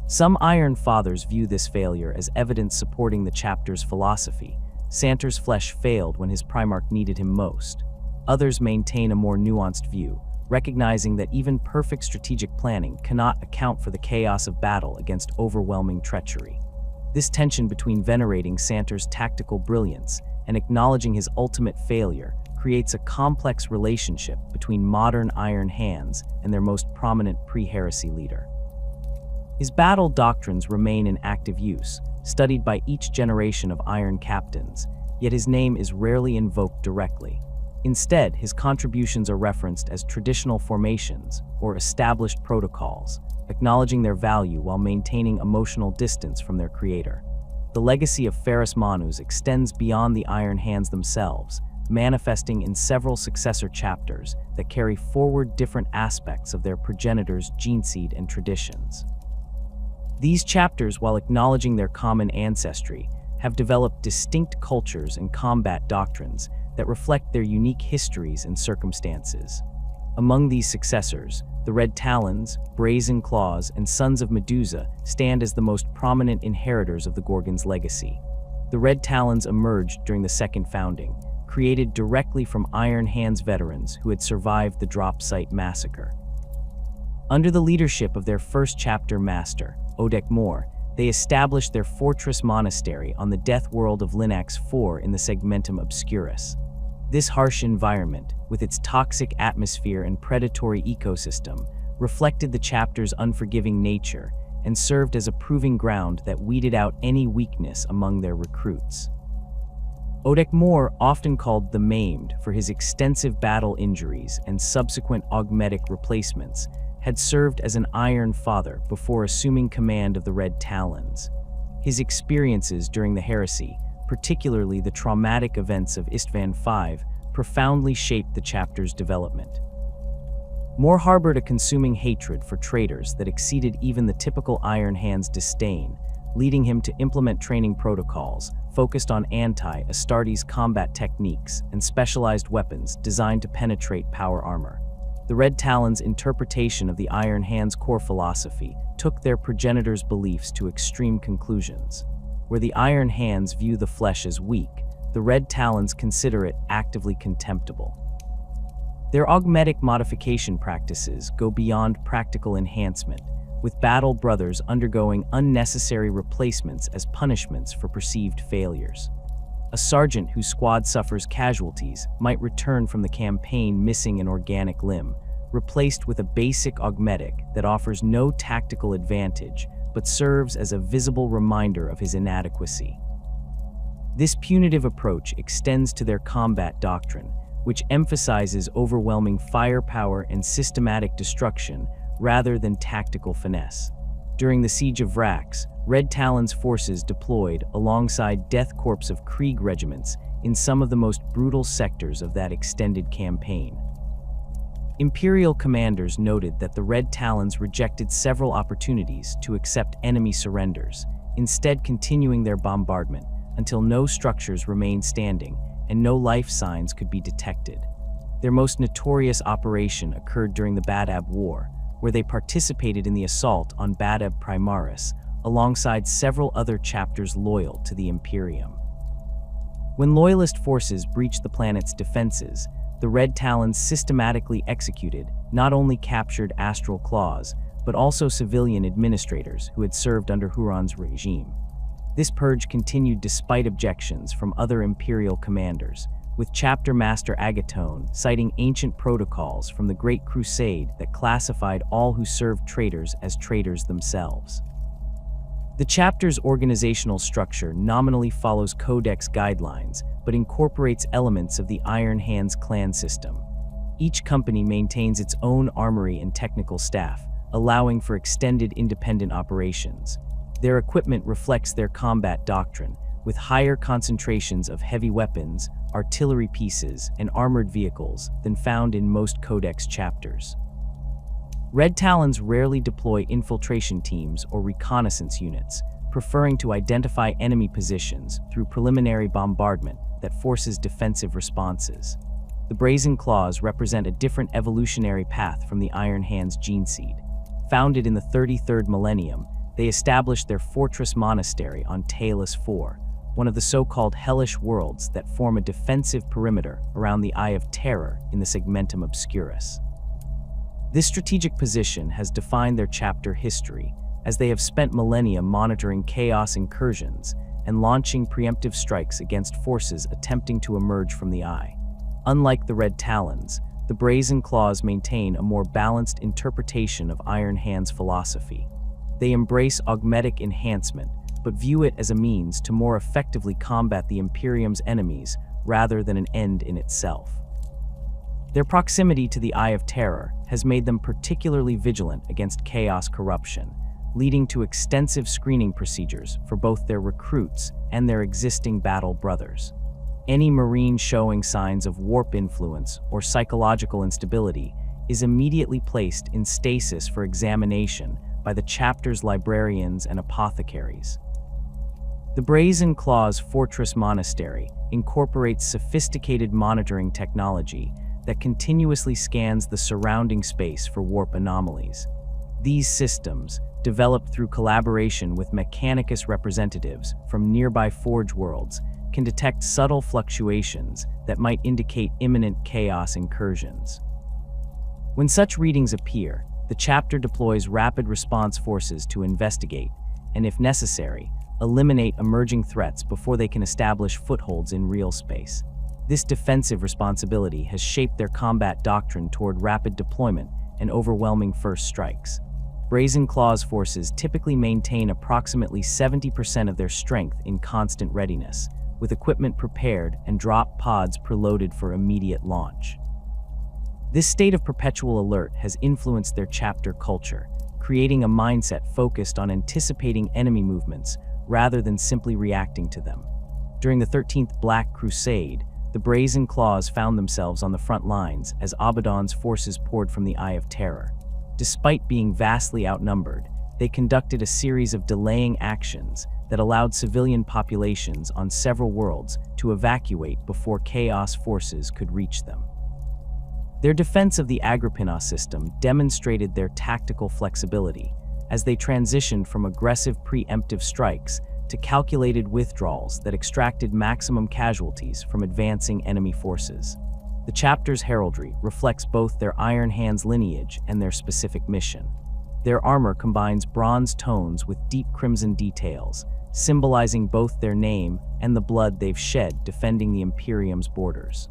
Some Iron Fathers view this failure as evidence supporting the chapter's philosophy. Santor's flesh failed when his Primarch needed him most. Others maintain a more nuanced view, recognizing that even perfect strategic planning cannot account for the chaos of battle against overwhelming treachery. This tension between venerating Santor's tactical brilliance and acknowledging his ultimate failure creates a complex relationship between modern Iron Hands and their most prominent pre-heresy leader. His battle doctrines remain in active use, studied by each generation of Iron Captains, yet his name is rarely invoked directly. Instead, his contributions are referenced as traditional formations or established protocols, acknowledging their value while maintaining emotional distance from their creator. The legacy of Ferrus Manus extends beyond the Iron Hands themselves, manifesting in several successor chapters that carry forward different aspects of their progenitors' gene seed and traditions. These chapters, while acknowledging their common ancestry, have developed distinct cultures and combat doctrines that reflect their unique histories and circumstances. Among these successors, the Red Talons, Brazen Claws, and Sons of Medusa stand as the most prominent inheritors of the Gorgon's legacy. The Red Talons emerged during the Second Founding, created directly from Iron Hands veterans who had survived the Dropsite massacre. Under the leadership of their first chapter master, Odek Mor, they established their fortress monastery on the death world of Linax IV in the Segmentum Obscurus. This harsh environment, with its toxic atmosphere and predatory ecosystem, reflected the chapter's unforgiving nature and served as a proving ground that weeded out any weakness among their recruits. Odek Mor, often called the Maimed for his extensive battle injuries and subsequent augmetic replacements, had served as an Iron Father before assuming command of the Red Talons. His experiences during the heresy, particularly the traumatic events of Istvan V, profoundly shaped the chapter's development. Mor harbored a consuming hatred for traitors that exceeded even the typical Iron Hand's disdain, leading him to implement training protocols focused on anti-Astartes combat techniques and specialized weapons designed to penetrate power armor. The Red Talons' interpretation of the Iron Hand's core philosophy took their progenitors' beliefs to extreme conclusions. Where the Iron Hands view the flesh as weak, the Red Talons consider it actively contemptible. Their augmetic modification practices go beyond practical enhancement, with Battle Brothers undergoing unnecessary replacements as punishments for perceived failures. A sergeant whose squad suffers casualties might return from the campaign missing an organic limb, replaced with a basic augmetic that offers no tactical advantage but serves as a visible reminder of his inadequacy. This punitive approach extends to their combat doctrine, which emphasizes overwhelming firepower and systematic destruction rather than tactical finesse. During the Siege of Vrax, Red Talon's forces deployed alongside Death Corps of Krieg regiments in some of the most brutal sectors of that extended campaign. Imperial commanders noted that the Red Talons rejected several opportunities to accept enemy surrenders, instead continuing their bombardment until no structures remained standing and no life signs could be detected. Their most notorious operation occurred during the Badab War, where they participated in the assault on Badab Primaris, alongside several other chapters loyal to the Imperium. When Loyalist forces breached the planet's defenses, the Red Talons systematically executed not only captured astral claws, but also civilian administrators who had served under Huron's regime. This purge continued despite objections from other Imperial commanders, with Chapter Master Agatone citing ancient protocols from the Great Crusade that classified all who served traitors as traitors themselves. The chapter's organizational structure nominally follows Codex guidelines, but incorporates elements of the Iron Hands clan system. Each company maintains its own armory and technical staff, allowing for extended independent operations. Their equipment reflects their combat doctrine, with higher concentrations of heavy weapons, artillery pieces, and armored vehicles than found in most Codex chapters. Red Talons rarely deploy infiltration teams or reconnaissance units, preferring to identify enemy positions through preliminary bombardment that forces defensive responses. The Brazen Claws represent a different evolutionary path from the Iron Hands gene seed. Founded in the 33rd millennium, they established their fortress monastery on Taelis IV, one of the so-called hellish worlds that form a defensive perimeter around the Eye of Terror in the Segmentum Obscurus. This strategic position has defined their chapter history, as they have spent millennia monitoring chaos incursions and launching preemptive strikes against forces attempting to emerge from the Eye. Unlike the Red Talons, the Brazen Claws maintain a more balanced interpretation of Iron Hands philosophy. They embrace augmetic enhancement, but view it as a means to more effectively combat the Imperium's enemies rather than an end in itself. Their proximity to the Eye of Terror has made them particularly vigilant against chaos corruption, leading to extensive screening procedures for both their recruits and their existing battle brothers. Any Marine showing signs of warp influence or psychological instability is immediately placed in stasis for examination by the chapter's librarians and apothecaries. The Brazen Claws Fortress Monastery incorporates sophisticated monitoring technology that continuously scans the surrounding space for warp anomalies. These systems, developed through collaboration with Mechanicus representatives from nearby Forge worlds, can detect subtle fluctuations that might indicate imminent chaos incursions. When such readings appear, the chapter deploys rapid response forces to investigate, and if necessary, eliminate emerging threats before they can establish footholds in real space. This defensive responsibility has shaped their combat doctrine toward rapid deployment and overwhelming first strikes. Brazen Claws forces typically maintain approximately 70% of their strength in constant readiness, with equipment prepared and drop pods preloaded for immediate launch. This state of perpetual alert has influenced their chapter culture, creating a mindset focused on anticipating enemy movements rather than simply reacting to them. During the 13th Black Crusade, the Brazen Claws found themselves on the front lines as Abaddon's forces poured from the Eye of Terror. Despite being vastly outnumbered, they conducted a series of delaying actions that allowed civilian populations on several worlds to evacuate before Chaos forces could reach them. Their defense of the Agrippina system demonstrated their tactical flexibility, as they transitioned from aggressive preemptive strikes to calculated withdrawals that extracted maximum casualties from advancing enemy forces. The chapter's heraldry reflects both their Iron Hands lineage and their specific mission. Their armor combines bronze tones with deep crimson details, symbolizing both their name and the blood they've shed defending the Imperium's borders.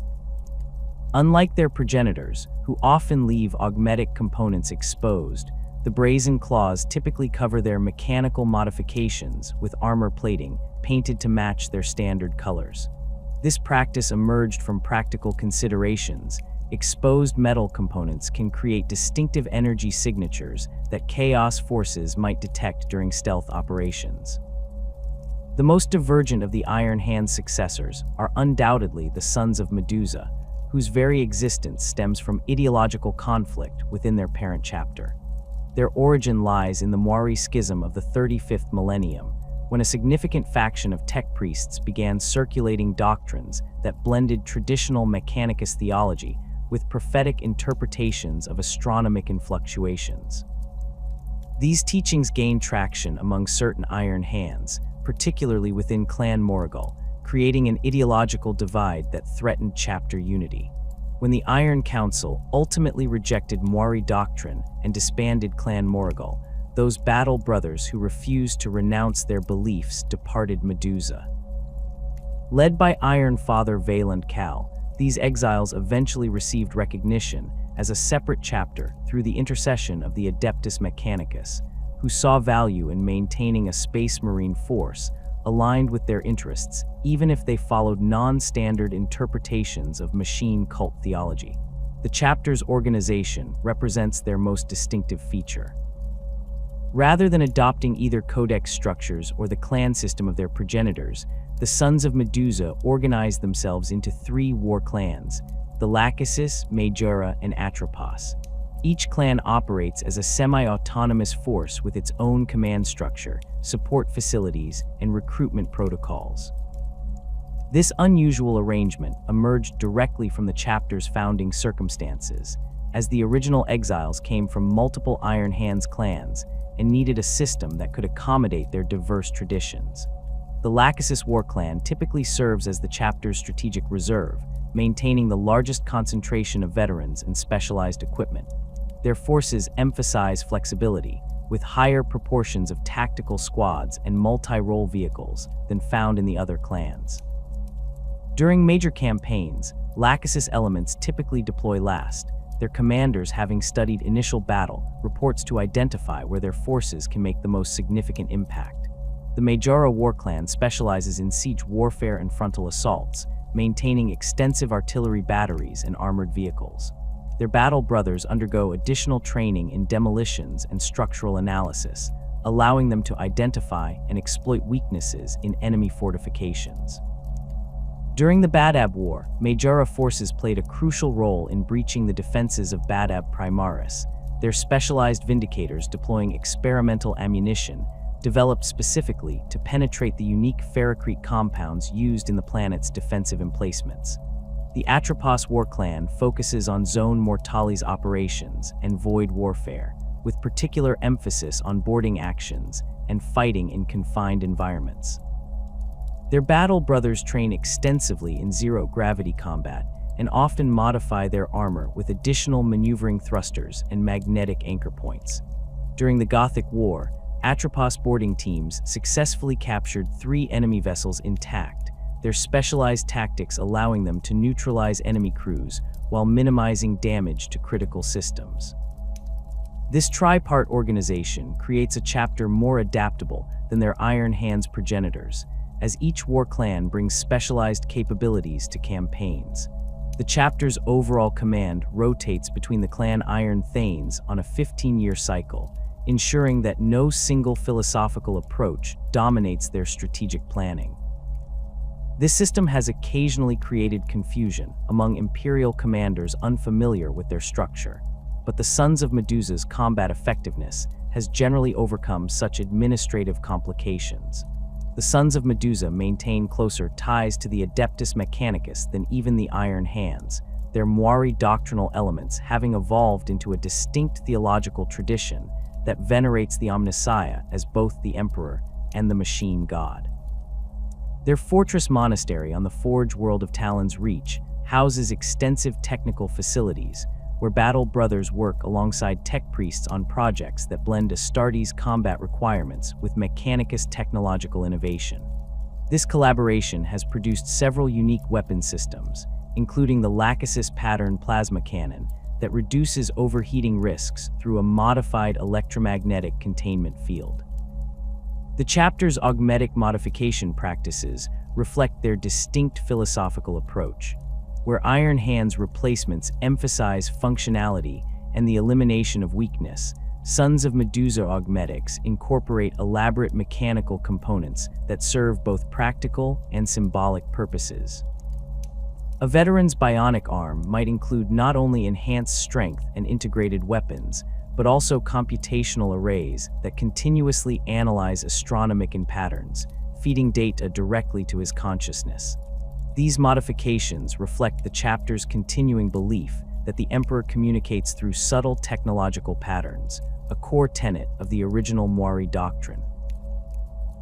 Unlike their progenitors, who often leave augmetic components exposed, the Brazen Claws typically cover their mechanical modifications with armor plating painted to match their standard colors. This practice emerged from practical considerations. Exposed metal components can create distinctive energy signatures that Chaos forces might detect during stealth operations. The most divergent of the Iron Hand's successors are undoubtedly the Sons of Medusa, whose very existence stems from ideological conflict within their parent chapter. Their origin lies in the Moiri schism of the 35th millennium, when a significant faction of tech priests began circulating doctrines that blended traditional Mechanicus theology with prophetic interpretations of astronomic fluctuations. These teachings gain traction among certain Iron Hands, particularly within Clan Morrigal, creating an ideological divide that threatened chapter unity. When the Iron Council ultimately rejected Moiri doctrine and disbanded Clan Morrigal, those battle brothers who refused to renounce their beliefs departed Medusa. Led by Iron Father Valand Cal, these exiles eventually received recognition as a separate chapter through the intercession of the Adeptus Mechanicus, who saw value in maintaining a space marine force aligned with their interests, even if they followed non-standard interpretations of machine cult theology. The chapter's organization represents their most distinctive feature. Rather than adopting either codex structures or the clan system of their progenitors, the Sons of Medusa organized themselves into 3 war clans: the Lachesis, Majora, and Atropos. Each clan operates as a semi-autonomous force with its own command structure, support facilities, and recruitment protocols. This unusual arrangement emerged directly from the chapter's founding circumstances, as the original exiles came from multiple Iron Hands clans and needed a system that could accommodate their diverse traditions. The Lachesis War Clan typically serves as the chapter's strategic reserve, maintaining the largest concentration of veterans and specialized equipment. Their forces emphasize flexibility, with higher proportions of tactical squads and multi-role vehicles than found in the other clans. During major campaigns, Lachesis elements typically deploy last, their commanders having studied initial battle reports to identify where their forces can make the most significant impact. The Majora War Clan specializes in siege warfare and frontal assaults, maintaining extensive artillery batteries and armored vehicles. Their battle brothers undergo additional training in demolitions and structural analysis, allowing them to identify and exploit weaknesses in enemy fortifications. During the Badab War, Majora forces played a crucial role in breaching the defenses of Badab Primaris, their specialized vindicators deploying experimental ammunition developed specifically to penetrate the unique ferrocrete compounds used in the planet's defensive emplacements. The Atropos War Clan focuses on Zone Mortalis operations and void warfare, with particular emphasis on boarding actions and fighting in confined environments. Their battle brothers train extensively in zero-gravity combat and often modify their armor with additional maneuvering thrusters and magnetic anchor points. During the Gothic War, Atropos boarding teams successfully captured 3 enemy vessels intact, their specialized tactics allowing them to neutralize enemy crews while minimizing damage to critical systems. This tripart organization creates a chapter more adaptable than their Iron Hands progenitors, as each war clan brings specialized capabilities to campaigns. The chapter's overall command rotates between the clan Iron Thanes on a 15-year cycle, ensuring that no single philosophical approach dominates their strategic planning. This system has occasionally created confusion among Imperial commanders unfamiliar with their structure, but the Sons of Medusa's combat effectiveness has generally overcome such administrative complications. The Sons of Medusa maintain closer ties to the Adeptus Mechanicus than even the Iron Hands, their Moiri doctrinal elements having evolved into a distinct theological tradition that venerates the Omnissiah as both the Emperor and the Machine God. Their fortress monastery on the Forge world of Talon's Reach houses extensive technical facilities where battle brothers work alongside tech priests on projects that blend Astartes' combat requirements with Mechanicus technological innovation. This collaboration has produced several unique weapon systems, including the Lachesis pattern plasma cannon that reduces overheating risks through a modified electromagnetic containment field. The chapter's augmetic modification practices reflect their distinct philosophical approach, where Iron Hands replacements emphasize functionality and the elimination of weakness. Sons of Medusa augmetics incorporate elaborate mechanical components that serve both practical and symbolic purposes. A veteran's bionic arm might include not only enhanced strength and integrated weapons, but also computational arrays that continuously analyze astronomic patterns, feeding data directly to his consciousness. These modifications reflect the chapter's continuing belief that the Emperor communicates through subtle technological patterns, a core tenet of the original Moiri doctrine.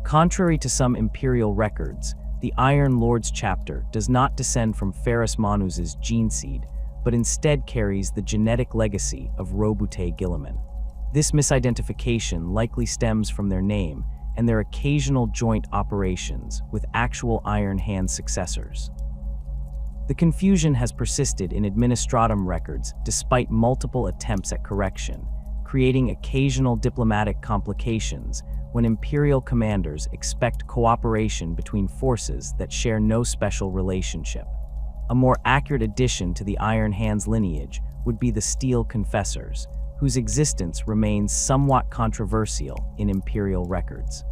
Contrary to some Imperial records, the Iron Lord's chapter does not descend from Ferrus Manus's gene seed, but instead carries the genetic legacy of Robute Guilliman. This misidentification likely stems from their name and their occasional joint operations with actual Iron Hand successors. The confusion has persisted in administratum records despite multiple attempts at correction, creating occasional diplomatic complications when Imperial commanders expect cooperation between forces that share no special relationship. A more accurate addition to the Iron Hands lineage would be the Steel Confessors, whose existence remains somewhat controversial in Imperial records.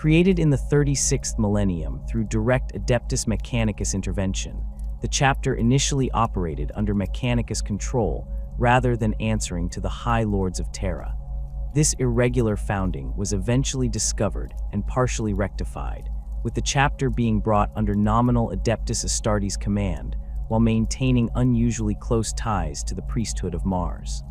Created in the 36th millennium through direct Adeptus Mechanicus intervention, the chapter initially operated under Mechanicus control rather than answering to the High Lords of Terra. This irregular founding was eventually discovered and partially rectified, with the chapter being brought under nominal Adeptus Astartes command while maintaining unusually close ties to the priesthood of Mars.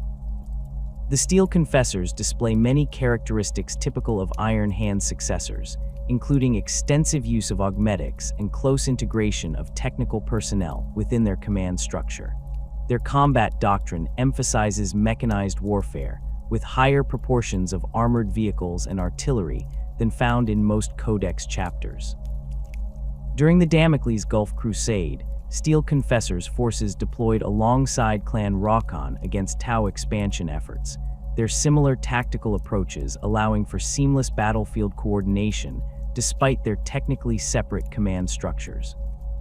The Steel Confessors display many characteristics typical of Iron Hand successors, including extensive use of augmetics and close integration of technical personnel within their command structure. Their combat doctrine emphasizes mechanized warfare, with higher proportions of armored vehicles and artillery than found in most Codex chapters. During the Damocles Gulf Crusade, Steel Confessors forces deployed alongside Clan Rakan against Tau expansion efforts, their similar tactical approaches allowing for seamless battlefield coordination despite their technically separate command structures.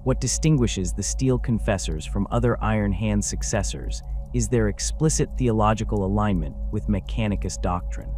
What distinguishes the Steel Confessors from other Iron Hand successors is their explicit theological alignment with Mechanicus doctrine.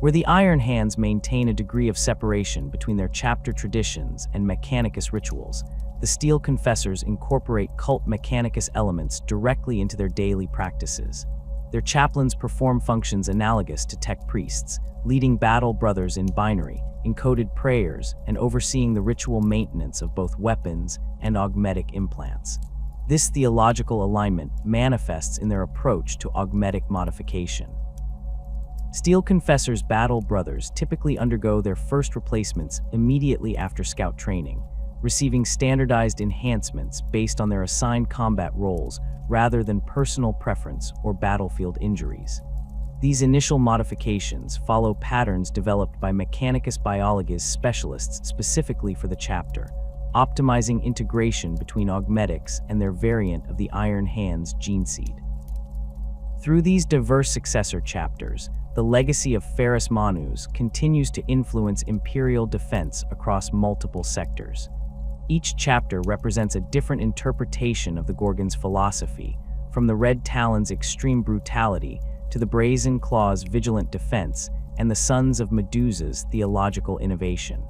Where the Iron Hands maintain a degree of separation between their chapter traditions and Mechanicus rituals, the Steel Confessors incorporate cult Mechanicus elements directly into their daily practices. Their chaplains perform functions analogous to tech priests, leading battle brothers in binary, encoded prayers, and overseeing the ritual maintenance of both weapons and augmetic implants. This theological alignment manifests in their approach to augmetic modification. Steel Confessors' battle brothers typically undergo their first replacements immediately after scout training, receiving standardized enhancements based on their assigned combat roles rather than personal preference or battlefield injuries. These initial modifications follow patterns developed by Mechanicus Biologists specialists specifically for the chapter, optimizing integration between augmetics and their variant of the Iron Hands gene seed. Through these diverse successor chapters, the legacy of Ferrus Manus continues to influence Imperial defense across multiple sectors. Each chapter represents a different interpretation of the Gorgon's philosophy, from the Red Talon's extreme brutality to the Brazen Claw's vigilant defense and the Sons of Medusa's theological innovation.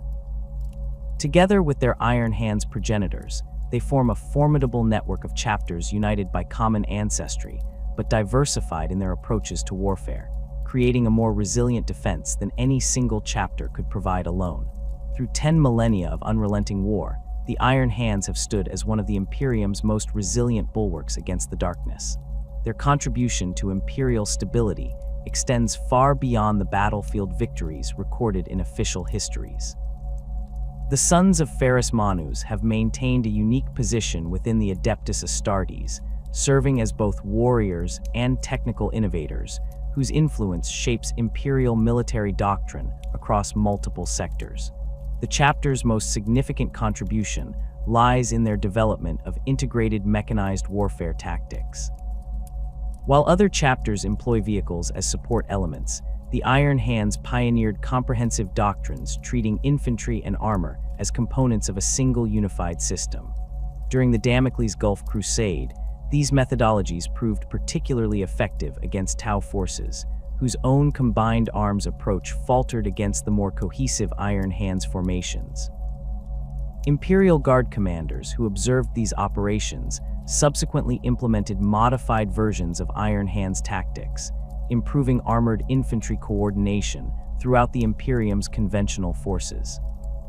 Together with their Iron Hands progenitors, they form a formidable network of chapters united by common ancestry, but diversified in their approaches to warfare, creating a more resilient defense than any single chapter could provide alone. Through 10 millennia of unrelenting war, the Iron Hands have stood as one of the Imperium's most resilient bulwarks against the darkness. Their contribution to Imperial stability extends far beyond the battlefield victories recorded in official histories. The Sons of Ferrus Manus have maintained a unique position within the Adeptus Astartes, serving as both warriors and technical innovators, whose influence shapes Imperial military doctrine across multiple sectors. The chapter's most significant contribution lies in their development of integrated mechanized warfare tactics. While other chapters employ vehicles as support elements, the Iron Hands pioneered comprehensive doctrines treating infantry and armor as components of a single unified system. During the Damocles Gulf Crusade, these methodologies proved particularly effective against Tau forces, whose own combined arms approach faltered against the more cohesive Iron Hands formations. Imperial Guard commanders who observed these operations subsequently implemented modified versions of Iron Hands tactics, improving armored infantry coordination throughout the Imperium's conventional forces.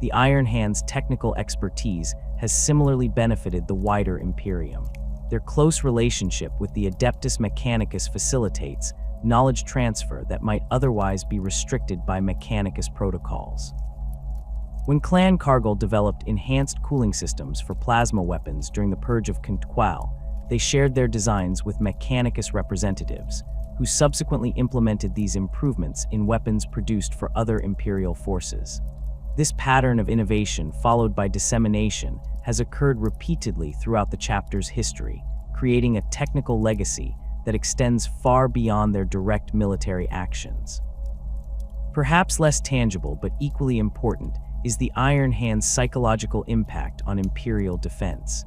The Iron Hands' technical expertise has similarly benefited the wider Imperium. Their close relationship with the Adeptus Mechanicus facilitates knowledge transfer that might otherwise be restricted by Mechanicus protocols. When Clan Cargill developed enhanced cooling systems for plasma weapons during the Purge of Quintqual, they shared their designs with Mechanicus representatives, who subsequently implemented these improvements in weapons produced for other Imperial forces. This pattern of innovation, followed by dissemination, has occurred repeatedly throughout the chapter's history, creating a technical legacy that extends far beyond their direct military actions. Perhaps less tangible but equally important is the Iron Hand's psychological impact on Imperial defense.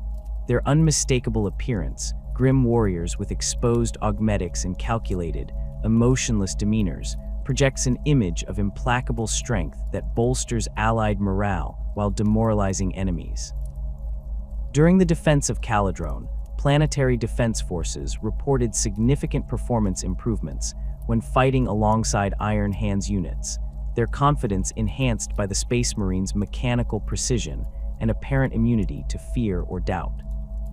Their unmistakable appearance, grim warriors with exposed augmetics and calculated, emotionless demeanors, projects an image of implacable strength that bolsters allied morale while demoralizing enemies. During the defense of Caladrone, planetary defense forces reported significant performance improvements when fighting alongside Iron Hand's units, their confidence enhanced by the Space Marines' mechanical precision and apparent immunity to fear or doubt.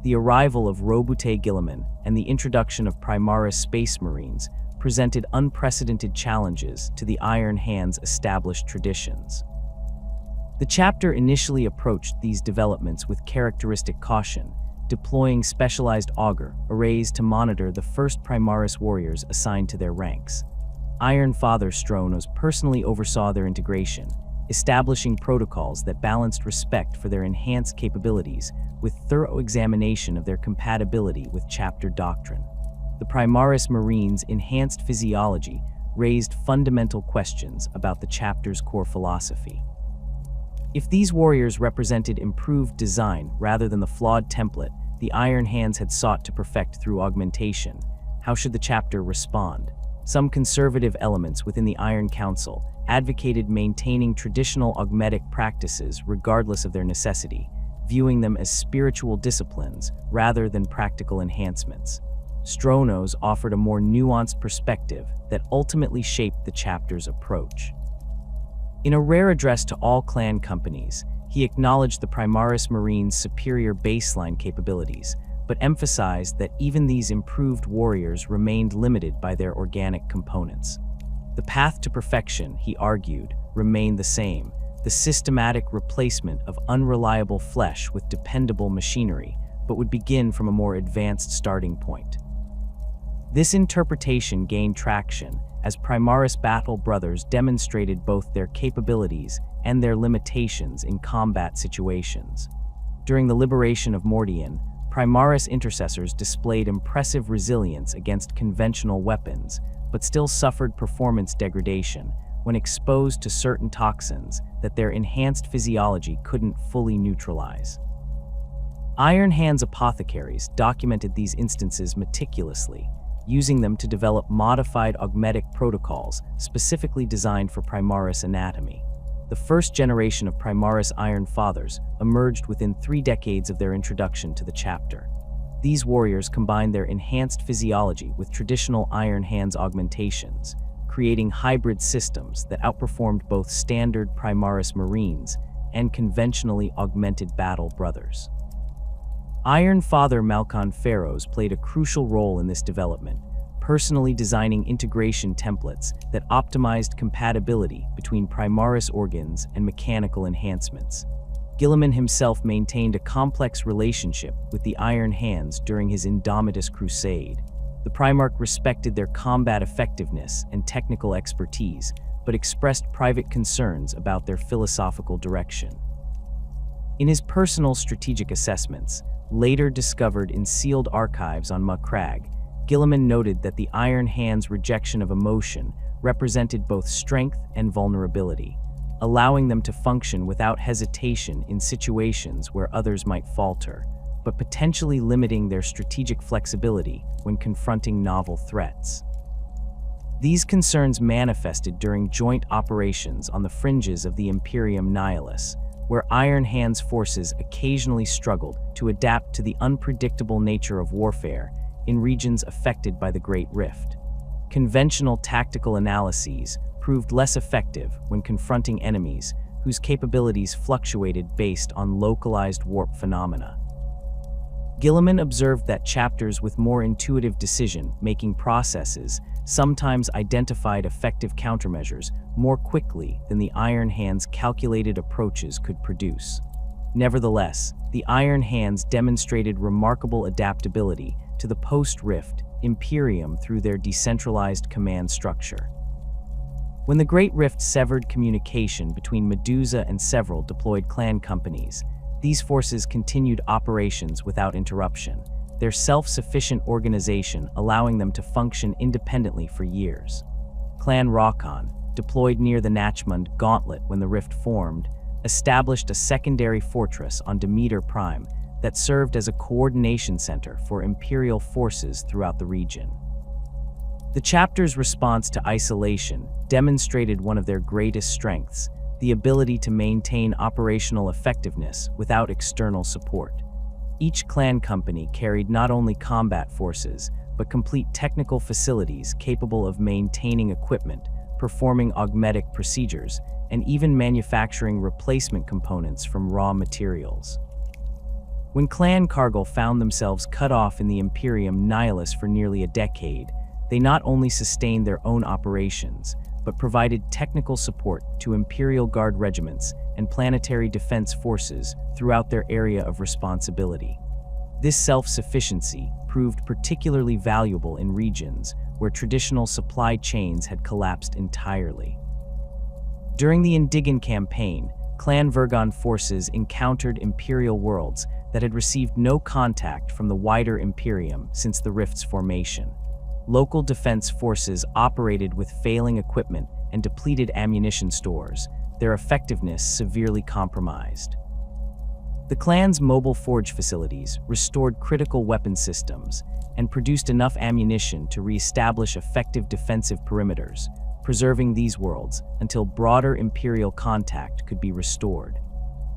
The arrival of Robute Guilliman and the introduction of Primaris Space Marines presented unprecedented challenges to the Iron Hand's established traditions. The chapter initially approached these developments with characteristic caution, deploying specialized augur arrays to monitor the first Primaris warriors assigned to their ranks. Iron Father Stronos personally oversaw their integration, establishing protocols that balanced respect for their enhanced capabilities with thorough examination of their compatibility with chapter doctrine. The Primaris Marines' enhanced physiology raised fundamental questions about the chapter's core philosophy. If these warriors represented improved design rather than the flawed template the Iron Hands had sought to perfect through augmentation, how should the chapter respond? Some conservative elements within the Iron Council advocated maintaining traditional augmetic practices regardless of their necessity, viewing them as spiritual disciplines rather than practical enhancements. Stronos offered a more nuanced perspective that ultimately shaped the chapter's approach. In a rare address to all clan companies, he acknowledged the Primaris Marines' superior baseline capabilities, but emphasized that even these improved warriors remained limited by their organic components. The path to perfection, he argued, remained the same: the systematic replacement of unreliable flesh with dependable machinery, but would begin from a more advanced starting point. This interpretation gained traction as Primaris Battle Brothers demonstrated both their capabilities and their limitations in combat situations. During the liberation of Mordian, Primaris intercessors displayed impressive resilience against conventional weapons, but still suffered performance degradation when exposed to certain toxins that their enhanced physiology couldn't fully neutralize. Iron Hands apothecaries documented these instances meticulously, using them to develop modified augmetic protocols specifically designed for Primaris anatomy. The first generation of Primaris Iron Fathers emerged within 3 decades of their introduction to the chapter. These warriors combined their enhanced physiology with traditional Iron Hands augmentations, creating hybrid systems that outperformed both standard Primaris Marines and conventionally augmented Battle Brothers. Iron Father Malkon Pharaohs played a crucial role in this development, personally designing integration templates that optimized compatibility between Primaris organs and mechanical enhancements. Guilliman himself maintained a complex relationship with the Iron Hands during his Indomitus crusade. The Primarch respected their combat effectiveness and technical expertise, but expressed private concerns about their philosophical direction. In his personal strategic assessments, later discovered in sealed archives on Macragge, Guilliman noted that the Iron Hand's rejection of emotion represented both strength and vulnerability, allowing them to function without hesitation in situations where others might falter, but potentially limiting their strategic flexibility when confronting novel threats. These concerns manifested during joint operations on the fringes of the Imperium Nihilus, where Iron Hands forces occasionally struggled to adapt to the unpredictable nature of warfare in regions affected by the Great Rift. Conventional tactical analyses proved less effective when confronting enemies whose capabilities fluctuated based on localized warp phenomena. Gilliman observed that chapters with more intuitive decision-making processes sometimes identified effective countermeasures more quickly than the Iron Hand's calculated approaches could produce. Nevertheless, the Iron Hands demonstrated remarkable adaptability to the post-Rift Imperium through their decentralized command structure. When the Great Rift severed communication between Medusa and several deployed clan companies, these forces continued operations without interruption, their self-sufficient organization allowing them to function independently for years. Clan Rokon, deployed near the Nachmund Gauntlet when the Rift formed, established a secondary fortress on Demeter Prime that served as a coordination center for Imperial forces throughout the region. The chapter's response to isolation demonstrated one of their greatest strengths, the ability to maintain operational effectiveness without external support. Each clan company carried not only combat forces, but complete technical facilities capable of maintaining equipment, performing augmetic procedures, and even manufacturing replacement components from raw materials. When Clan Cargill found themselves cut off in the Imperium Nihilus for nearly a decade, they not only sustained their own operations, but provided technical support to Imperial Guard regiments and planetary defense forces throughout their area of responsibility. This self-sufficiency proved particularly valuable in regions where traditional supply chains had collapsed entirely. During the Indigan campaign, Clan Vergon forces encountered Imperial worlds that had received no contact from the wider Imperium since the Rift's formation. Local defense forces operated with failing equipment and depleted ammunition stores, their effectiveness severely compromised. The clan's mobile forge facilities restored critical weapon systems and produced enough ammunition to re-establish effective defensive perimeters, preserving these worlds until broader Imperial contact could be restored.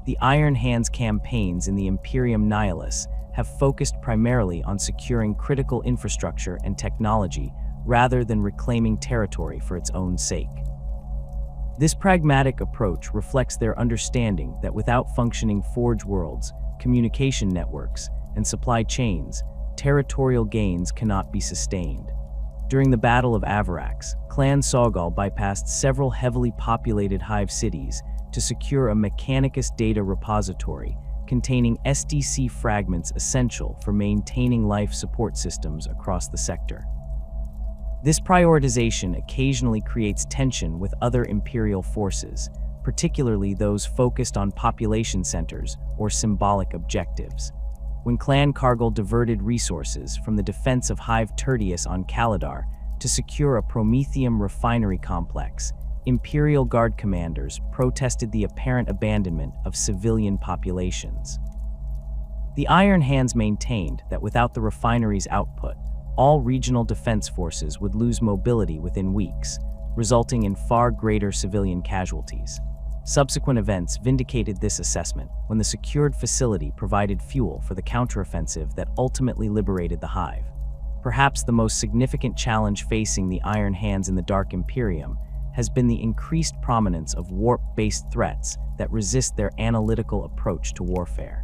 The Iron Hands campaigns in the Imperium Nihilus have focused primarily on securing critical infrastructure and technology rather than reclaiming territory for its own sake. This pragmatic approach reflects their understanding that without functioning forge worlds, communication networks, and supply chains, territorial gains cannot be sustained. During the Battle of Avarax, Clan Sogol bypassed several heavily populated hive cities to secure a Mechanicus data repository containing SDC fragments essential for maintaining life support systems across the sector. This prioritization occasionally creates tension with other Imperial forces, particularly those focused on population centers or symbolic objectives. When Clan Cargill diverted resources from the defense of Hive Tertius on Kaladar to secure a Promethium refinery complex, Imperial Guard commanders protested the apparent abandonment of civilian populations. The Iron Hands maintained that without the refinery's output, all regional defense forces would lose mobility within weeks, resulting in far greater civilian casualties. Subsequent events vindicated this assessment when the secured facility provided fuel for the counteroffensive that ultimately liberated the Hive. Perhaps the most significant challenge facing the Iron Hands in the Dark Imperium has been the increased prominence of warp-based threats that resist their analytical approach to warfare.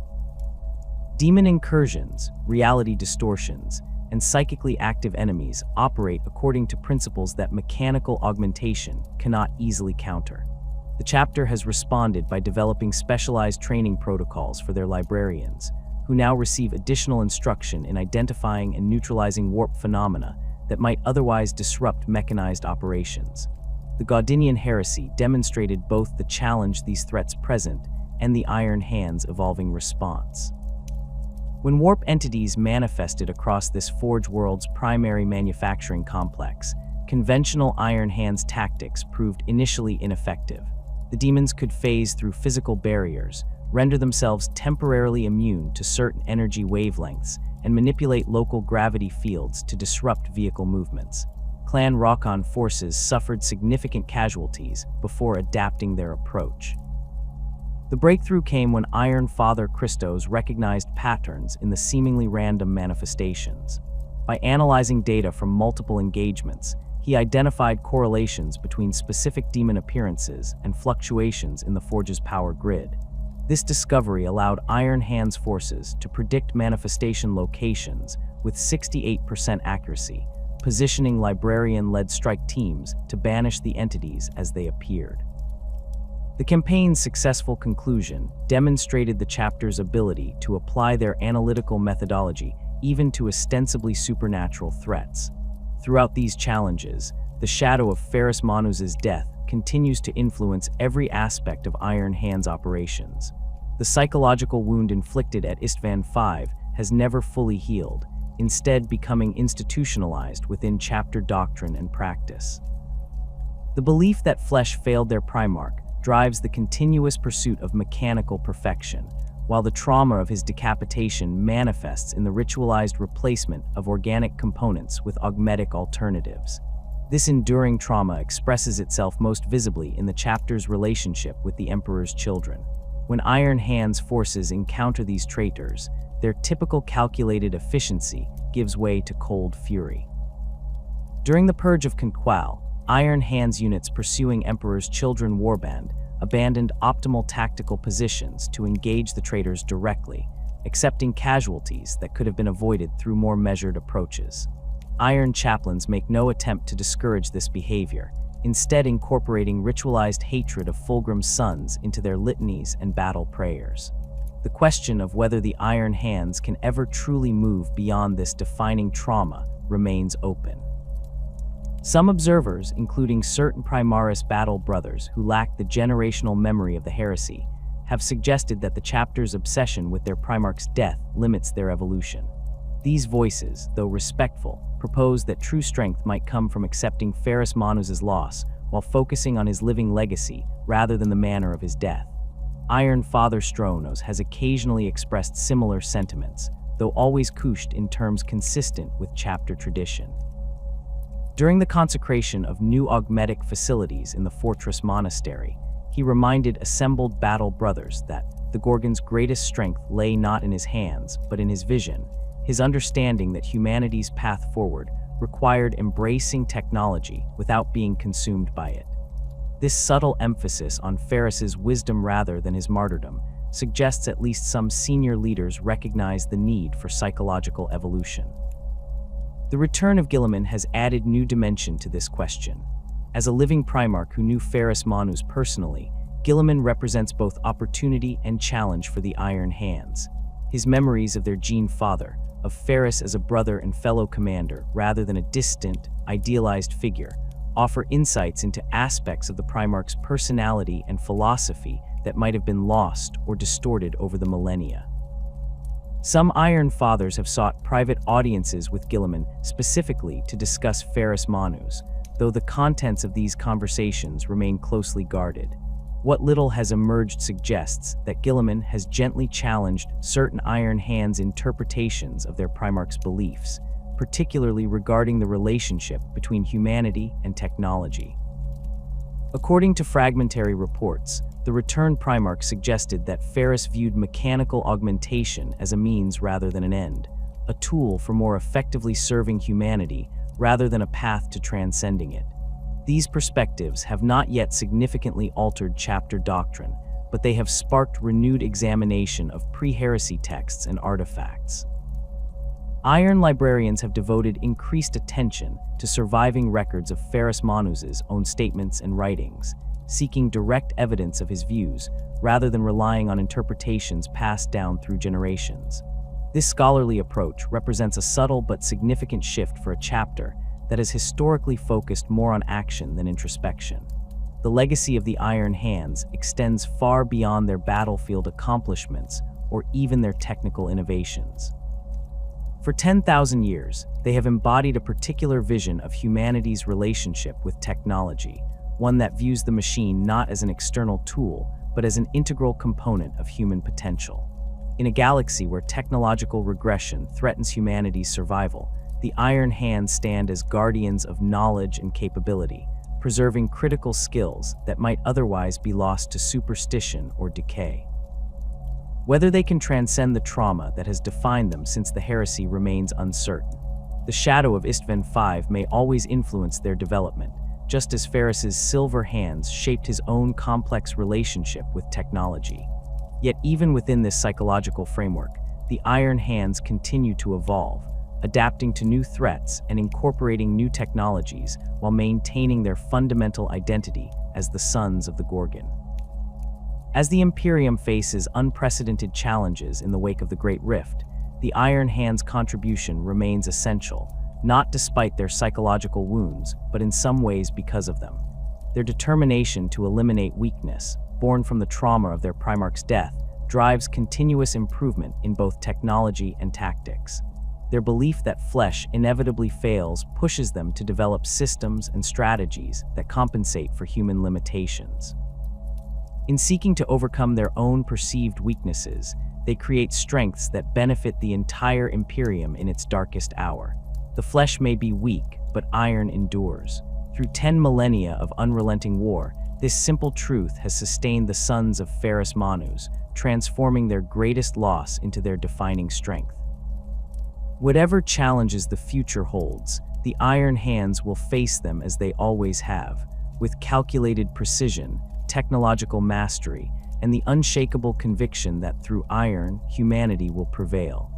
Demon incursions, reality distortions, and psychically active enemies operate according to principles that mechanical augmentation cannot easily counter. The chapter has responded by developing specialized training protocols for their librarians, who now receive additional instruction in identifying and neutralizing warp phenomena that might otherwise disrupt mechanized operations. The Horus Heresy demonstrated both the challenge these threats present and the Iron Hands' evolving response. When warp entities manifested across this Forge world's primary manufacturing complex, conventional Iron Hands tactics proved initially ineffective. The demons could phase through physical barriers, render themselves temporarily immune to certain energy wavelengths, and manipulate local gravity fields to disrupt vehicle movements. Clan Rokon forces suffered significant casualties before adapting their approach. The breakthrough came when Iron Father Christos recognized patterns in the seemingly random manifestations. By analyzing data from multiple engagements, he identified correlations between specific demon appearances and fluctuations in the Forge's power grid. This discovery allowed Iron Hand's forces to predict manifestation locations with 68% accuracy, positioning librarian-led strike teams to banish the entities as they appeared. The campaign's successful conclusion demonstrated the chapter's ability to apply their analytical methodology even to ostensibly supernatural threats. Throughout these challenges, the shadow of Ferrus Manus's death continues to influence every aspect of Iron Hand's operations. The psychological wound inflicted at Istvan V has never fully healed, instead becoming institutionalized within chapter doctrine and practice. The belief that flesh failed their Primarch drives the continuous pursuit of mechanical perfection, while the trauma of his decapitation manifests in the ritualized replacement of organic components with augmetic alternatives. This enduring trauma expresses itself most visibly in the chapter's relationship with the Emperor's children. When Iron Hand's forces encounter these traitors, their typical calculated efficiency gives way to cold fury. During the Purge of Conqual, Iron Hand's units pursuing Emperor's Children warband abandoned optimal tactical positions to engage the traitors directly, accepting casualties that could have been avoided through more measured approaches. Iron Chaplains make no attempt to discourage this behavior, instead incorporating ritualized hatred of Fulgrim's sons into their litanies and battle prayers. The question of whether the Iron Hands can ever truly move beyond this defining trauma remains open. Some observers, including certain Primaris battle brothers who lack the generational memory of the heresy, have suggested that the chapter's obsession with their Primarch's death limits their evolution. These voices, though respectful, propose that true strength might come from accepting Ferrus Manus's loss while focusing on his living legacy rather than the manner of his death. Iron Father Stronos has occasionally expressed similar sentiments, though always couched in terms consistent with chapter tradition. During the consecration of new augmetic facilities in the Fortress Monastery, he reminded assembled battle brothers that the Gorgon's greatest strength lay not in his hands, but in his vision, his understanding that humanity's path forward required embracing technology without being consumed by it. This subtle emphasis on Ferrus's wisdom rather than his martyrdom suggests at least some senior leaders recognize the need for psychological evolution. The return of Guilliman has added new dimension to this question. As a living Primarch who knew Ferrus Manus personally, Guilliman represents both opportunity and challenge for the Iron Hands. His memories of their Gene Father, of Ferrus as a brother and fellow commander rather than a distant, idealized figure, offer insights into aspects of the Primarch's personality and philosophy that might have been lost or distorted over the millennia. Some Iron Fathers have sought private audiences with Guilliman specifically to discuss Ferrus Manus, though the contents of these conversations remain closely guarded. What little has emerged suggests that Guilliman has gently challenged certain Iron Hands' interpretations of their Primarch's beliefs, particularly regarding the relationship between humanity and technology. According to fragmentary reports, the returned Primarch suggested that Ferrus viewed mechanical augmentation as a means rather than an end, a tool for more effectively serving humanity rather than a path to transcending it. These perspectives have not yet significantly altered chapter doctrine, but they have sparked renewed examination of pre-heresy texts and artifacts. Iron librarians have devoted increased attention to surviving records of Ferrus Manus's own statements and writings, seeking direct evidence of his views rather than relying on interpretations passed down through generations. This scholarly approach represents a subtle but significant shift for a chapter that has historically focused more on action than introspection. The legacy of the Iron Hands extends far beyond their battlefield accomplishments or even their technical innovations. For 10,000 years, they have embodied a particular vision of humanity's relationship with technology, one that views the machine not as an external tool, but as an integral component of human potential. In a galaxy where technological regression threatens humanity's survival, the Iron Hands stand as guardians of knowledge and capability, preserving critical skills that might otherwise be lost to superstition or decay. Whether they can transcend the trauma that has defined them since the heresy remains uncertain. The shadow of Istvan V may always influence their development, just as Ferrus's silver hands shaped his own complex relationship with technology. Yet even within this psychological framework, the Iron Hands continue to evolve, adapting to new threats and incorporating new technologies while maintaining their fundamental identity as the Sons of the Gorgon. As the Imperium faces unprecedented challenges in the wake of the Great Rift, the Iron Hands' contribution remains essential, not despite their psychological wounds, but in some ways because of them. Their determination to eliminate weakness, born from the trauma of their Primarch's death, drives continuous improvement in both technology and tactics. Their belief that flesh inevitably fails pushes them to develop systems and strategies that compensate for human limitations. In seeking to overcome their own perceived weaknesses, they create strengths that benefit the entire Imperium in its darkest hour. The flesh may be weak, but iron endures. Through 10 millennia of unrelenting war, this simple truth has sustained the sons of Ferrus Manus, transforming their greatest loss into their defining strength. Whatever challenges the future holds, the Iron Hands will face them as they always have, with calculated precision, technological mastery, and the unshakable conviction that through iron, humanity will prevail.